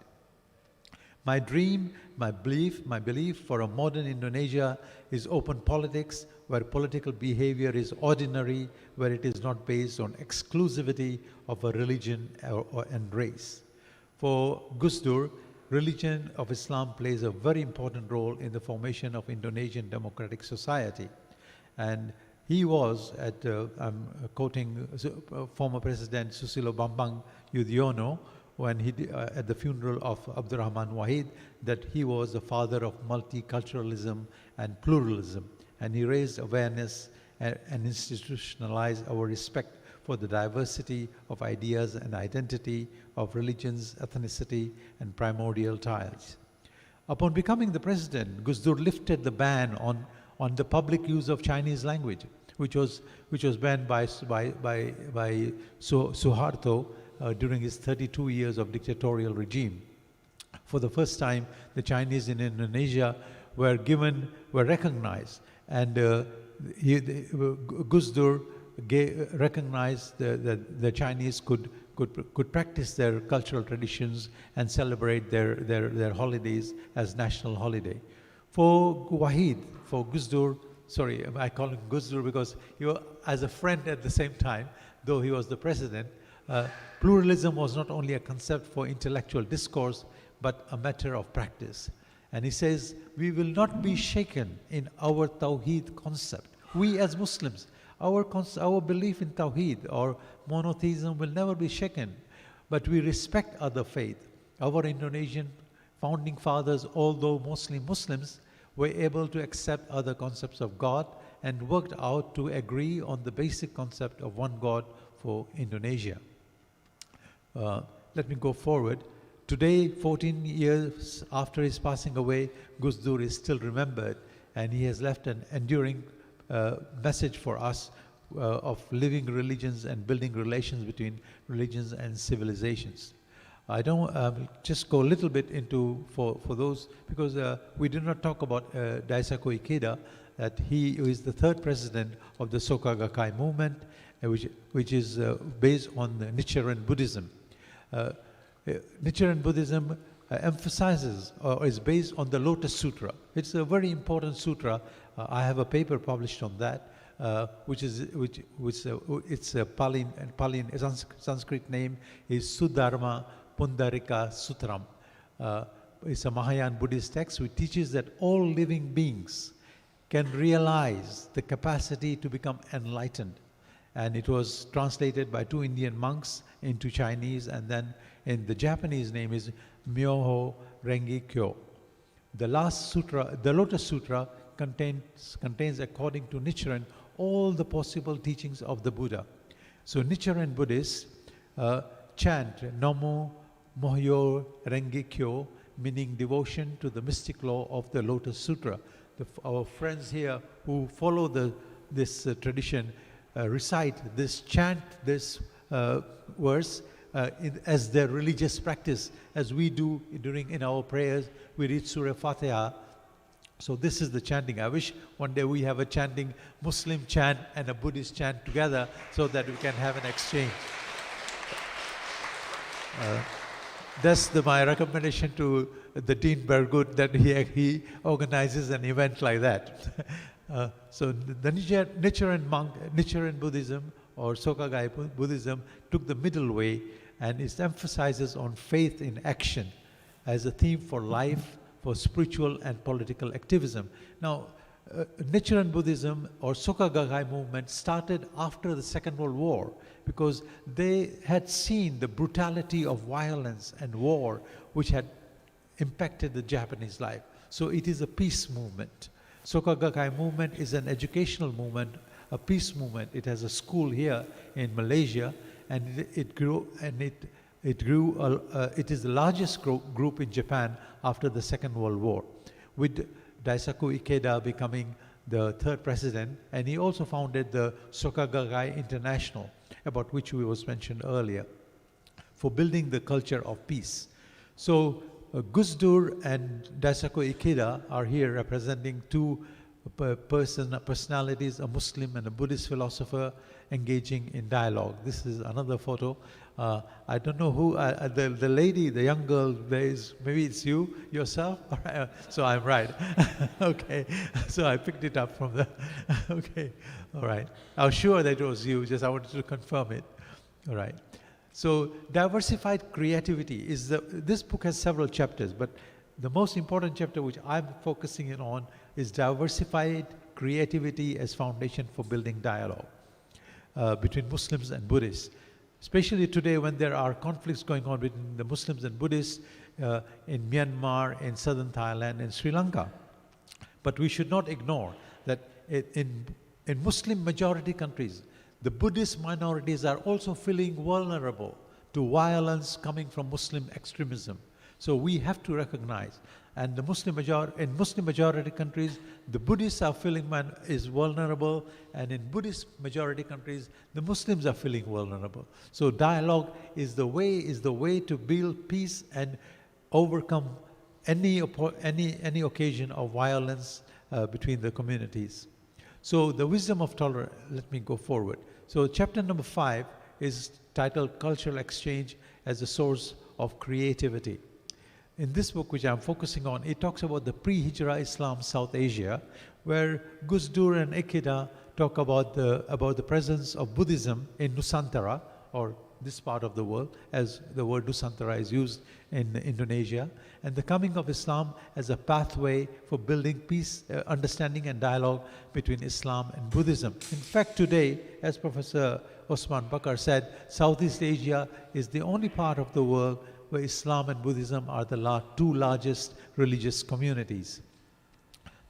My dream, my belief for a modern Indonesia is open politics, where political behavior is ordinary, where it is not based on exclusivity of a religion and race. For Gus Dur, religion of Islam plays a very important role in the formation of Indonesian democratic society. And he was, I'm quoting former President Susilo Bambang Yudhoyono, when he at the funeral of Abdurrahman Wahid, that he was the father of multiculturalism and pluralism. And he raised awareness and institutionalized our respect for the diversity of ideas and identity of religions, ethnicity, and primordial ties. Upon becoming the president, Gus Dur lifted the ban on the public use of Chinese language, which was banned by Suharto during his 32 years of dictatorial regime. For the first time, the Chinese in Indonesia were recognized, and Gus Dur recognized that the Chinese could practice their cultural traditions and celebrate their holidays as national holiday. For Wahid, for Gus Dur, sorry, I call him Gus Dur because he was as a friend at the same time, though he was the president. Pluralism was not only a concept for intellectual discourse, but a matter of practice. And he says, we will not be shaken in our Tawheed concept. We as Muslims, our belief in Tawheed or monotheism will never be shaken, but we respect other faith. Our Indonesian founding fathers, although mostly Muslims, were able to accept other concepts of God and worked out to agree on the basic concept of one God for Indonesia. Let me go forward. Today, 14 years after his passing away, Gus Dur is still remembered, and he has left an enduring message for us of living religions and building relations between religions and civilizations. I don't just go a little bit into for those, because we did not talk about Daisaku Ikeda, that he is the third president of the Soka Gakkai movement, which is based on Nichiren Buddhism. Nichiren Buddhism emphasizes or is based on the Lotus Sutra. It's a very important sutra. I have a paper published on that, its Pali Sanskrit name is Sudharma Pundarika Sutram. It's a Mahayana Buddhist text which teaches that all living beings can realize the capacity to become enlightened. And it was translated by 2 Indian monks into Chinese, and then in the Japanese name is Myoho Rengi Kyo. The last sutra, the Lotus Sutra, contains, according to Nichiren, all the possible teachings of the Buddha. So Nichiren Buddhists chant Namo Myoho Rengi Kyo, meaning devotion to the mystic law of the Lotus Sutra. Our friends here who follow this tradition recite this, chant this verse as their religious practice, as we do in our prayers. We read Surah Fatiha. So this is the chanting. I wish one day we have a chanting Muslim chant and a Buddhist chant together so that we can have an exchange. That's my recommendation to the Dean Bergut, that he organizes an event like that. So the Nichiren Buddhism, or Soka Gakkai Buddhism, took the middle way, and it emphasizes on faith in action as a theme for life, for spiritual and political activism. Now, Nichiren Buddhism or Soka Gakkai movement started after the Second World War, because they had seen the brutality of violence and war which had impacted the Japanese life. So it is a peace movement. Soka Gakkai movement is an educational movement, a peace movement. It has a school here in Malaysia, and it grew, and it is the largest group in Japan after the Second World War, with Daisaku Ikeda becoming the third president, and he also founded the Soka Gakkai International, about which we was mentioned earlier, for building the culture of peace. So Gusdur and Daisaku Ikeda are here representing two personalities, a Muslim and a Buddhist philosopher, engaging in dialogue. This is another photo. I don't know who, the lady, the young girl, maybe it's you, yourself? So I'm right. Okay, so I picked it up from the, okay, all right. I was sure that it was you, just I wanted to confirm it. All right. So diversified creativity is this book has several chapters, but the most important chapter which I'm focusing in on is diversified creativity as foundation for building dialogue between Muslims and Buddhists. Especially today when there are conflicts going on between the Muslims and Buddhists in Myanmar, in southern Thailand, and Sri Lanka. But we should not ignore that in Muslim majority countries, the Buddhist minorities are also feeling vulnerable to violence coming from Muslim extremism. So we have to recognize, and in Muslim majority countries, the Buddhists are feeling is vulnerable, and in Buddhist majority countries, the Muslims are feeling vulnerable. So dialogue is the way to build peace and overcome any occasion of violence between the communities. So the wisdom of tolerance, let me go forward. So chapter number 5 is titled Cultural Exchange as a Source of Creativity. In this book, which I'm focusing on, it talks about the pre-Hijra Islam South Asia, where Gusdur and Ikeda talk about the presence of Buddhism in Nusantara, or this part of the world, as the word Nusantara is used in Indonesia, and the coming of Islam as a pathway for building peace, understanding and dialogue between Islam and Buddhism. In fact, today, as Professor Osman Bakar said, Southeast Asia is the only part of the world where Islam and Buddhism are the two largest religious communities.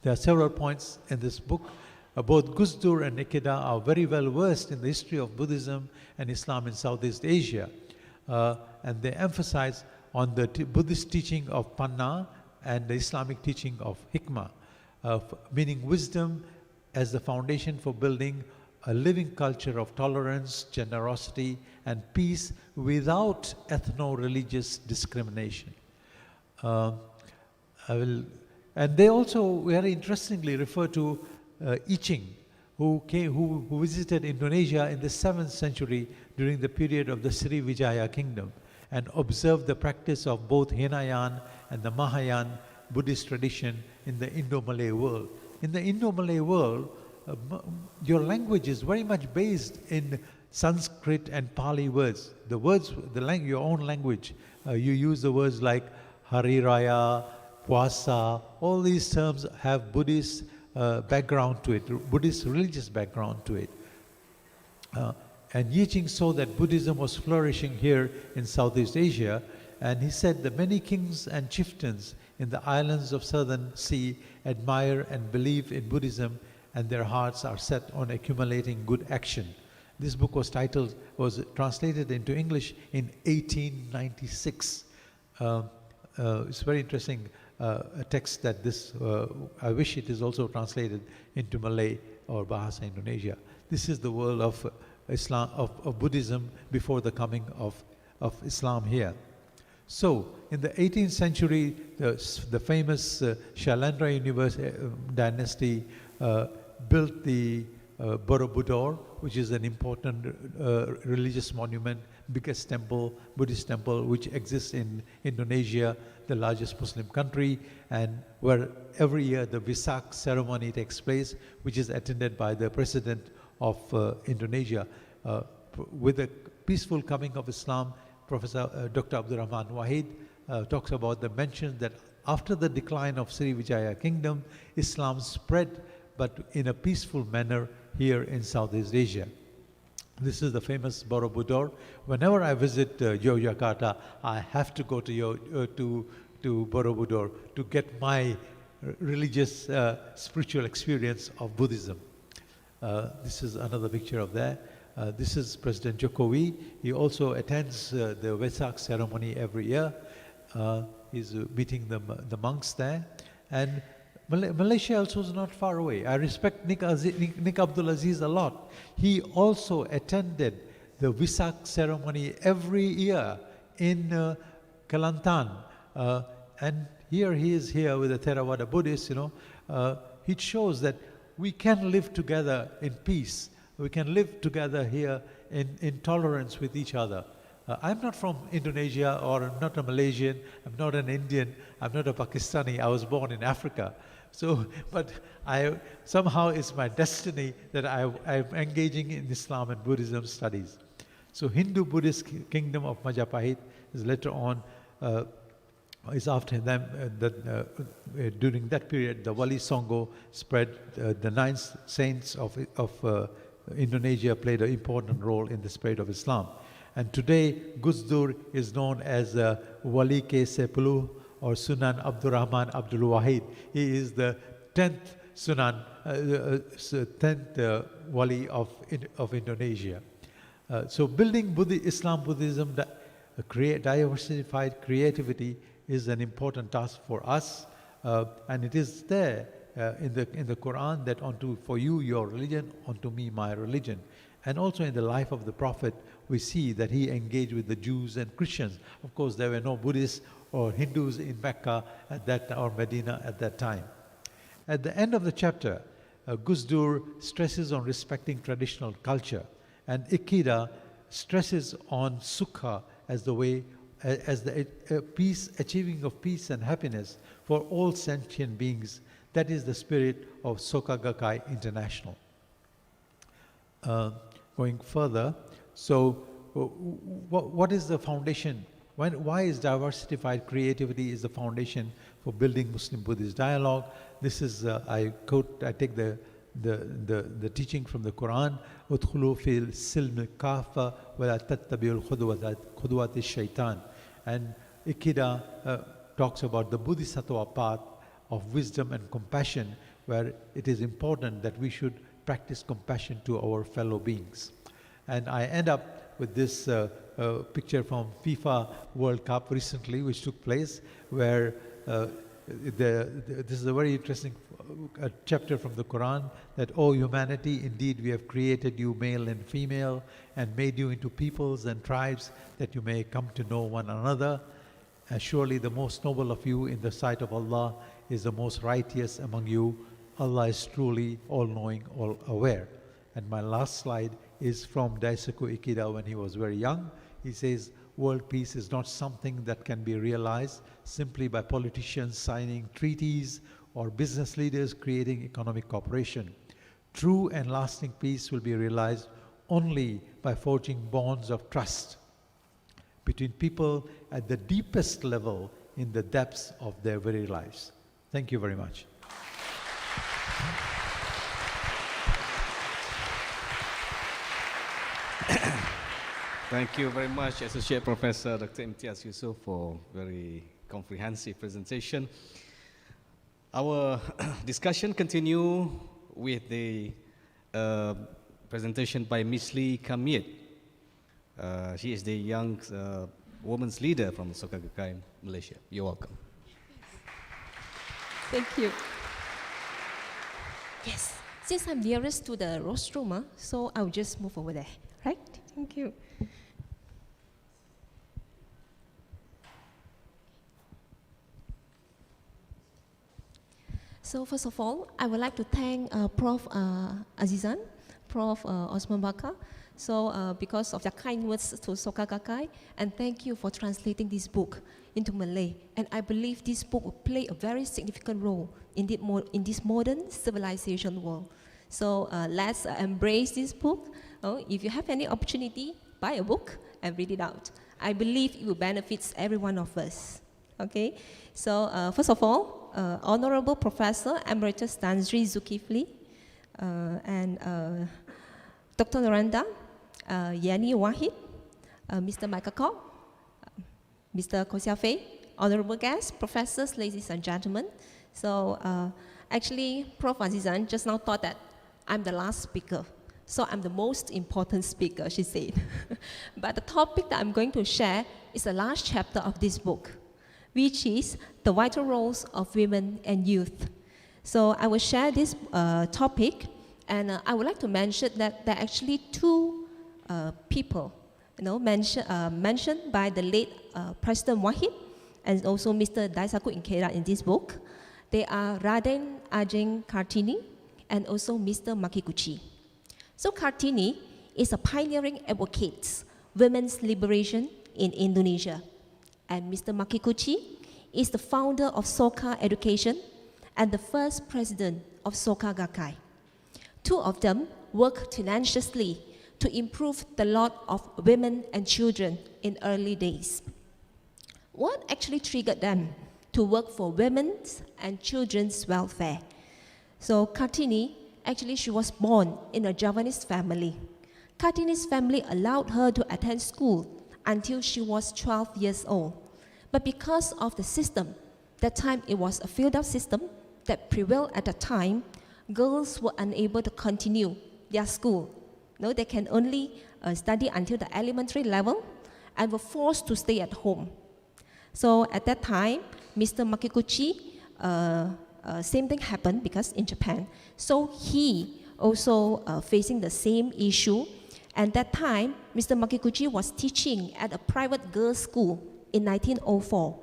There are several points in this book. Both Gusdur and Ikeda are very well versed in the history of Buddhism and Islam in Southeast Asia. And they emphasize on the Buddhist teaching of Panna and the Islamic teaching of Hikmah, meaning wisdom as the foundation for building a living culture of tolerance, generosity, and peace without ethno-religious discrimination. And they also very interestingly refer to I Ching, who visited Indonesia in the 7th century during the period of the Sriwijaya kingdom, and observed the practice of both Hinayan and the Mahayana Buddhist tradition in the Indo-Malay world. In the Indo-Malay world, your language is very much based in Sanskrit and Pali words. The words, your own language, you use the words like Hari Raya, Puasa, all these terms have Buddhist background to it, Buddhist religious background to it. And I Ching saw that Buddhism was flourishing here in Southeast Asia, and he said that many kings and chieftains in the islands of Southern Sea admire and believe in Buddhism, and their hearts are set on accumulating good action. This book was translated into English in 1896. It's very interesting a text that I wish it is also translated into Malay or Bahasa Indonesia. This is the world of Islam, of Buddhism before the coming of of Islam here. So, in the 18th century, the famous Shalandra dynasty built the Borobudur, which is an important religious monument, biggest temple, Buddhist temple, which exists in Indonesia, the largest Muslim country, and where every year the Vesak ceremony takes place, which is attended by the President of Indonesia. With the peaceful coming of Islam, Professor Dr. Abdurrahman Wahid talks about the mention that after the decline of Srivijaya kingdom, Islam spread, but in a peaceful manner here in Southeast Asia. This is the famous Borobudur. Whenever I visit Yogyakarta, I have to go to Borobudur to get my religious, spiritual experience of Buddhism. This is another picture of that. This is President Jokowi. He also attends the Vesak ceremony every year. He's meeting the monks there. And Malaysia also is not far away. I respect Nick Abdul Aziz a lot. He also attended the Vesak ceremony every year in Kelantan. And here he is here with the Theravada Buddhists, it shows that we can live together in peace. We can live together here in tolerance with each other. I'm not from Indonesia, or I'm not a Malaysian, I'm not an Indian, I'm not a Pakistani. I was born in Africa. So, but somehow it's my destiny that I'm engaging in Islam and Buddhism studies. So Hindu-Buddhist kingdom of Majapahit is later on, is after them, during that period, the Wali Songo spread. The 9 saints of Indonesia played an important role in the spread of Islam. And today, Gus Dur is known as Wali Ke Sepuluh, or Sunan Abdurrahman Abdul Wahid. He is the 10th Sunan, 10th Wali of Indonesia. So building Islam, Buddhism, diversified creativity is an important task for us. And it is there in the Quran that for you your religion, unto me my religion. And also in the life of the Prophet, we see that he engaged with the Jews and Christians. Of course, there were no Buddhists or Hindus in Mecca or Medina at that time. At the end of the chapter, Gus Dur stresses on respecting traditional culture, and Ikeda stresses on Sukha as the way, as the achieving of peace and happiness for all sentient beings. That is the spirit of Soka Gakkai International. Going further, so what is the foundation? Why is diversified creativity is the foundation for building Muslim-Buddhist dialogue? This is, I take the teaching from the Quran, "Udkhulu fil silmi kafa wa la tattabi'ul khudwati shaitan." And Ikeda talks about the Bodhisattva path of wisdom and compassion, where it is important that we should practice compassion to our fellow beings. And I end up with this picture from FIFA World Cup recently, which took place, where this is a very interesting chapter from the Quran, that, "O humanity, indeed we have created you male and female and made you into peoples and tribes that you may come to know one another. Surely the most noble of you in the sight of Allah is the most righteous among you. Allah is truly all-knowing, all-aware." And my last slide is from Daisaku Ikeda when he was very young. He says, "World peace is not something that can be realized simply by politicians signing treaties or business leaders creating economic cooperation. True and lasting peace will be realized only by forging bonds of trust between people at the deepest level in the depths of their very lives." Thank you very much. Thank you very much, Associate Professor Dr. Imtiaz Yusof, for very comprehensive presentation. Our discussion continue with the presentation by Ms. Lee Kamiet. She is the young women's leader from Soka Gakkai, Malaysia. You're welcome. Thank you. Yes, since I'm nearest to the rostrum, so I'll just move over there, right? Thank you. So first of all, I would like to thank Prof. Azizan, Prof. Osman Bakar, because of their kind words to Soka Gakkai, and thank you for translating this book into Malay. And I believe this book will play a very significant role in this modern civilization world. So let's embrace this book. If you have any opportunity, buy a book and read it out. I believe it will benefit every one of us. Okay, so first of all, Honorable Professor Emeritus Tan Sri Zulkifli and Dr. Naranda, Yani Wahid, Mr. Michael Koch, Mr. Kosiafe, honorable guests, professors, ladies and gentlemen. So actually, Prof. Azizan just now thought that I'm the last speaker. So I'm the most important speaker, she said. But the topic that I'm going to share is the last chapter of this book, which is the vital roles of women and youth. So I will share this topic, and I would like to mention that there are actually two people mentioned by the late President Wahid and also Mr. Daisaku in Ikeda in this book. They are Raden Ajeng Kartini and also Mr. Makiguchi. So Kartini is a pioneering advocate women's liberation in Indonesia. And Mr. Makiguchi is the founder of Soka Education and the first president of Soka Gakkai. Two of them worked tenaciously to improve the lot of women and children in early days. What actually triggered them to work for women's and children's welfare? So Kartini, actually she was born in a Javanese family. Kartini's family allowed her to attend school until she was 12 years old. But because of the system, that time it was a feudal system that prevailed at the time, girls were unable to continue their school. No, they can only study until the elementary level and were forced to stay at home. So at that time, Mr. Makiguchi, same thing happened because in Japan. So he also facing the same issue. And that time, Mr. Makiguchi was teaching at a private girls' school in 1904.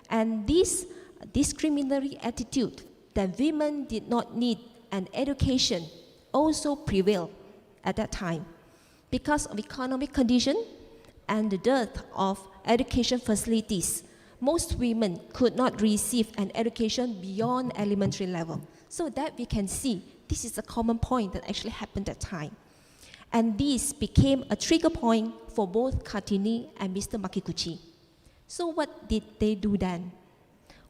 And this discriminatory attitude that women did not need an education also prevailed at that time. Because of economic condition and the dearth of education facilities, most women could not receive an education beyond elementary level. So that we can see, this is a common point that actually happened at that time. And this became a trigger point for both Kartini and Mr. Makiguchi. So what did they do then?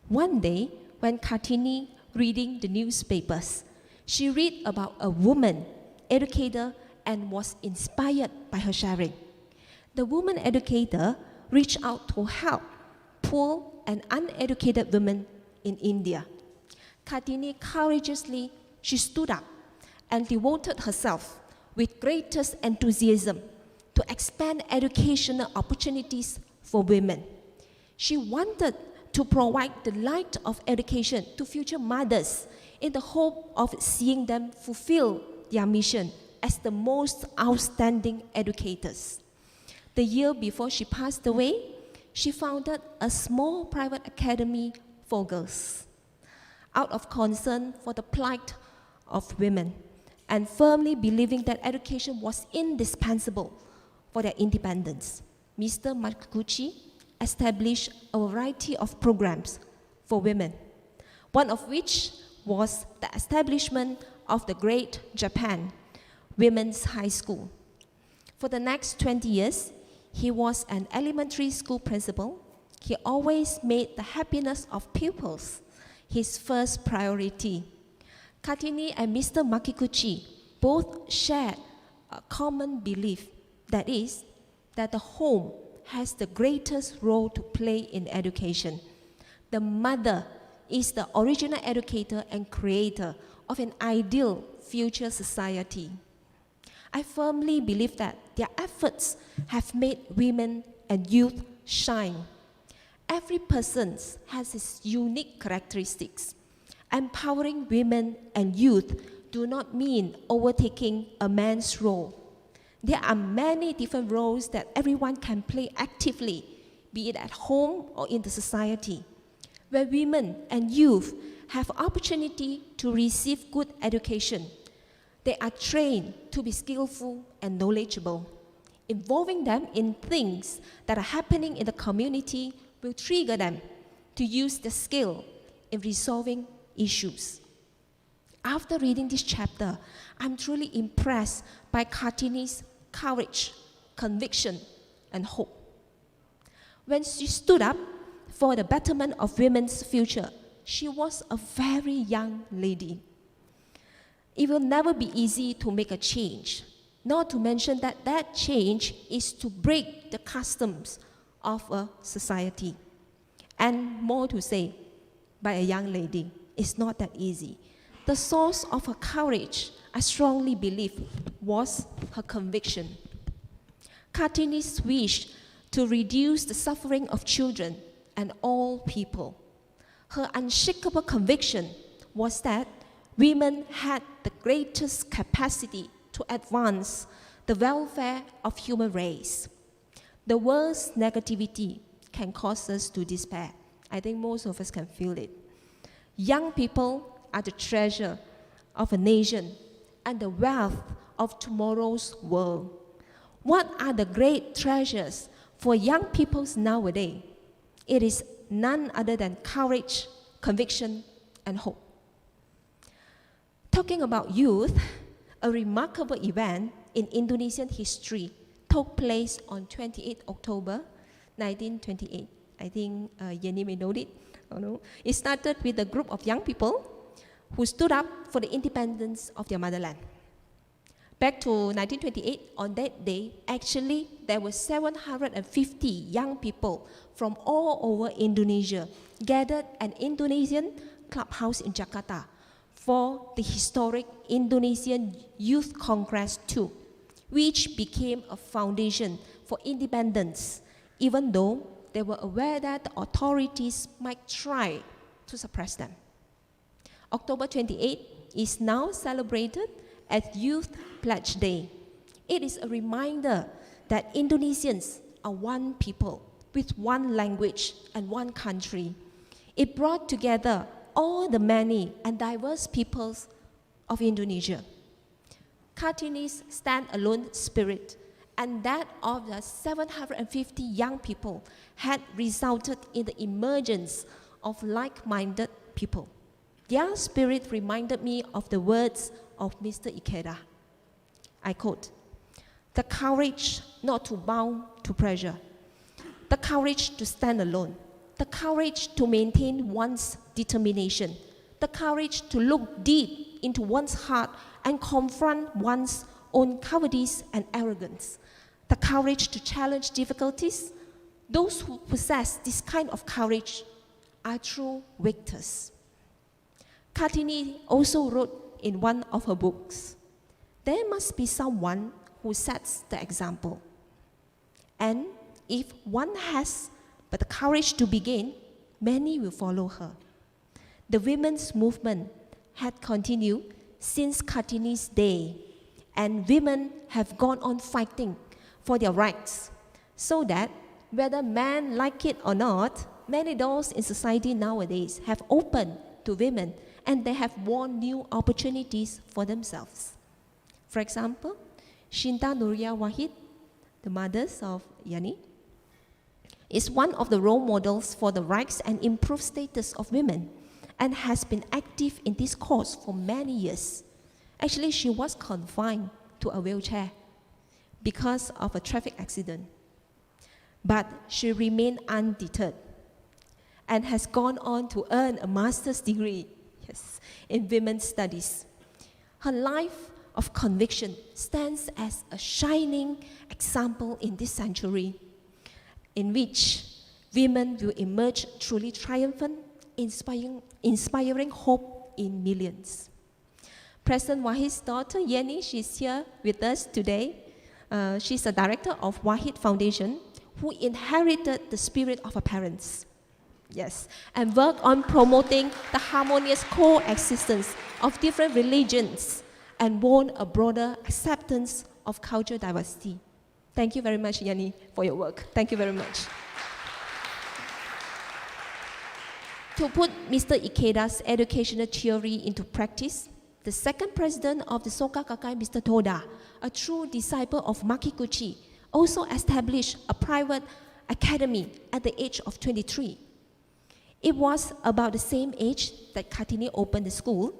One day, when Kartini reading the newspapers, she read about a woman educator and was inspired by her sharing. The woman educator reached out to help poor and uneducated women in India. Kartini courageously, she stood up and devoted herself with greatest enthusiasm to expand educational opportunities for women. She wanted to provide the light of education to future mothers in the hope of seeing them fulfill their mission as the most outstanding educators. The year before she passed away, she founded a small private academy for girls out of concern for the plight of women and firmly believing that education was indispensable for their independence. Mr. Makiguchi established a variety of programs for women, one of which was the establishment of the Great Japan Women's High School. For the next 20 years, he was an elementary school principal. He always made the happiness of pupils his first priority. Kartini and Mr. Makiguchi both shared a common belief, that is, that the home has the greatest role to play in education. The mother is the original educator and creator of an ideal future society. I firmly believe that their efforts have made women and youth shine. Every person has his unique characteristics. Empowering women and youth do not mean overtaking a man's role. There are many different roles that everyone can play actively, be it at home or in the society. where women and youth have opportunity to receive good education. They are trained to be skillful and knowledgeable. Involving them in things that are happening in the community will trigger them to use their skill in resolving issues. After reading this chapter, I'm truly impressed by Kartini's courage, conviction, and hope. When she stood up for the betterment of women's future, she was a very young lady. It will never be easy to make a change, not to mention that that change is to break the customs of a society. And more to say, by a young lady, it's not that easy. The source of her courage, I strongly believe, was her conviction. Kartini's wish to reduce the suffering of children and all people. Her unshakable conviction was that women had the greatest capacity to advance the welfare of human race. The world's negativity can cause us to despair. I think most of us can feel it. Young people are the treasure of a nation and the wealth of tomorrow's world. What are the great treasures for young people nowadays? It is none other than courage, conviction, and hope. Talking about youth, a remarkable event in Indonesian history took place on 28 October 1928. I think Yeni may know it. Oh, no. It started with a group of young people who stood up for the independence of their motherland. Back to 1928, on that day, actually, there were 750 young people from all over Indonesia gathered at an Indonesian clubhouse in Jakarta for the historic Indonesian Youth Congress II, which became a foundation for independence, even though they were aware that the authorities might try to suppress them. October 28 is now celebrated as Youth Pledge Day. It is a reminder that Indonesians are one people with one language and one country. It brought together all the many and diverse peoples of Indonesia. Kartini's stand-alone spirit and that of the 750 young people had resulted in the emergence of like-minded people. Their spirit reminded me of the words of Mr. Ikeda. I quote, "The courage not to bow to pressure, the courage to stand alone, the courage to maintain one's determination, the courage to look deep into one's heart and confront one's own cowardice and arrogance, the courage to challenge difficulties. Those who possess this kind of courage are true victors." Kartini also wrote in one of her books, "There must be someone who sets the example. And if one has but the courage to begin, many will follow her." The women's movement had continued since Kartini's day, and women have gone on fighting for their rights, so that whether men like it or not, many doors in society nowadays have opened to women, and they have won new opportunities for themselves. For example, Shinta Nuria Wahid, the mothers of Yani, is one of the role models for the rights and improved status of women and has been active in this cause for many years. Actually, she was confined to a wheelchair because of a traffic accident. But she remained undeterred and has gone on to earn a master's degree in women's studies. Her life of conviction stands as a shining example in this century, in which women will emerge truly triumphant, inspiring hope in millions. President Wahid's daughter, Yeni, she's here with us today. She's a director of Wahid Foundation, who inherited the spirit of her parents. Yes, and work on promoting the harmonious coexistence of different religions and won a broader acceptance of cultural diversity. Thank you very much, Yeni, for your work. Thank you very much. To put Mr. Ikeda's educational theory into practice, the second president of the Soka Gakkai, Mr. Toda, a true disciple of Makiguchi, also established a private academy at the age of 23. It was about the same age that Kartini opened the school.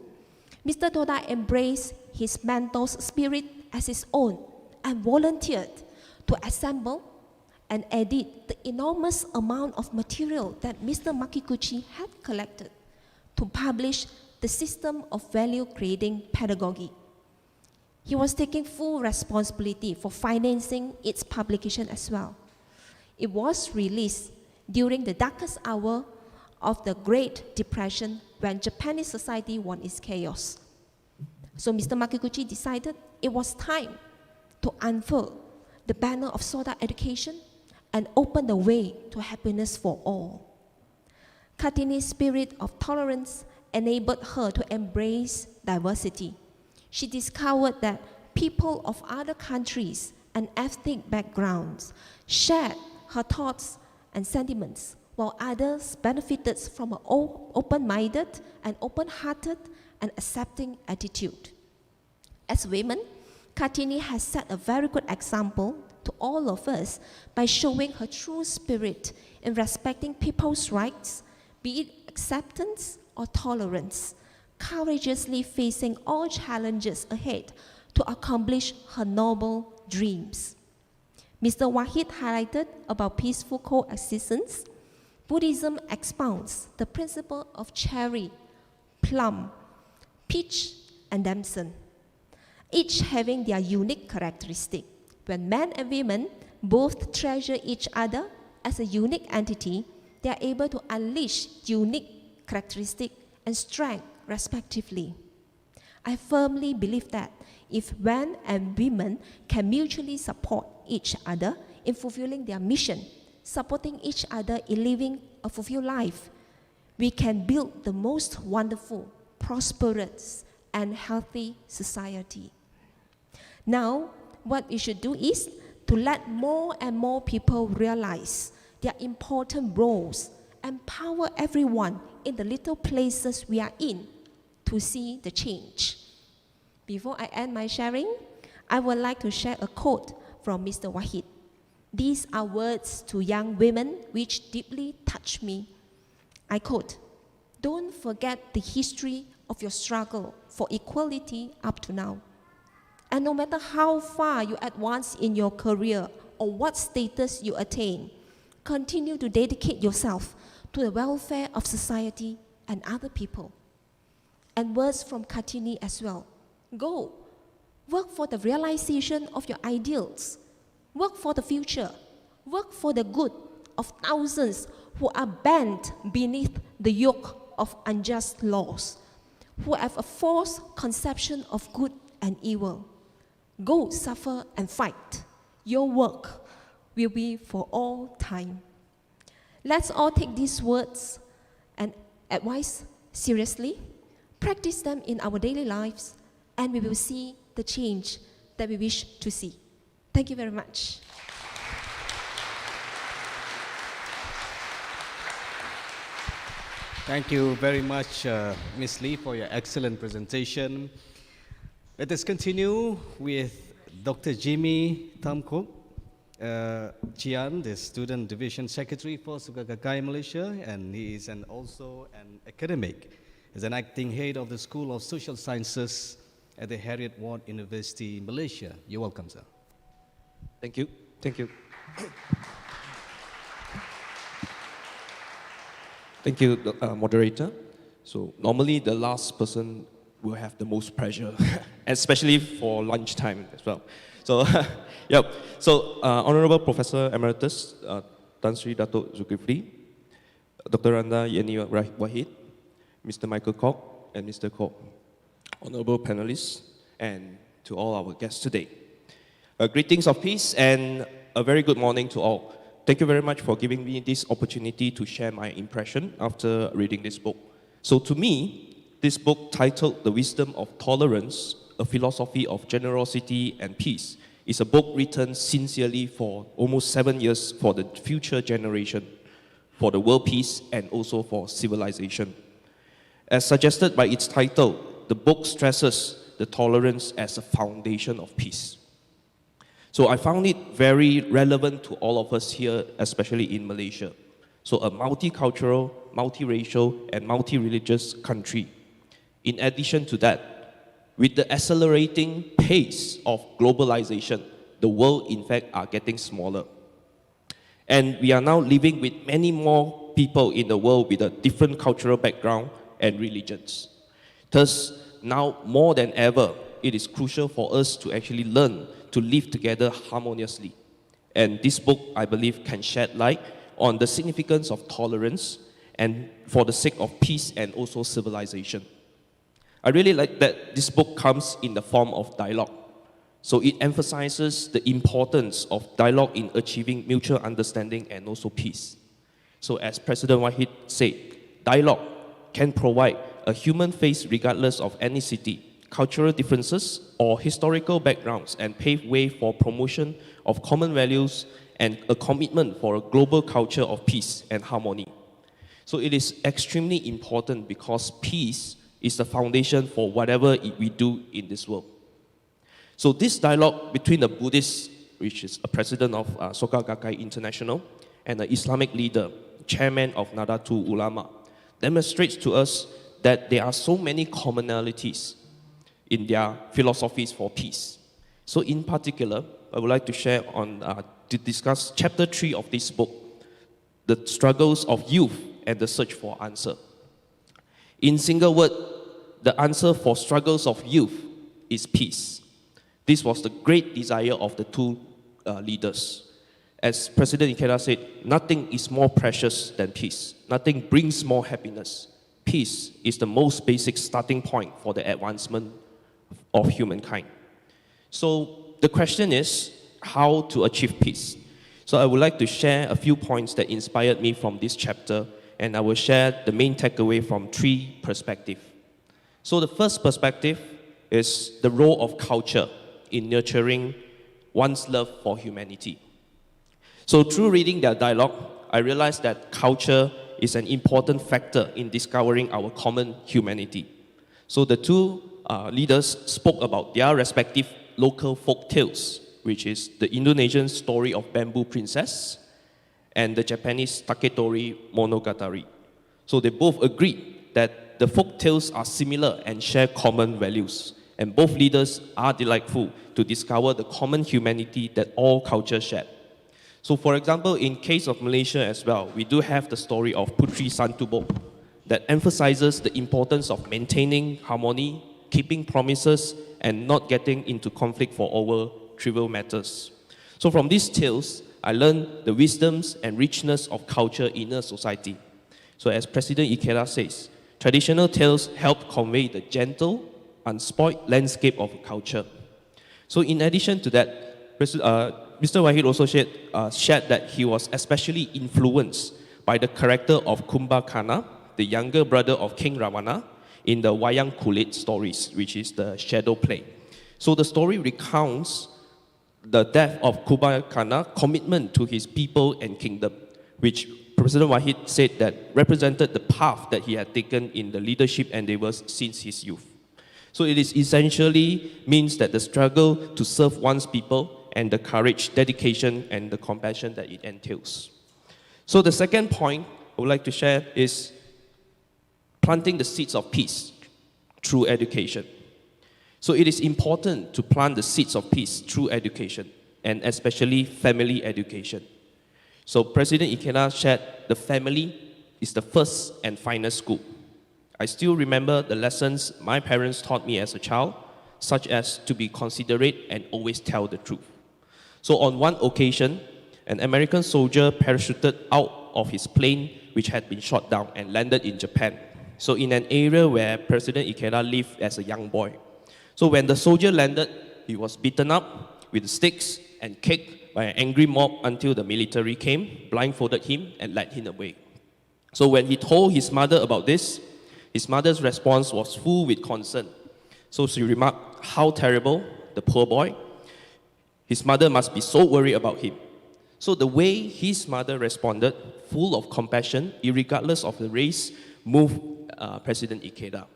Mr. Toda embraced his mentor's spirit as his own and volunteered to assemble and edit the enormous amount of material that Mr. Makiguchi had collected to publish the system of value-creating pedagogy. He was taking full responsibility for financing its publication as well. It was released during the darkest hour of the Great Depression when Japanese society was in chaos. So Mr. Makiguchi decided it was time to unfurl the banner of Soda education and open the way to happiness for all. Kartini's spirit of tolerance enabled her to embrace diversity. She discovered that people of other countries and ethnic backgrounds shared her thoughts and sentiments, while others benefited from an open-minded and open-hearted and accepting attitude. As women, Kartini has set a very good example to all of us by showing her true spirit in respecting people's rights, be it acceptance or tolerance, courageously facing all challenges ahead to accomplish her noble dreams. Mr. Wahid highlighted about peaceful coexistence. Buddhism expounds the principle of cherry, plum, peach, and damson, each having their unique characteristic. When men and women both treasure each other as a unique entity, they are able to unleash unique characteristics and strength respectively. I firmly believe that if men and women can mutually support each other in fulfilling their mission, supporting each other in living a fulfilled life, we can build the most wonderful, prosperous, and healthy society. Now, what we should do is to let more and more people realize their important roles, empower everyone in the little places we are in to see the change. Before I end my sharing, I would like to share a quote from Mr. Wahid. These are words to young women which deeply touch me. I quote, "Don't forget the history of your struggle for equality up to now. And no matter how far you advance in your career or what status you attain, continue to dedicate yourself to the welfare of society and other people." And words from Kartini as well. Go, work for the realization of your ideals. Work for the future. Work for the good of thousands who are bent beneath the yoke of unjust laws, who have a false conception of good and evil. Go suffer and fight. Your work will be for all time. Let's all take these words and advice seriously, practice them in our daily lives, and we will see the change that we wish to see. Thank you very much. Thank you very much, Ms. Lee, for your excellent presentation. Let us continue with Dr. Jimmy Tamkok Chian, the Student Division Secretary for Soka Gakkai, Malaysia, and he is also an academic. He's an acting head of the School of Social Sciences at the Harriet Ward University, Malaysia. You're welcome, sir. Thank you. Thank you. Thank you, moderator. So normally the last person will have the most pressure, especially for lunchtime as well. So, yep. So, Honorable Professor Emeritus Tan Sri Dato' Zulkifli, Dr. Randa Yeni Wahid, Mr. Michael Kok, and Mr. Kok, honorable panelists, and to all our guests today. Greetings of peace and a very good morning to all. Thank you very much for giving me this opportunity to share my impression after reading this book. So to me, this book titled The Wisdom of Tolerance, A Philosophy of Generosity and Peace, is a book written sincerely for almost 7 years for the future generation, for the world peace and also for civilization. As suggested by its title, the book stresses the tolerance as a foundation of peace. So I found it very relevant to all of us here, especially in Malaysia. So a multicultural, multiracial, and multi-religious country. In addition to that, with the accelerating pace of globalization, the world, in fact, are getting smaller. And we are now living with many more people in the world with a different cultural background and religions. Thus, now more than ever, it is crucial for us to actually learn to live together harmoniously. And this book, I believe, can shed light on the significance of tolerance and for the sake of peace and also civilization. I really like that this book comes in the form of dialogue. So it emphasizes the importance of dialogue in achieving mutual understanding and also peace. So as President Wahid said, dialogue can provide a human face regardless of ethnicity, cultural differences, or historical backgrounds, and pave way for promotion of common values and a commitment for a global culture of peace and harmony. So it is extremely important because peace is the foundation for whatever we do in this world. So this dialogue between the Buddhist, which is a president of Soka Gakkai International, and the Islamic leader, chairman of Nahdlatul Ulama, demonstrates to us that there are so many commonalities in their philosophies for peace. So in particular, I would like to share on, to discuss chapter 3 of this book, the struggles of youth and the search for answer. In single word, the answer for struggles of youth is peace. This was the great desire of the two leaders. As President Ikeda said, nothing is more precious than peace. Nothing brings more happiness. Peace is the most basic starting point for the advancement of humankind. So the question is how to achieve peace. So I would like to share a few points that inspired me from this chapter, and I will share the main takeaway from 3 perspectives. So the first perspective is the role of culture in nurturing one's love for humanity. So through reading their dialogue, I realized that culture is an important factor in discovering our common humanity. So the two leaders spoke about their respective local folk tales, which is the Indonesian story of Bamboo Princess and the Japanese Taketori Monogatari. So they both agreed that the folk tales are similar and share common values. And both leaders are delightful to discover the common humanity that all cultures share. So for example, in case of Malaysia as well, we do have the story of Putri Santubok that emphasizes the importance of maintaining harmony, keeping promises, and not getting into conflict for over trivial matters. So from these tales, I learned the wisdoms and richness of culture in a society. So as President Ikeda says, traditional tales help convey the gentle, unspoiled landscape of a culture. So in addition to that, Mr. Wahid also shared that he was especially influenced by the character of Kumbhakarna, the younger brother of King Ravana, in the Wayang Kulit stories, which is the shadow play. So the story recounts the death of Kumbhakarna's commitment to his people and kingdom, which President Wahid said that represented the path that he had taken in the leadership endeavors since his youth. So it is essentially means that the struggle to serve one's people and the courage, dedication, and the compassion that it entails. So the second point I would like to share is planting the seeds of peace through education. So it is important to plant the seeds of peace through education, and especially family education. So President Ikeda shared the family is the first and finest school. I still remember the lessons my parents taught me as a child, such as to be considerate and always tell the truth. So on one occasion, an American soldier parachuted out of his plane, which had been shot down, and landed in Japan. So in an area where President Ikeda lived as a young boy. So when the soldier landed, he was beaten up with sticks and kicked by an angry mob until the military came, blindfolded him, and led him away. So when he told his mother about this, his mother's response was full with concern. So she remarked, how terrible, the poor boy. His mother must be so worried about him. So the way his mother responded full of compassion, irregardless of the race, moved President Ikeda.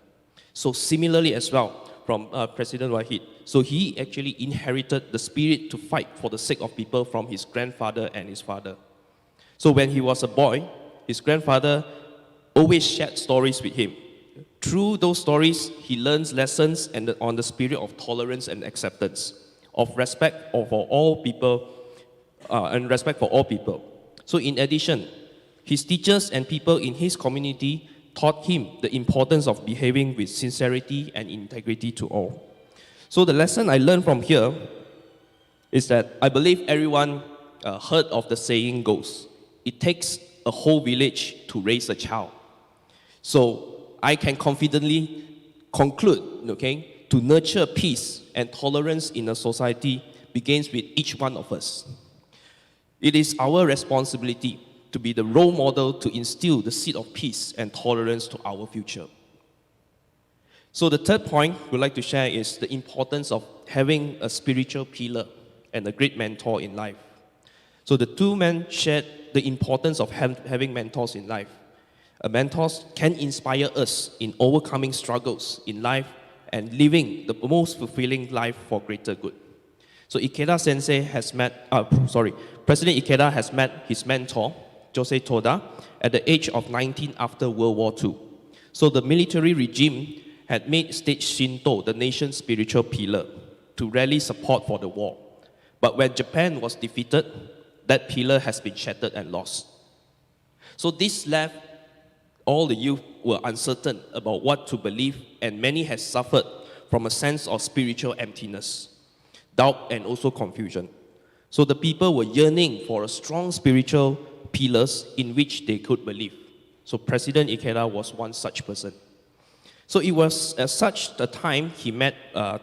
So similarly as well, from President Wahid, so he actually inherited the spirit to fight for the sake of people from his grandfather and his father. So when he was a boy, his grandfather always shared stories with him. Through those stories, he learns lessons on the spirit of tolerance and acceptance, of respect for all people, and respect for all people. So in addition, his teachers and people in his community taught him the importance of behaving with sincerity and integrity to all. So the lesson I learned from here is that I believe everyone heard of the saying goes, it takes a whole village to raise a child. So I can confidently conclude, okay, to nurture peace and tolerance in a society begins with each one of us. It is our responsibility to be the role model to instill the seed of peace and tolerance to our future. So the third point we'd like to share is the importance of having a spiritual pillar and a great mentor in life. So the two men shared the importance of having mentors in life. Mentors can inspire us in overcoming struggles in life and living the most fulfilling life for greater good. So President Ikeda has met his mentor, Jose Toda, at the age of 19 after World War II. So the military regime had made state Shinto the nation's spiritual pillar to rally support for the war. But when Japan was defeated, that pillar has been shattered and lost. So this left all the youth were uncertain about what to believe, and many had suffered from a sense of spiritual emptiness, doubt, and also confusion. So the people were yearning for a strong spiritual pillars in which they could believe. So President Ikeda was one such person. So it was at such the time he met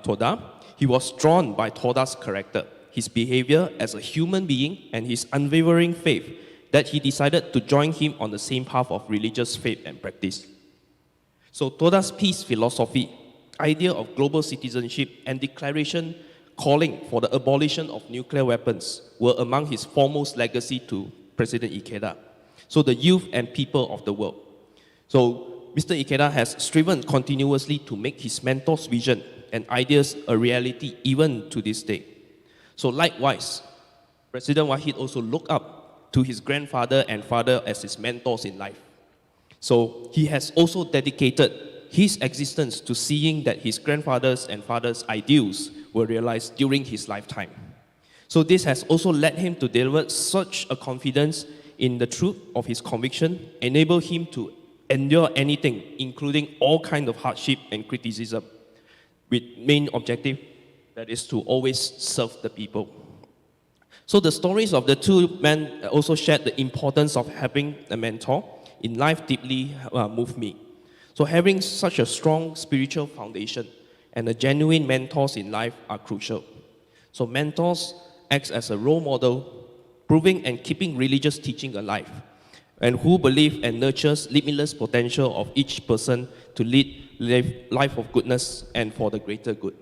Toda. He was drawn by Toda's character, his behavior as a human being, and his unwavering faith that he decided to join him on the same path of religious faith and practice. So Toda's peace philosophy, idea of global citizenship, and declaration calling for the abolition of nuclear weapons were among his foremost legacy to President Ikeda. So the youth and people of the world. So Mr. Ikeda has striven continuously to make his mentor's vision and ideas a reality even to this day. So likewise, President Wahid also looked up to his grandfather and father as his mentors in life. So he has also dedicated his existence to seeing that his grandfather's and father's ideals were realized during his lifetime. So this has also led him to deliver such a confidence in the truth of his conviction, enable him to endure anything, including all kinds of hardship and criticism, with main objective, that is to always serve the people. So the stories of the two men also shared the importance of having a mentor in life deeply moved me. So having such a strong spiritual foundation and a genuine mentors in life are crucial. So mentors acts as a role model, proving and keeping religious teaching alive, and who believe and nurtures limitless potential of each person to lead life of goodness and for the greater good.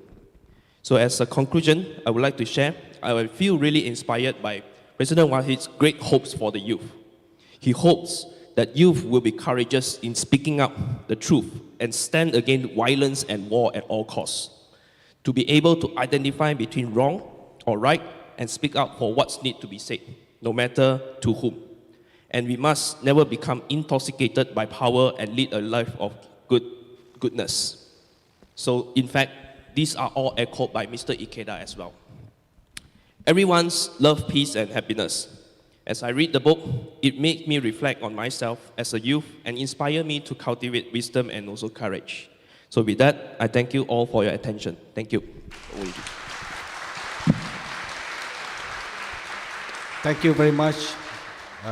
So as a conclusion, I would like to share, I feel really inspired by President Wahid's great hopes for the youth. He hopes that youth will be courageous in speaking up the truth and stand against violence and war at all costs, to be able to identify between wrong or right and speak up for what's need to be said, no matter to whom. And we must never become intoxicated by power and lead a life of goodness. So in fact, these are all echoed by Mr. Ikeda as well. Everyone's love, peace, and happiness. As I read the book, it made me reflect on myself as a youth and inspire me to cultivate wisdom and also courage. So with that, I thank you all for your attention. Thank you. Thank you very much,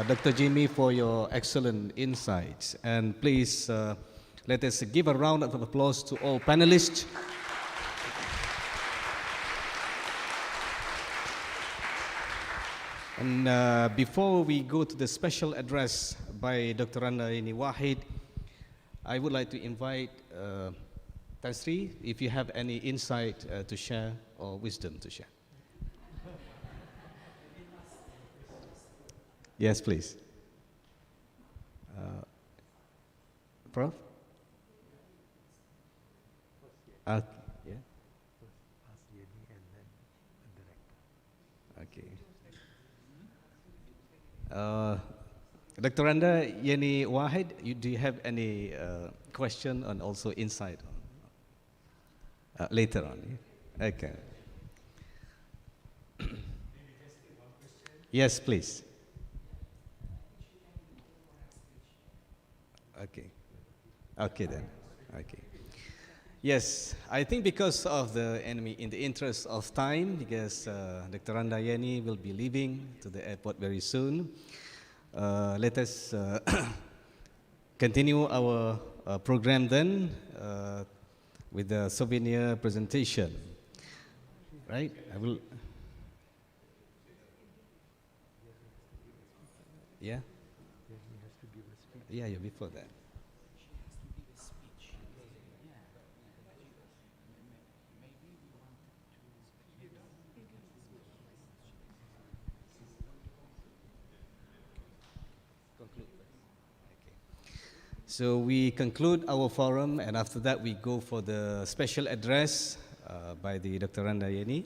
Dr. Jimmy, for your excellent insights. And please, let us give a round of applause to all panelists. And before we go to the special address by Dr. Randaini Wahid, I would like to invite Tan Sri, if you have any insight to share or wisdom to share. Yes, please. Prof? Yeah. Okay. Dr. Randa Yeni Wahid, do you have any question and also insight later on? Yeah? Okay. Yes, please. Okay. Okay then. Okay. Yes, I think because of the enemy, in the interest of time, because Dr. Randa Yeni will be leaving to the airport very soon, let us continue our program then with the souvenir presentation. Right? I will. Yeah? Yeah, before that. So we conclude our forum, and after that we go for the special address by the Dr. Randa Yeni.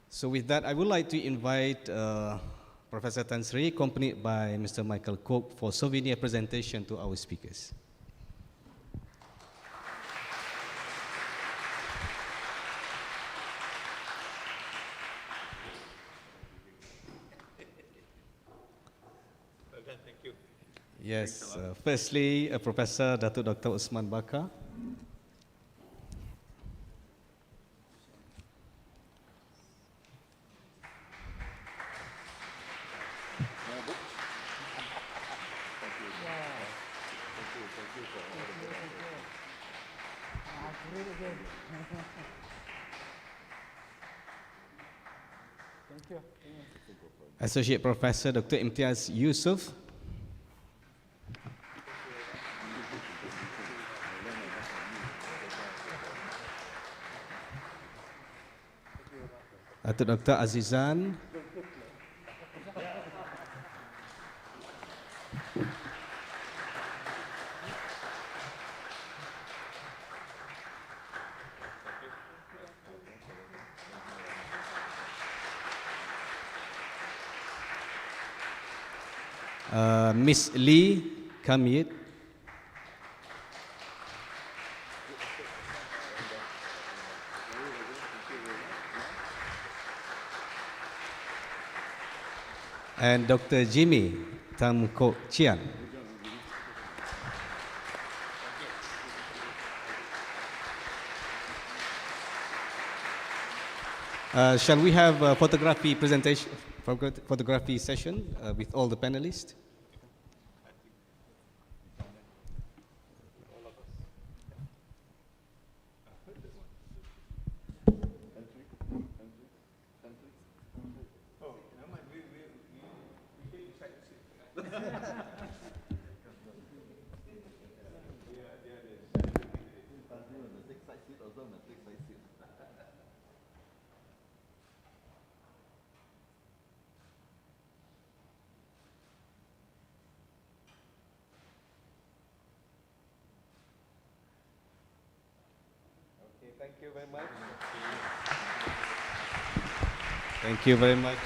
So with that, I would like to invite Professor Tan Sri, accompanied by Mr. Michael Cook, for souvenir presentation to our speakers. Okay, thank you. Yes, firstly, Professor Dr. Usman Bakar. Associate Professor Dr. Imtiaz Yusuf. Dr. Azizan. Miss Lee Kamit. And Dr. Jimmy Tam Kok Chian. Shall we have a photography presentation, photography session with all the panelists? Thank you very much. Thank you very much.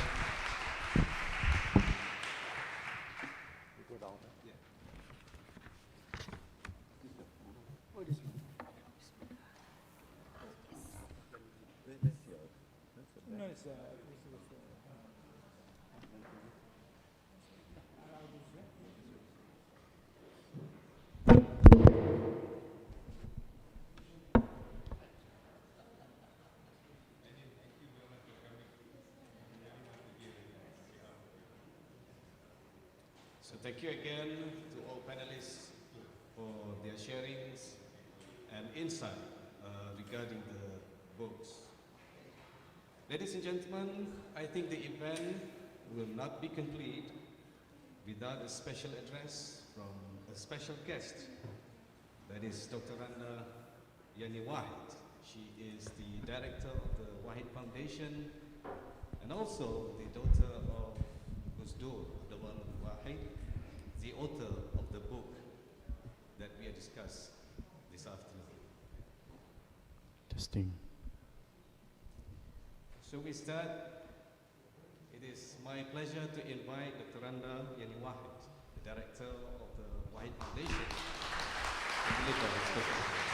So thank you again to all panelists for their sharings and insight regarding the books. Ladies and gentlemen, I think the event will not be complete without a special address from a special guest. That is Dr. Randa Yeni Wahid. She is the director of the Wahid Foundation and also the daughter of Gusdur Abdurrahman Wahid. the author of the book that we are discussing this afternoon. Testing. So we start. It is my pleasure to invite Dr. Randa Yani Wahid, the director of the Wahid Foundation, to deliver his presentation.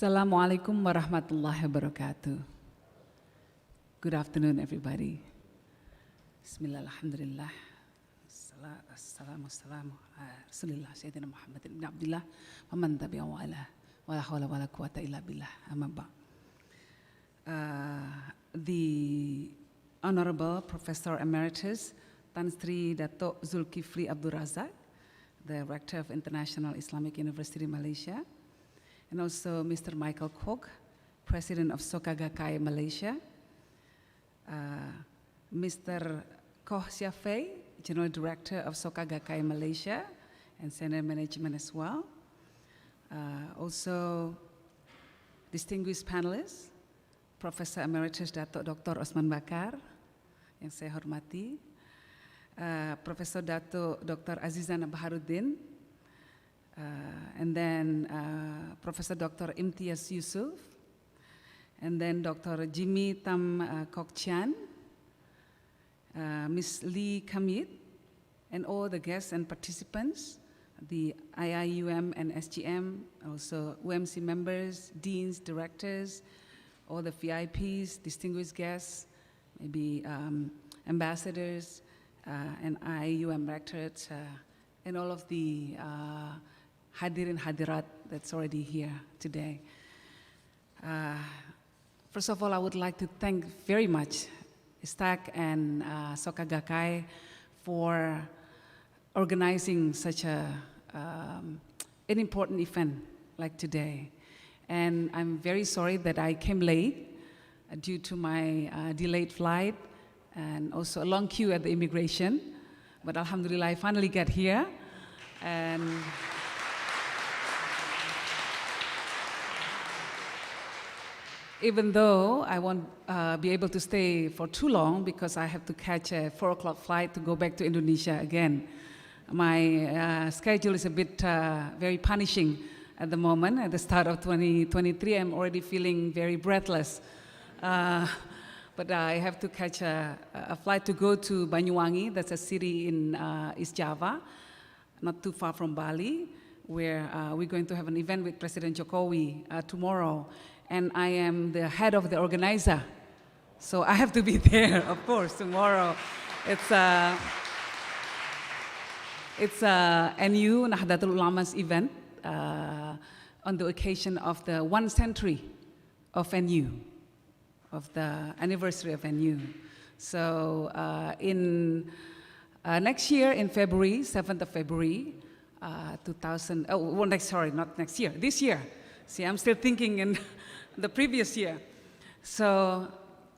Assalamualaikum warahmatullahi wabarakatuh. Good afternoon, everybody. Bismillah, alhamdulillah. Assalamu ala Rasulillah Sayyidina Muhammad ibn Abdullah wa man tabi'ahu wa ala wa la hawla wa la quwwata illa billah. Amma ba'd. The Honorable Professor Emeritus Tan Sri Dato' Zulkifli Abdul Razak, the Rector of International Islamic University Malaysia, and also Mr. Michael Kok, President of Soka Gakkai Malaysia, Mr. Koh Siafei, General Director of Soka Gakkai Malaysia and Senior Management as well. Also, distinguished panelists, Professor Emeritus Dato' Dr. Osman Bakar, yang saya hormati, Professor Dato' Dr. Azizan Baharuddin, and then Professor Dr. Imtiaz Yusuf, and then Dr. Jimmy Tam Kok Chian, Ms. Lee Kamit, and all the guests and participants, the IIUM and SGM, also UMC members, deans, directors, all the VIPs, distinguished guests, maybe ambassadors, and IIUM rectorates, and all of the Hadirin Hadirat that's already here today. First of all, I would like to thank very much ISTAC and Soka Gakkai for organizing such an important event like today. And I'm very sorry that I came late due to my delayed flight and also a long queue at the immigration. But alhamdulillah, I finally got here. And even though I won't be able to stay for too long because I have to catch a 4 o'clock flight to go back to Indonesia again. My schedule is a bit very punishing at the moment. At the start of 2023, I'm already feeling very breathless. But I have to catch a flight to go to Banyuwangi, that's a city in East Java, not too far from Bali, where we're going to have an event with President Jokowi tomorrow. And I am the head of the organizer. So I have to be there, of course, tomorrow. It's a NU Nahdlatul Ulama's event on the occasion of the 1 century of NU, of the anniversary of NU. So in next year, in February, 7th of February, this year. See, I'm still thinking in the previous year. So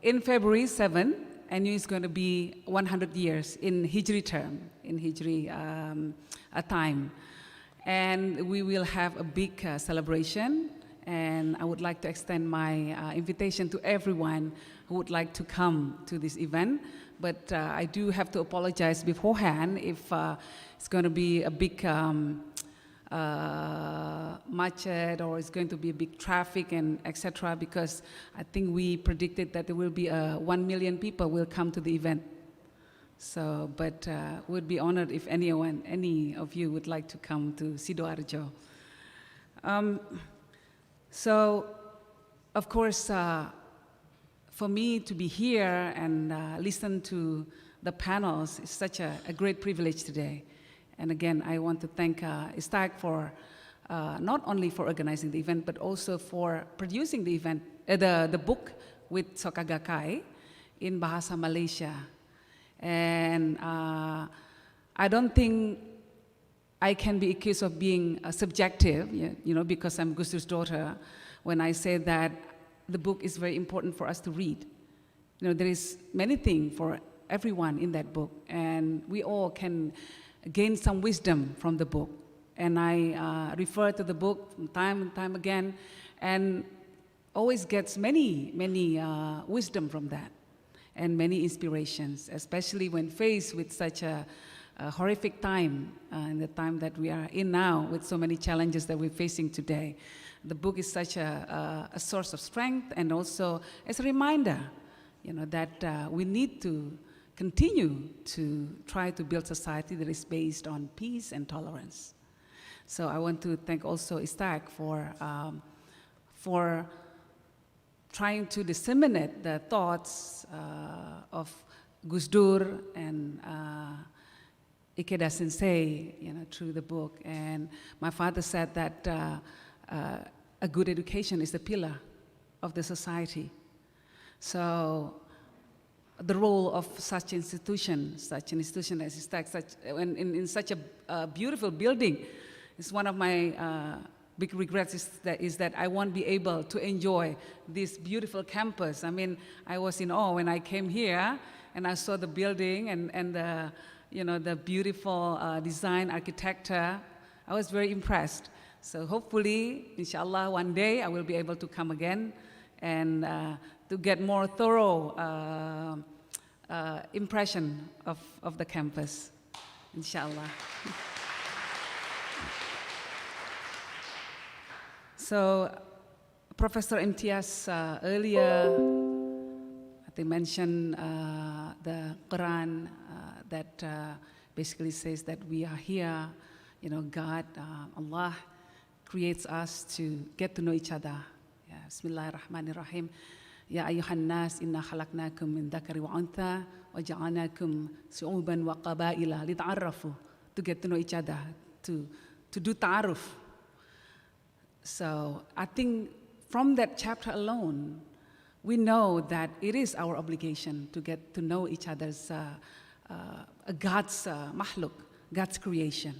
in February 7, NU is going to be 100 years in Hijri term, in Hijri time. And we will have a big celebration. And I would like to extend my invitation to everyone who would like to come to this event. But I do have to apologize beforehand if it's going to be a big market or it's going to be a big traffic and etc. because I think we predicted that there will be 1 million people will come to the event. So, but would be honored if any of you would like to come to Sidoarjo. So, of course, for me to be here and listen to the panels is such a great privilege today. And again, I want to thank ISTAC for not only for organizing the event, but also for producing the event, the book with Soka Gakkai in Bahasa Malaysia. And I don't think I can be accused of being subjective, because I'm Gus Dur's daughter, when I say that the book is very important for us to read. There is many things for everyone in that book, and we all can gain some wisdom from the book. And I refer to the book from time and time again, and always gets many wisdom from that, and many inspirations, especially when faced with such a horrific time, in the time that we are in now, with so many challenges that we're facing today. The book is such a source of strength, and also as a reminder, that we need to continue to try to build society that is based on peace and tolerance. So I want to thank also ISTAC for trying to disseminate the thoughts of Gus Dur and Ikeda Sensei, through the book. And my father said that a good education is the pillar of the society. So the role of such an institution as ISTAC, in such a beautiful building, is one of my big regrets is that I won't be able to enjoy this beautiful campus. I mean, I was in awe when I came here and I saw the building and the beautiful design architecture. I was very impressed. So hopefully, inshallah, one day I will be able to come again and to get more thorough impression of the campus, inshallah. So Professor Imtiaz earlier, I think, mentioned the Quran that basically says that we are here, God, Allah creates us to get to know each other. Yeah, Bismillahirrahmanirrahim. Ya ayuhan nas inna khalaqnakum min dhakari wa untha wa ja'alnakum su'uban wa qabaila lita'arrafu, to get to know each other, to do ta'aruf. So I think from that chapter alone, we know that it is our obligation to get to know each other's God's makhluk, God's creation.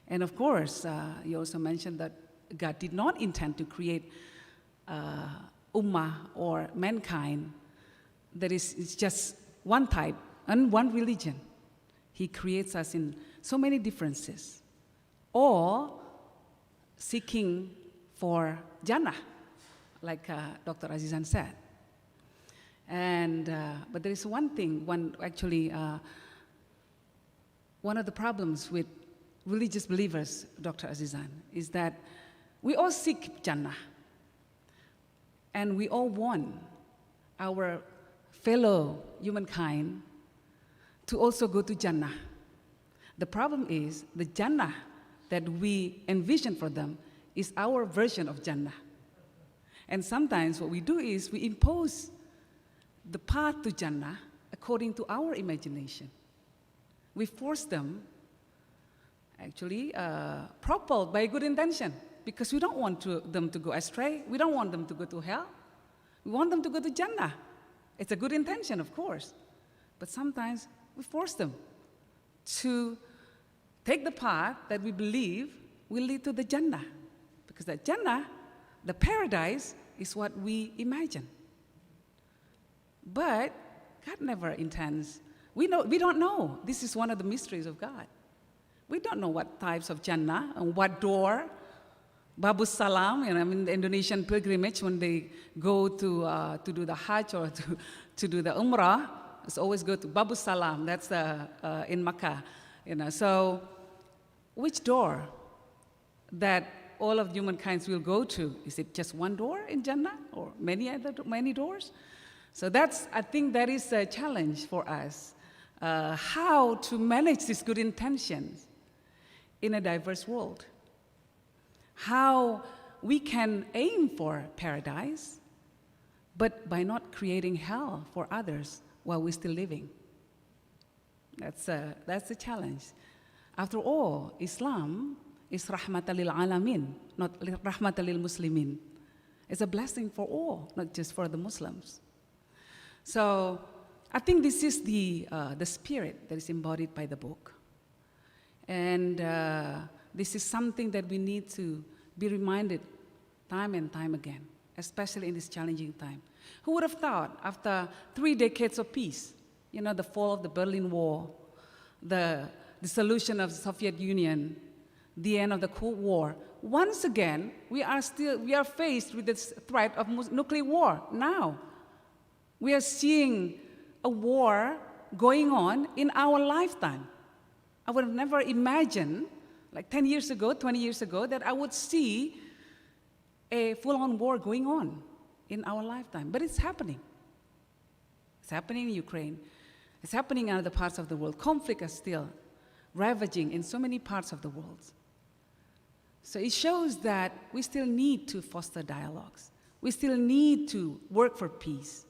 And of course, you also mentioned that God did not intend to create ummah or mankind that is just one type and one religion. He creates us in so many differences, all seeking for Jannah, like Dr. Azizan said. And but there is one thing, one of the problems with religious believers, Dr. Azizan, is that we all seek Jannah, and we all want our fellow humankind to also go to Jannah. The problem is the Jannah that we envision for them is our version of Jannah. And sometimes what we do is we impose the path to Jannah according to our imagination. We force them, propelled by good intention, because we don't want them to go astray. We don't want them to go to hell. We want them to go to Jannah. It's a good intention, of course. But sometimes we force them to take the path that we believe will lead to the Jannah. Because that Jannah, the paradise, is what we imagine. But God never intends. We don't know. This is one of the mysteries of God. We don't know what types of Jannah and what door. Babus Salam, the Indonesian pilgrimage, when they go to do the Hajj or to do the Umrah, it's always go to Babus Salam. That's in Makkah. So which door that all of humankind will go to? Is it just one door in Jannah or many doors? So I think that is a challenge for us, how to manage these good intentions in a diverse world. How we can aim for paradise, but by not creating hell for others while we're still living. That's a challenge. After all, Islam is rahmatan lil alamin, not rahmatan lil muslimin. It's a blessing for all, not just for the Muslims. So I think this is the spirit that is embodied by the book. And this is something that we need to be reminded time and time again, especially in this challenging time. Who would have thought after 3 decades of peace, you know, the fall of the Berlin Wall, the dissolution of the Soviet Union, the end of the Cold War, once again, we are faced with this threat of nuclear war now. We are seeing a war going on in our lifetime. I would have never imagined, like 10 years ago, 20 years ago, that I would see a full-on war going on in our lifetime. But it's happening. It's happening in Ukraine. It's happening in other parts of the world. Conflict is still ravaging in so many parts of the world. So it shows that we still need to foster dialogues. We still need to work for peace.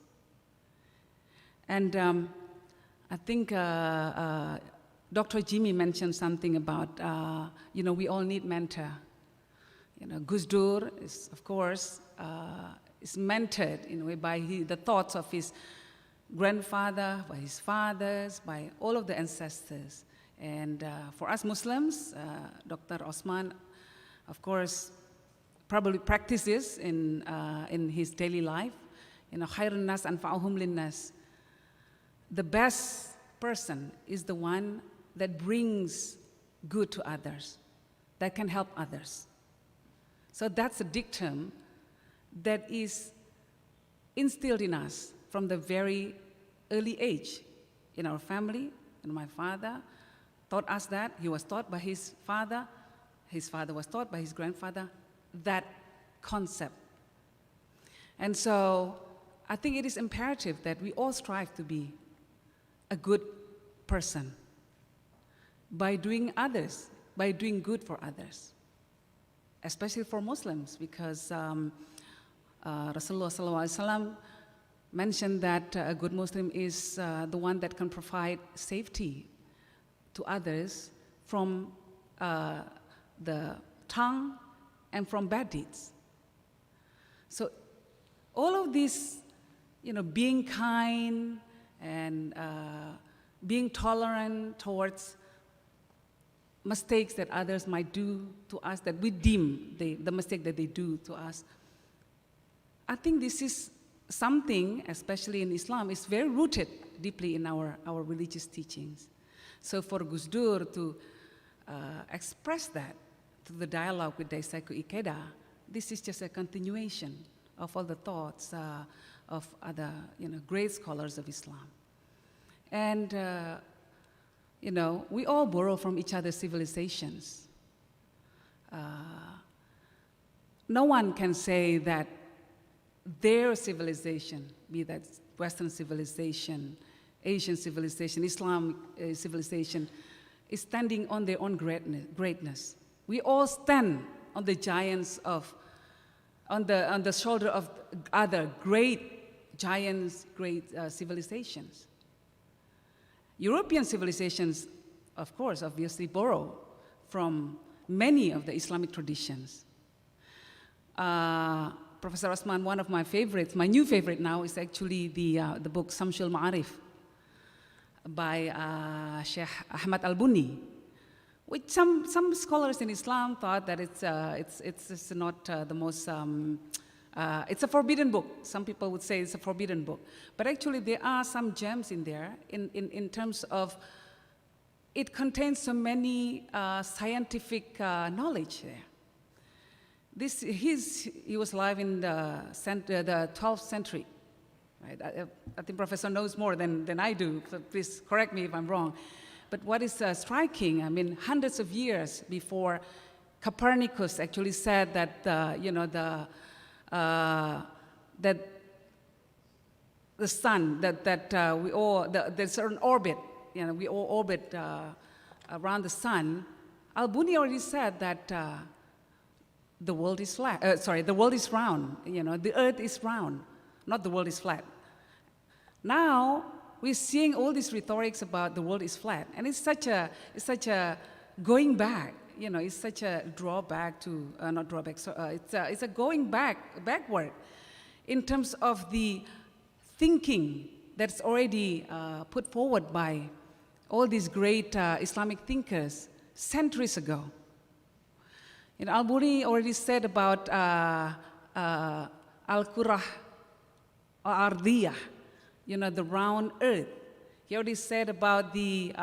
And I think Dr. Jimmy mentioned something about, we all need mentor. You know, Gus Dur is, of course, is mentored in a way by the thoughts of his grandfather, by his fathers, by all of the ancestors. And for us Muslims, Dr. Osman, of course, probably practices in his daily life. You know, khairun nas anfa'uhum linnas. The best person is the one that brings good to others, that can help others. So that's a dictum that is instilled in us from the very early age in our family. And my father taught us that. He was taught by his father was taught by his grandfather, that concept. And so I think it is imperative that we all strive to be a good person by doing good for others, especially for Muslims, because Rasulullah SAW mentioned that a good Muslim is the one that can provide safety to others from the tongue and from bad deeds. So all of this, being kind and being tolerant towards mistakes that others might do to us, that we deem the mistake that they do to us. I think this is something, especially in Islam, is very rooted deeply in our religious teachings. So for Gus Dur to express that through the dialogue with Daisaku Ikeda, this is just a continuation of all the thoughts of other great scholars of Islam. And we all borrow from each other's civilizations. No one can say that their civilization, be that Western civilization, Asian civilization, Islamic civilization, is standing on their own greatness. We all stand on the giants on the shoulder of other great giants, great civilizations. European civilizations, of course, obviously borrow from many of the Islamic traditions. Professor Osman, one of my favorites, my new favorite now, is actually the book Samshul Ma'arif by Sheikh Ahmad Al-Bunni, which some scholars in Islam thought that it's not the most, it's a forbidden book. Some people would say it's a forbidden book. But actually there are some gems in there in terms of it contains so many scientific knowledge there. He was alive in the 12th century. Right? I think Professor knows more than I do, so please correct me if I'm wrong. But what is striking, hundreds of years before Copernicus actually said that that the sun, we all, there's an orbit, we all orbit around the sun. Al-Bunni already said that the world is flat. The world is round. The earth is round, not the world is flat. Now we're seeing all these rhetorics about the world is flat, and it's such a going back. It's such a drawback to not drawback. So it's a going backward in terms of the thinking that's already put forward by all these great Islamic thinkers centuries ago. And Al-Buni already said about Al-Qurah or Ardiyah, the round earth. He already said about the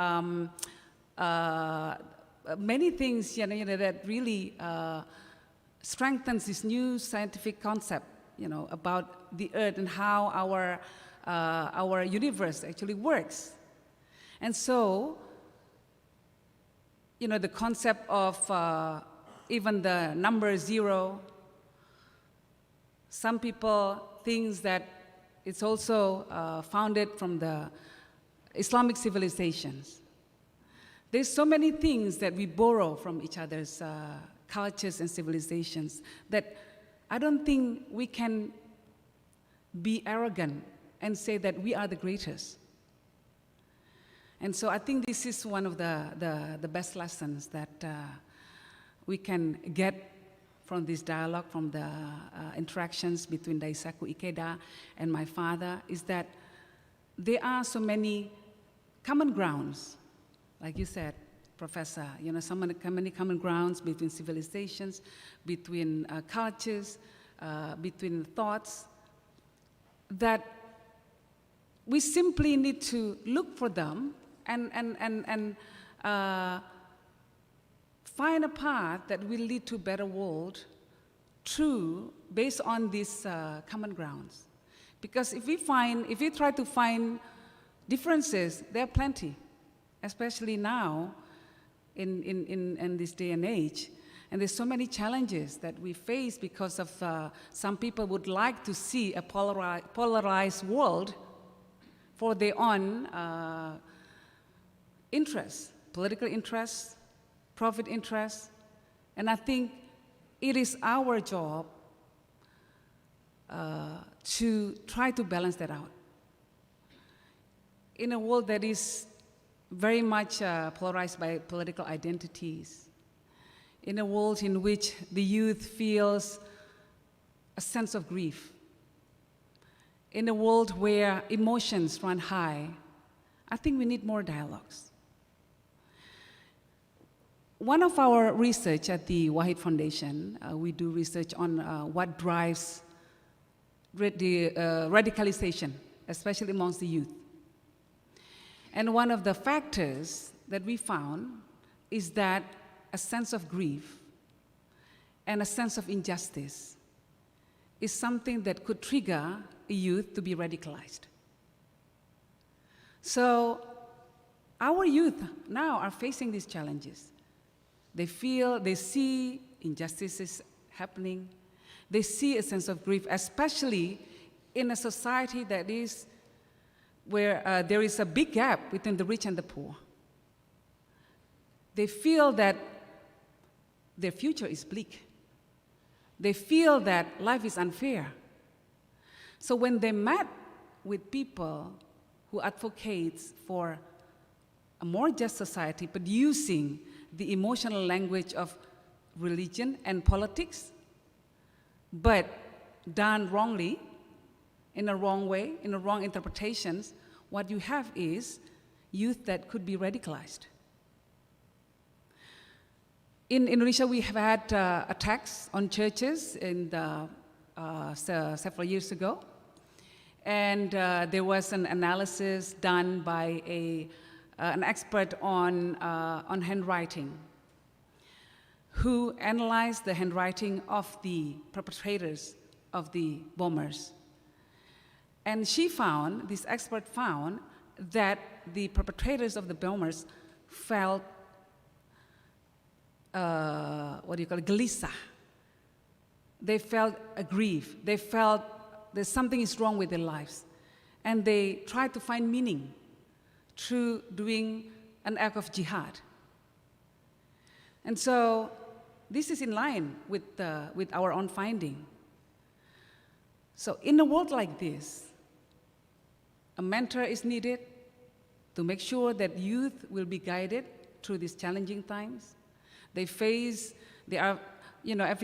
many things that really strengthens this new scientific concept, about the earth and how our universe actually works. And so, the concept of even the number 0, some people think that it's also founded from the Islamic civilizations. There's so many things that we borrow from each other's cultures and civilizations that I don't think we can be arrogant and say that we are the greatest. And so I think this is one of the best lessons that we can get from this dialogue, from the interactions between Daisaku Ikeda and my father, is that there are so many common grounds, like you said, Professor, so many common grounds between civilizations, between cultures, between thoughts, that we simply need to look for them and find a path that will lead to a better world based on these common grounds. Because if we try to find differences, there are plenty, especially now in this day and age. And there's so many challenges that we face because of some people would like to see a polarized world for their own interests, political interests, profit interests. And I think it is our job to try to balance that out. In a world that is very much polarized by political identities, in a world in which the youth feels a sense of grief, in a world where emotions run high, I think we need more dialogues. One of our research at the Wahid Foundation, we do research on what drives the radicalization, especially amongst the youth. And one of the factors that we found is that a sense of grief and a sense of injustice is something that could trigger a youth to be radicalized. So our youth now are facing these challenges. They see injustices happening. They see a sense of grief, especially in a society that is where there is a big gap between the rich and the poor. They feel that their future is bleak. They feel that life is unfair. So when they met with people who advocate for a more just society, but using the emotional language of religion and politics, but done wrongly, in a wrong way, in a wrong interpretations, what you have is youth that could be radicalized. In Indonesia, we have had attacks on churches several years ago. And there was an analysis done by an expert on handwriting, who analyzed the handwriting of the perpetrators of the bombers. And this expert found that the perpetrators of the bombers felt, gelisah. They felt a grief. They felt that something is wrong with their lives. And they tried to find meaning through doing an act of jihad. And so this is in line with our own finding. So in a world like this, a mentor is needed to make sure that youth will be guided through these challenging times. Every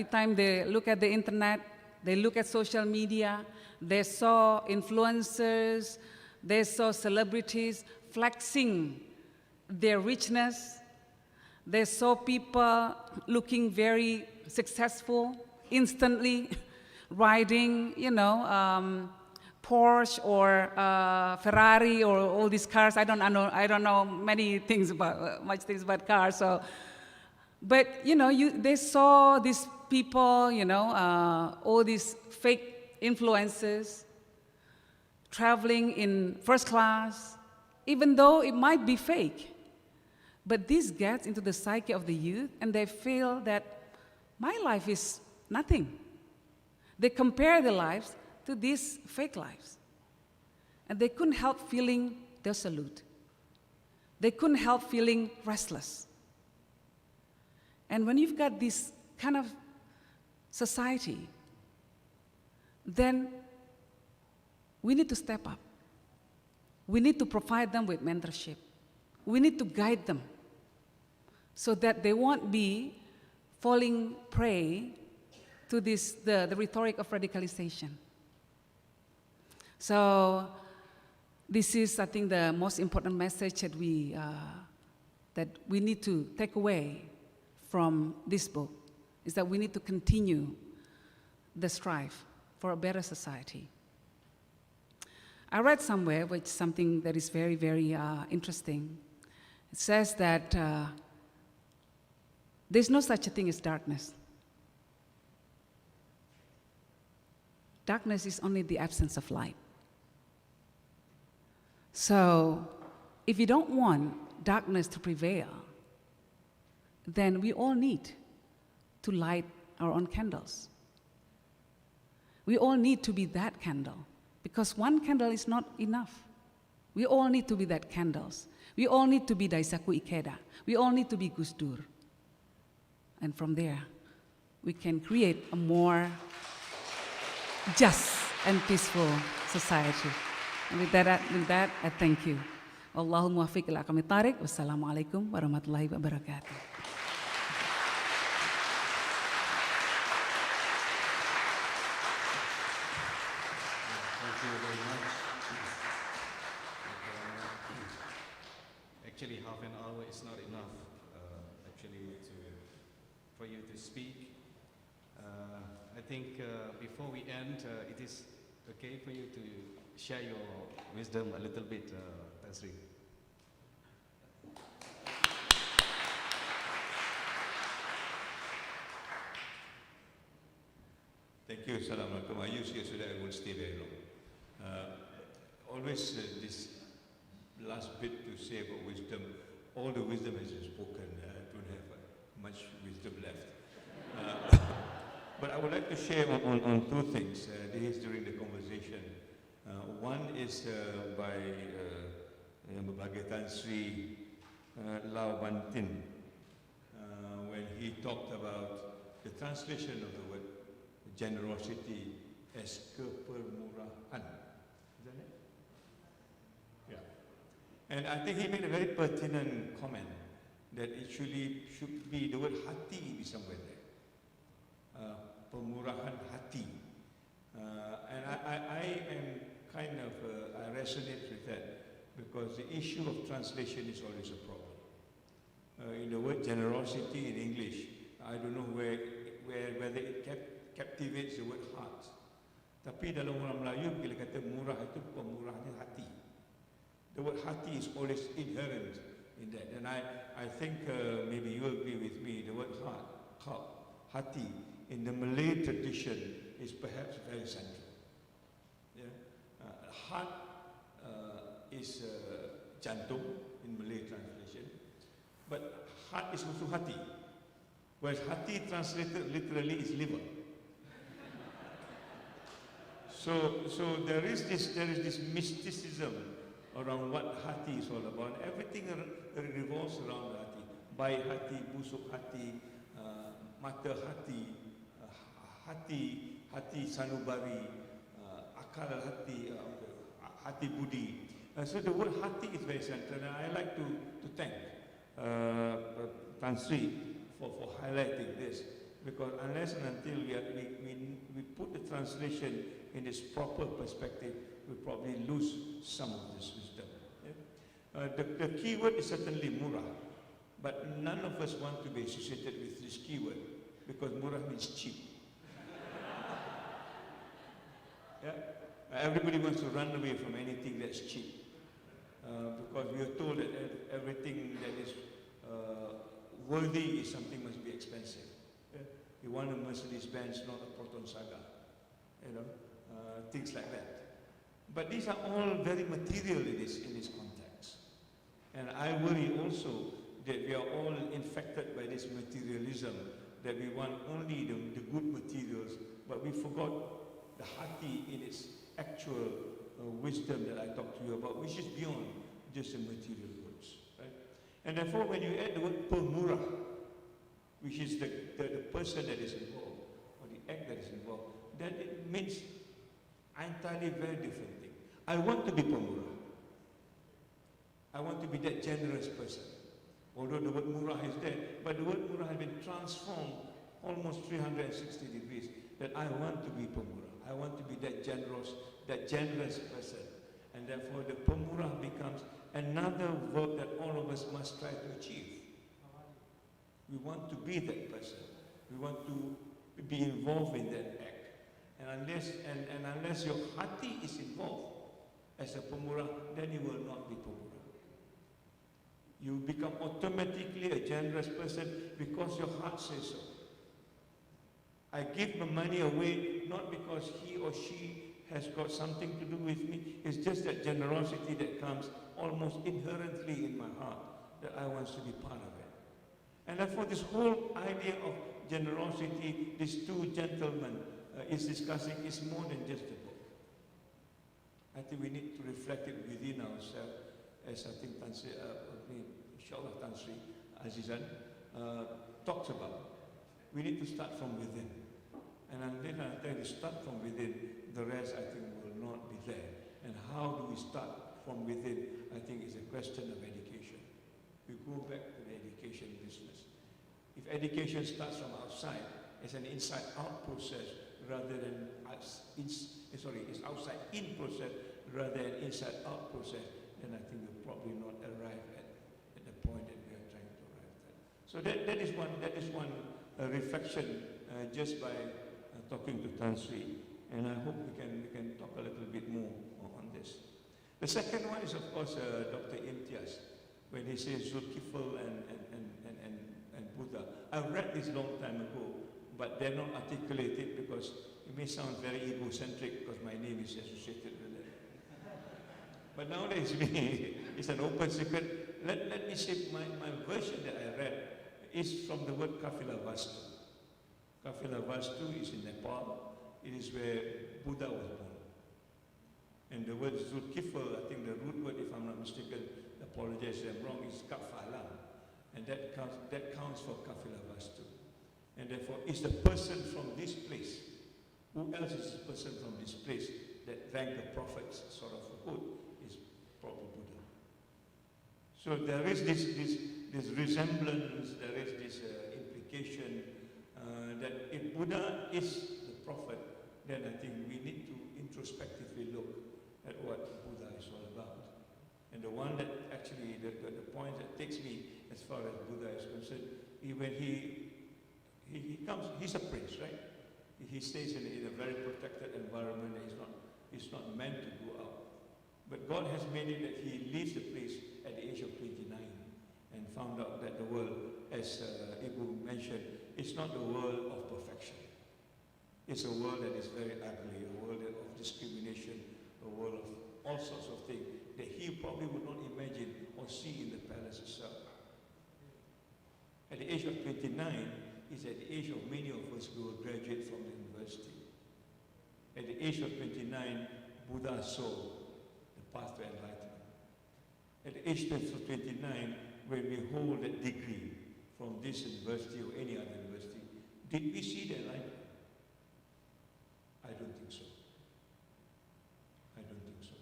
time they look at the internet, they look at social media, they saw influencers, they saw celebrities flexing their richness, They saw people looking very successful instantly, riding, Porsche or Ferrari or all these cars. I don't know many things much things about cars. So, but they saw these people, all these fake influencers traveling in first class, even though it might be fake. But this gets into the psyche of the youth, and they feel that my life is nothing. They compare their lives to these fake lives. And they couldn't help feeling dissolute. They couldn't help feeling restless. And when you've got this kind of society, then we need to step up. We need to provide them with mentorship. We need to guide them so that they won't be falling prey to the rhetoric of radicalization. So this is, I think, the most important message that we need to take away from this book, is that we need to continue the strive for a better society. I read somewhere, which is something that is very, very interesting. It says that there's no such a thing as darkness. Darkness is only the absence of light. So if you don't want darkness to prevail, then we all need to light our own candles. We all need to be that candle, because one candle is not enough. We all need to be that candles. We all need to be Daisaku Ikeda. We all need to be Gus Dur. And from there, we can create a more just and peaceful society. And with that, I thank you. Allahumma muwaffiq ila aqwamit thariq. Wassalamualaikum warahmatullahi wabarakatuh. Thank you very much. Actually, half an hour is not enough, for you to speak. I think before we end, it is okay for you to share your wisdom a little bit, Tan Sri. Thank you. Assalamualaikum. I usually so that I won't stay very long. Always this last bit to say about wisdom, all the wisdom has been spoken. I don't have much wisdom left. But I would like to share on two things. This is during the conversation. One is by Tan Sri Lau Bantin, when he talked about the translation of the word generosity as kepemurahan. Is that it? Yeah. And I think he made a very pertinent comment that it should be the word hati be somewhere there. Pemurahan hati. And I am kind of, I resonate with that, because the issue of translation is always a problem. In the word generosity in English, I don't know whether it captivates the word heart. Tapi dalam orang Melayu, bila kata murah itu, pemurahnya hati. The word hati is always inherent in that. And I think maybe you agree with me, the word heart, hati, in the Malay tradition is perhaps very central. Yeah? Heart is jantung in Malay translation, but heart is also hati. Whereas hati translated literally is liver. So there is this mysticism around what hati is all about. Everything revolves around the hati. Baik hati, busuk hati, mata hati, hati sanubari, akal hati, hati budi. So the word hati is very central, and I like to thank Tan Sri for highlighting this, because unless and until we put the translation in its proper perspective, we probably lose some of this wisdom. Yeah? The key word is certainly murah, But none of us want to be associated with this keyword because murah means cheap. Yeah? Everybody wants to run away from anything that's cheap because we are told that everything that is worthy is something must be expensive. Yeah? You want a Mercedes-Benz, not a Proton Saga. You know, things like that. But these are all very material in this context. And I worry also that we are all infected by this materialism, that we want only the good materials, but we forgot the hati in its actual wisdom that I talked to you about, which is beyond just the material goods. Right? And therefore, when you add the word pemurah, which is the person that is involved, or the act that is involved, then it means entirely very different thing. I want to be pemurah. I want to be that generous person. Although the word murah is there, but the word murah has been transformed almost 360 degrees, that I want to be pemurah. I want to be that generous person. And therefore the pemurah becomes another verb that all of us must try to achieve. We want to be that person. We want to be involved in that act. And unless your hati is involved as a pemurah, then you will not be pemurah. You become automatically a generous person because your heart says so. I give my money away not because he or she has got something to do with me. It's just that generosity that comes almost inherently in my heart, that I want to be part of it. And therefore this whole idea of generosity, these two gentlemen is discussing, is more than just a book. I think we need to reflect it within ourselves, as I think inshallah Tan Sri Azizan talks about. We need to start from within. And until we start from within, the rest I think will not be there. And how do we start from within? I think is a question of education. We go back to the education business. If education starts from outside, it's an inside-out process rather than it's outside-in process rather than inside-out process, then I think we'll probably not arrive at the point that we are trying to arrive at. So that is one reflection just by talking to Tan Sri, and I hope we can talk a little bit more on this. The second one is of course Dr. Imtiaz, when he says Zulkifl and Buddha. I've read this long time ago, but they're not articulated because it may sound very egocentric because my name is associated with it. But nowadays it's an open secret. Let me say my version that I read is from the word Kafila Vastu. Kafila Vastu is in Nepal. It is where Buddha was born. And the word Zulkifl, I think the root word, if I'm not mistaken, apologize if I'm wrong, is Kafala. And that counts for Kafila Vastu. And therefore, it's the person from this place. Who else is the person from this place that thanked the prophets sort of hood is probably Buddha. So there is this resemblance, there is this implication that if Buddha is the prophet, then I think we need to introspectively look at what Buddha is all about. And the one that actually, the point that takes me as far as Buddha is concerned, when he comes, he's a prince, right? He stays in a very protected environment. He's not meant to go out. But God has made it that he leaves the place at the age of 29 and found out that the world, as Ibu mentioned, it's not the world of perfection. It's a world that is very ugly, a world of discrimination, a world of all sorts of things that he probably would not imagine or see in the palace itself. At the age of 29, is at the age of many of us who will graduate from the university. At the age of 29, Buddha saw the path to enlightenment. At the age of 29, when we hold a degree from this university or any other university, did we see the enlightenment? I don't think so. I don't think so.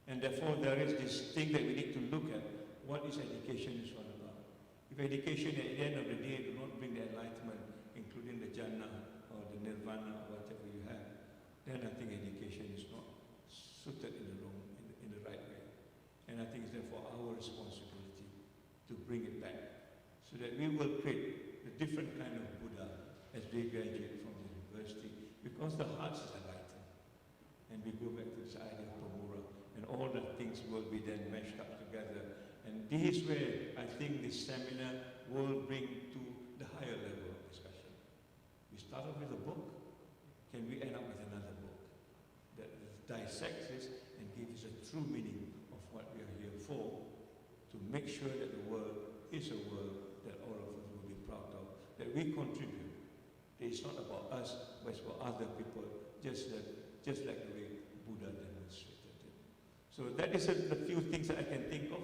And therefore, there is this thing that we need to look at. What is education is all about? If education at the end of the day do not bring the enlightenment, including the Jannah or the Nirvana or whatever you have, then I think education is not suited in the right way. And I think it's therefore our responsibility to bring it back so that we will create a different kind of Buddha as they graduate from the university, because the hearts are enlightened. And we go back to this idea of Pemura, and all the things will be then meshed up together. And this is where I think this seminar will bring to the higher level of discussion. We start off with a book, can we end up with another book that dissects this and gives us a true meaning of what we are here for, to make sure that the world is a world that all of us will be proud of, that we contribute. It's not about us, but it's for other people, just like the way Buddha demonstrated it. So that is the few things that I can think of.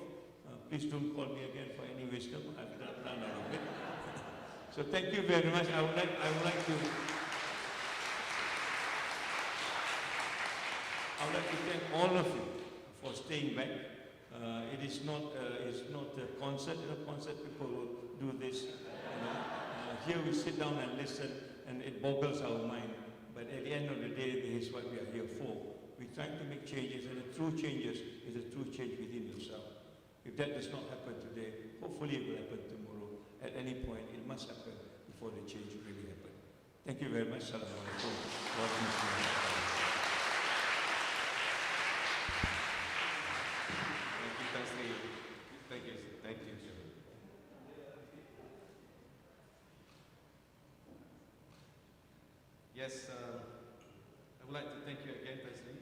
Please don't call me again for any wisdom. I've done all of it. So thank you very much. I would like to thank all of you for staying back. It is not a concert. In a concert, people will do this. Here we sit down and listen, and it boggles our mind. But at the end of the day, this is what we are here for. We're trying to make changes, and the true changes is a true change within yourself. If that does not happen today, hopefully it will happen tomorrow. At any point, it must happen before the change really happens. Thank you very much. Assalamu alaikum. Thank you, Tasri. Thank you. Thank you. Yes, I would like to thank you again, Tasri.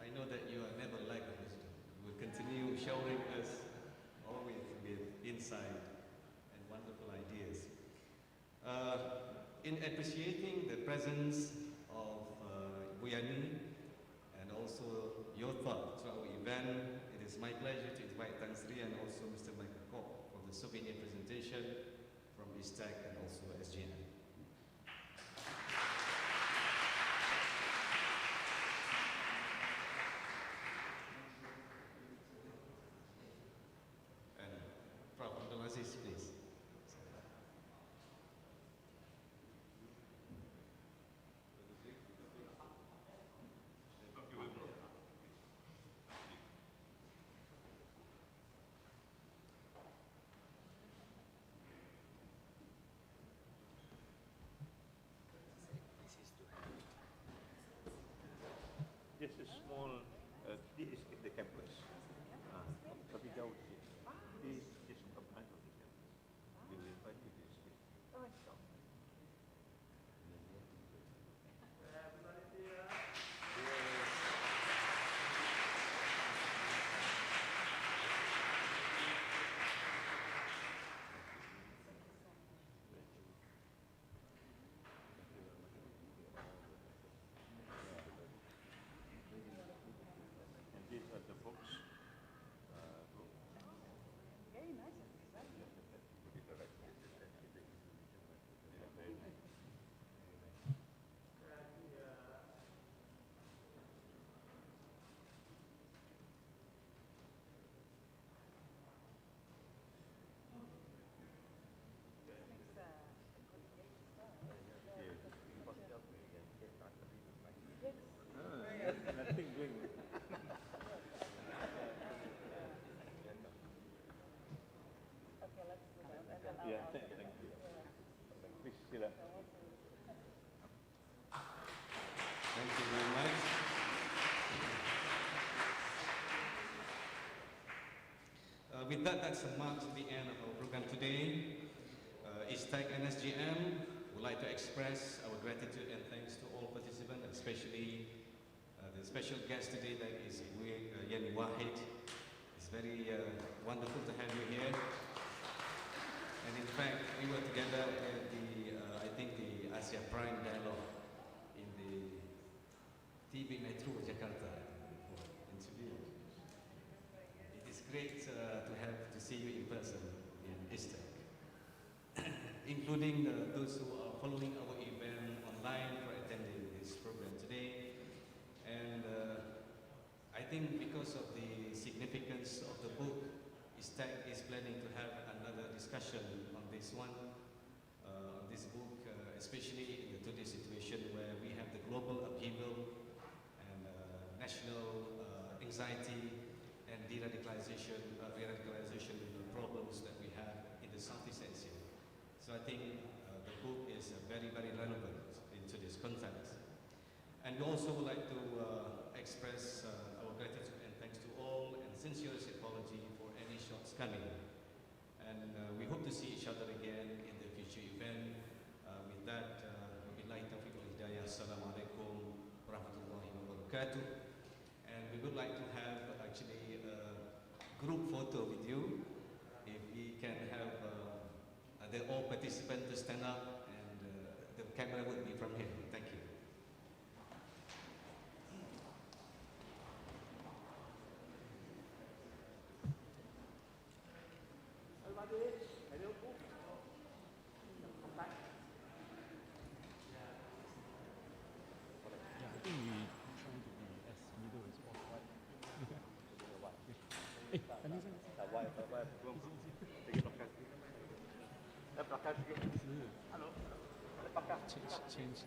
I know that you are never lack of wisdom. You will continue showering us always with insight and wonderful ideas. In appreciating the presence of Bu Yani and also your thought to our event, it is my pleasure to invite Tan Sri and also Mr. Michael Kok for the souvenir presentation from ISTAC and also SGN. And Prof. Abdulaziz, please. This is small, this is the campus. Tapi jauh sikit. This is a branch of the campus. We will invite you to speak. And these are the books. Nothing doing. Yeah, thank you. Please, sila. Thank you very much. With that, that marks the end of our program today. ISTAC and SGM would like to express our gratitude and thanks to all participants, especially the special guest today, that is Yen Wahid. It's very wonderful to have you here. And in fact, we were together at the, I think the Asia Prime Dialogue in the TV Metro Jakarta interview. It is great to see you in person in ISTAC, including those who are following our event online for attending this program today. And I think because of the significance of the book, ISTAC is planning to have another discussion on this one, on this book, especially in today's situation where we have the global upheaval and national anxiety and de-radicalization problems that we have in the the Southeast Asia. So I think the book is very, very relevant into this context. And we also would like to express our gratitude and thanks to all and sincerest apology for any shortcoming. And we hope to see each other again in the future event. With that, wabillahi taufiq wal hidayah. Assalamualaikum warahmatullahi wabarakatuh. And we would like to have actually a group photo with you. If we can have all participants to stand up, and the camera would be from here. Thank you. Change.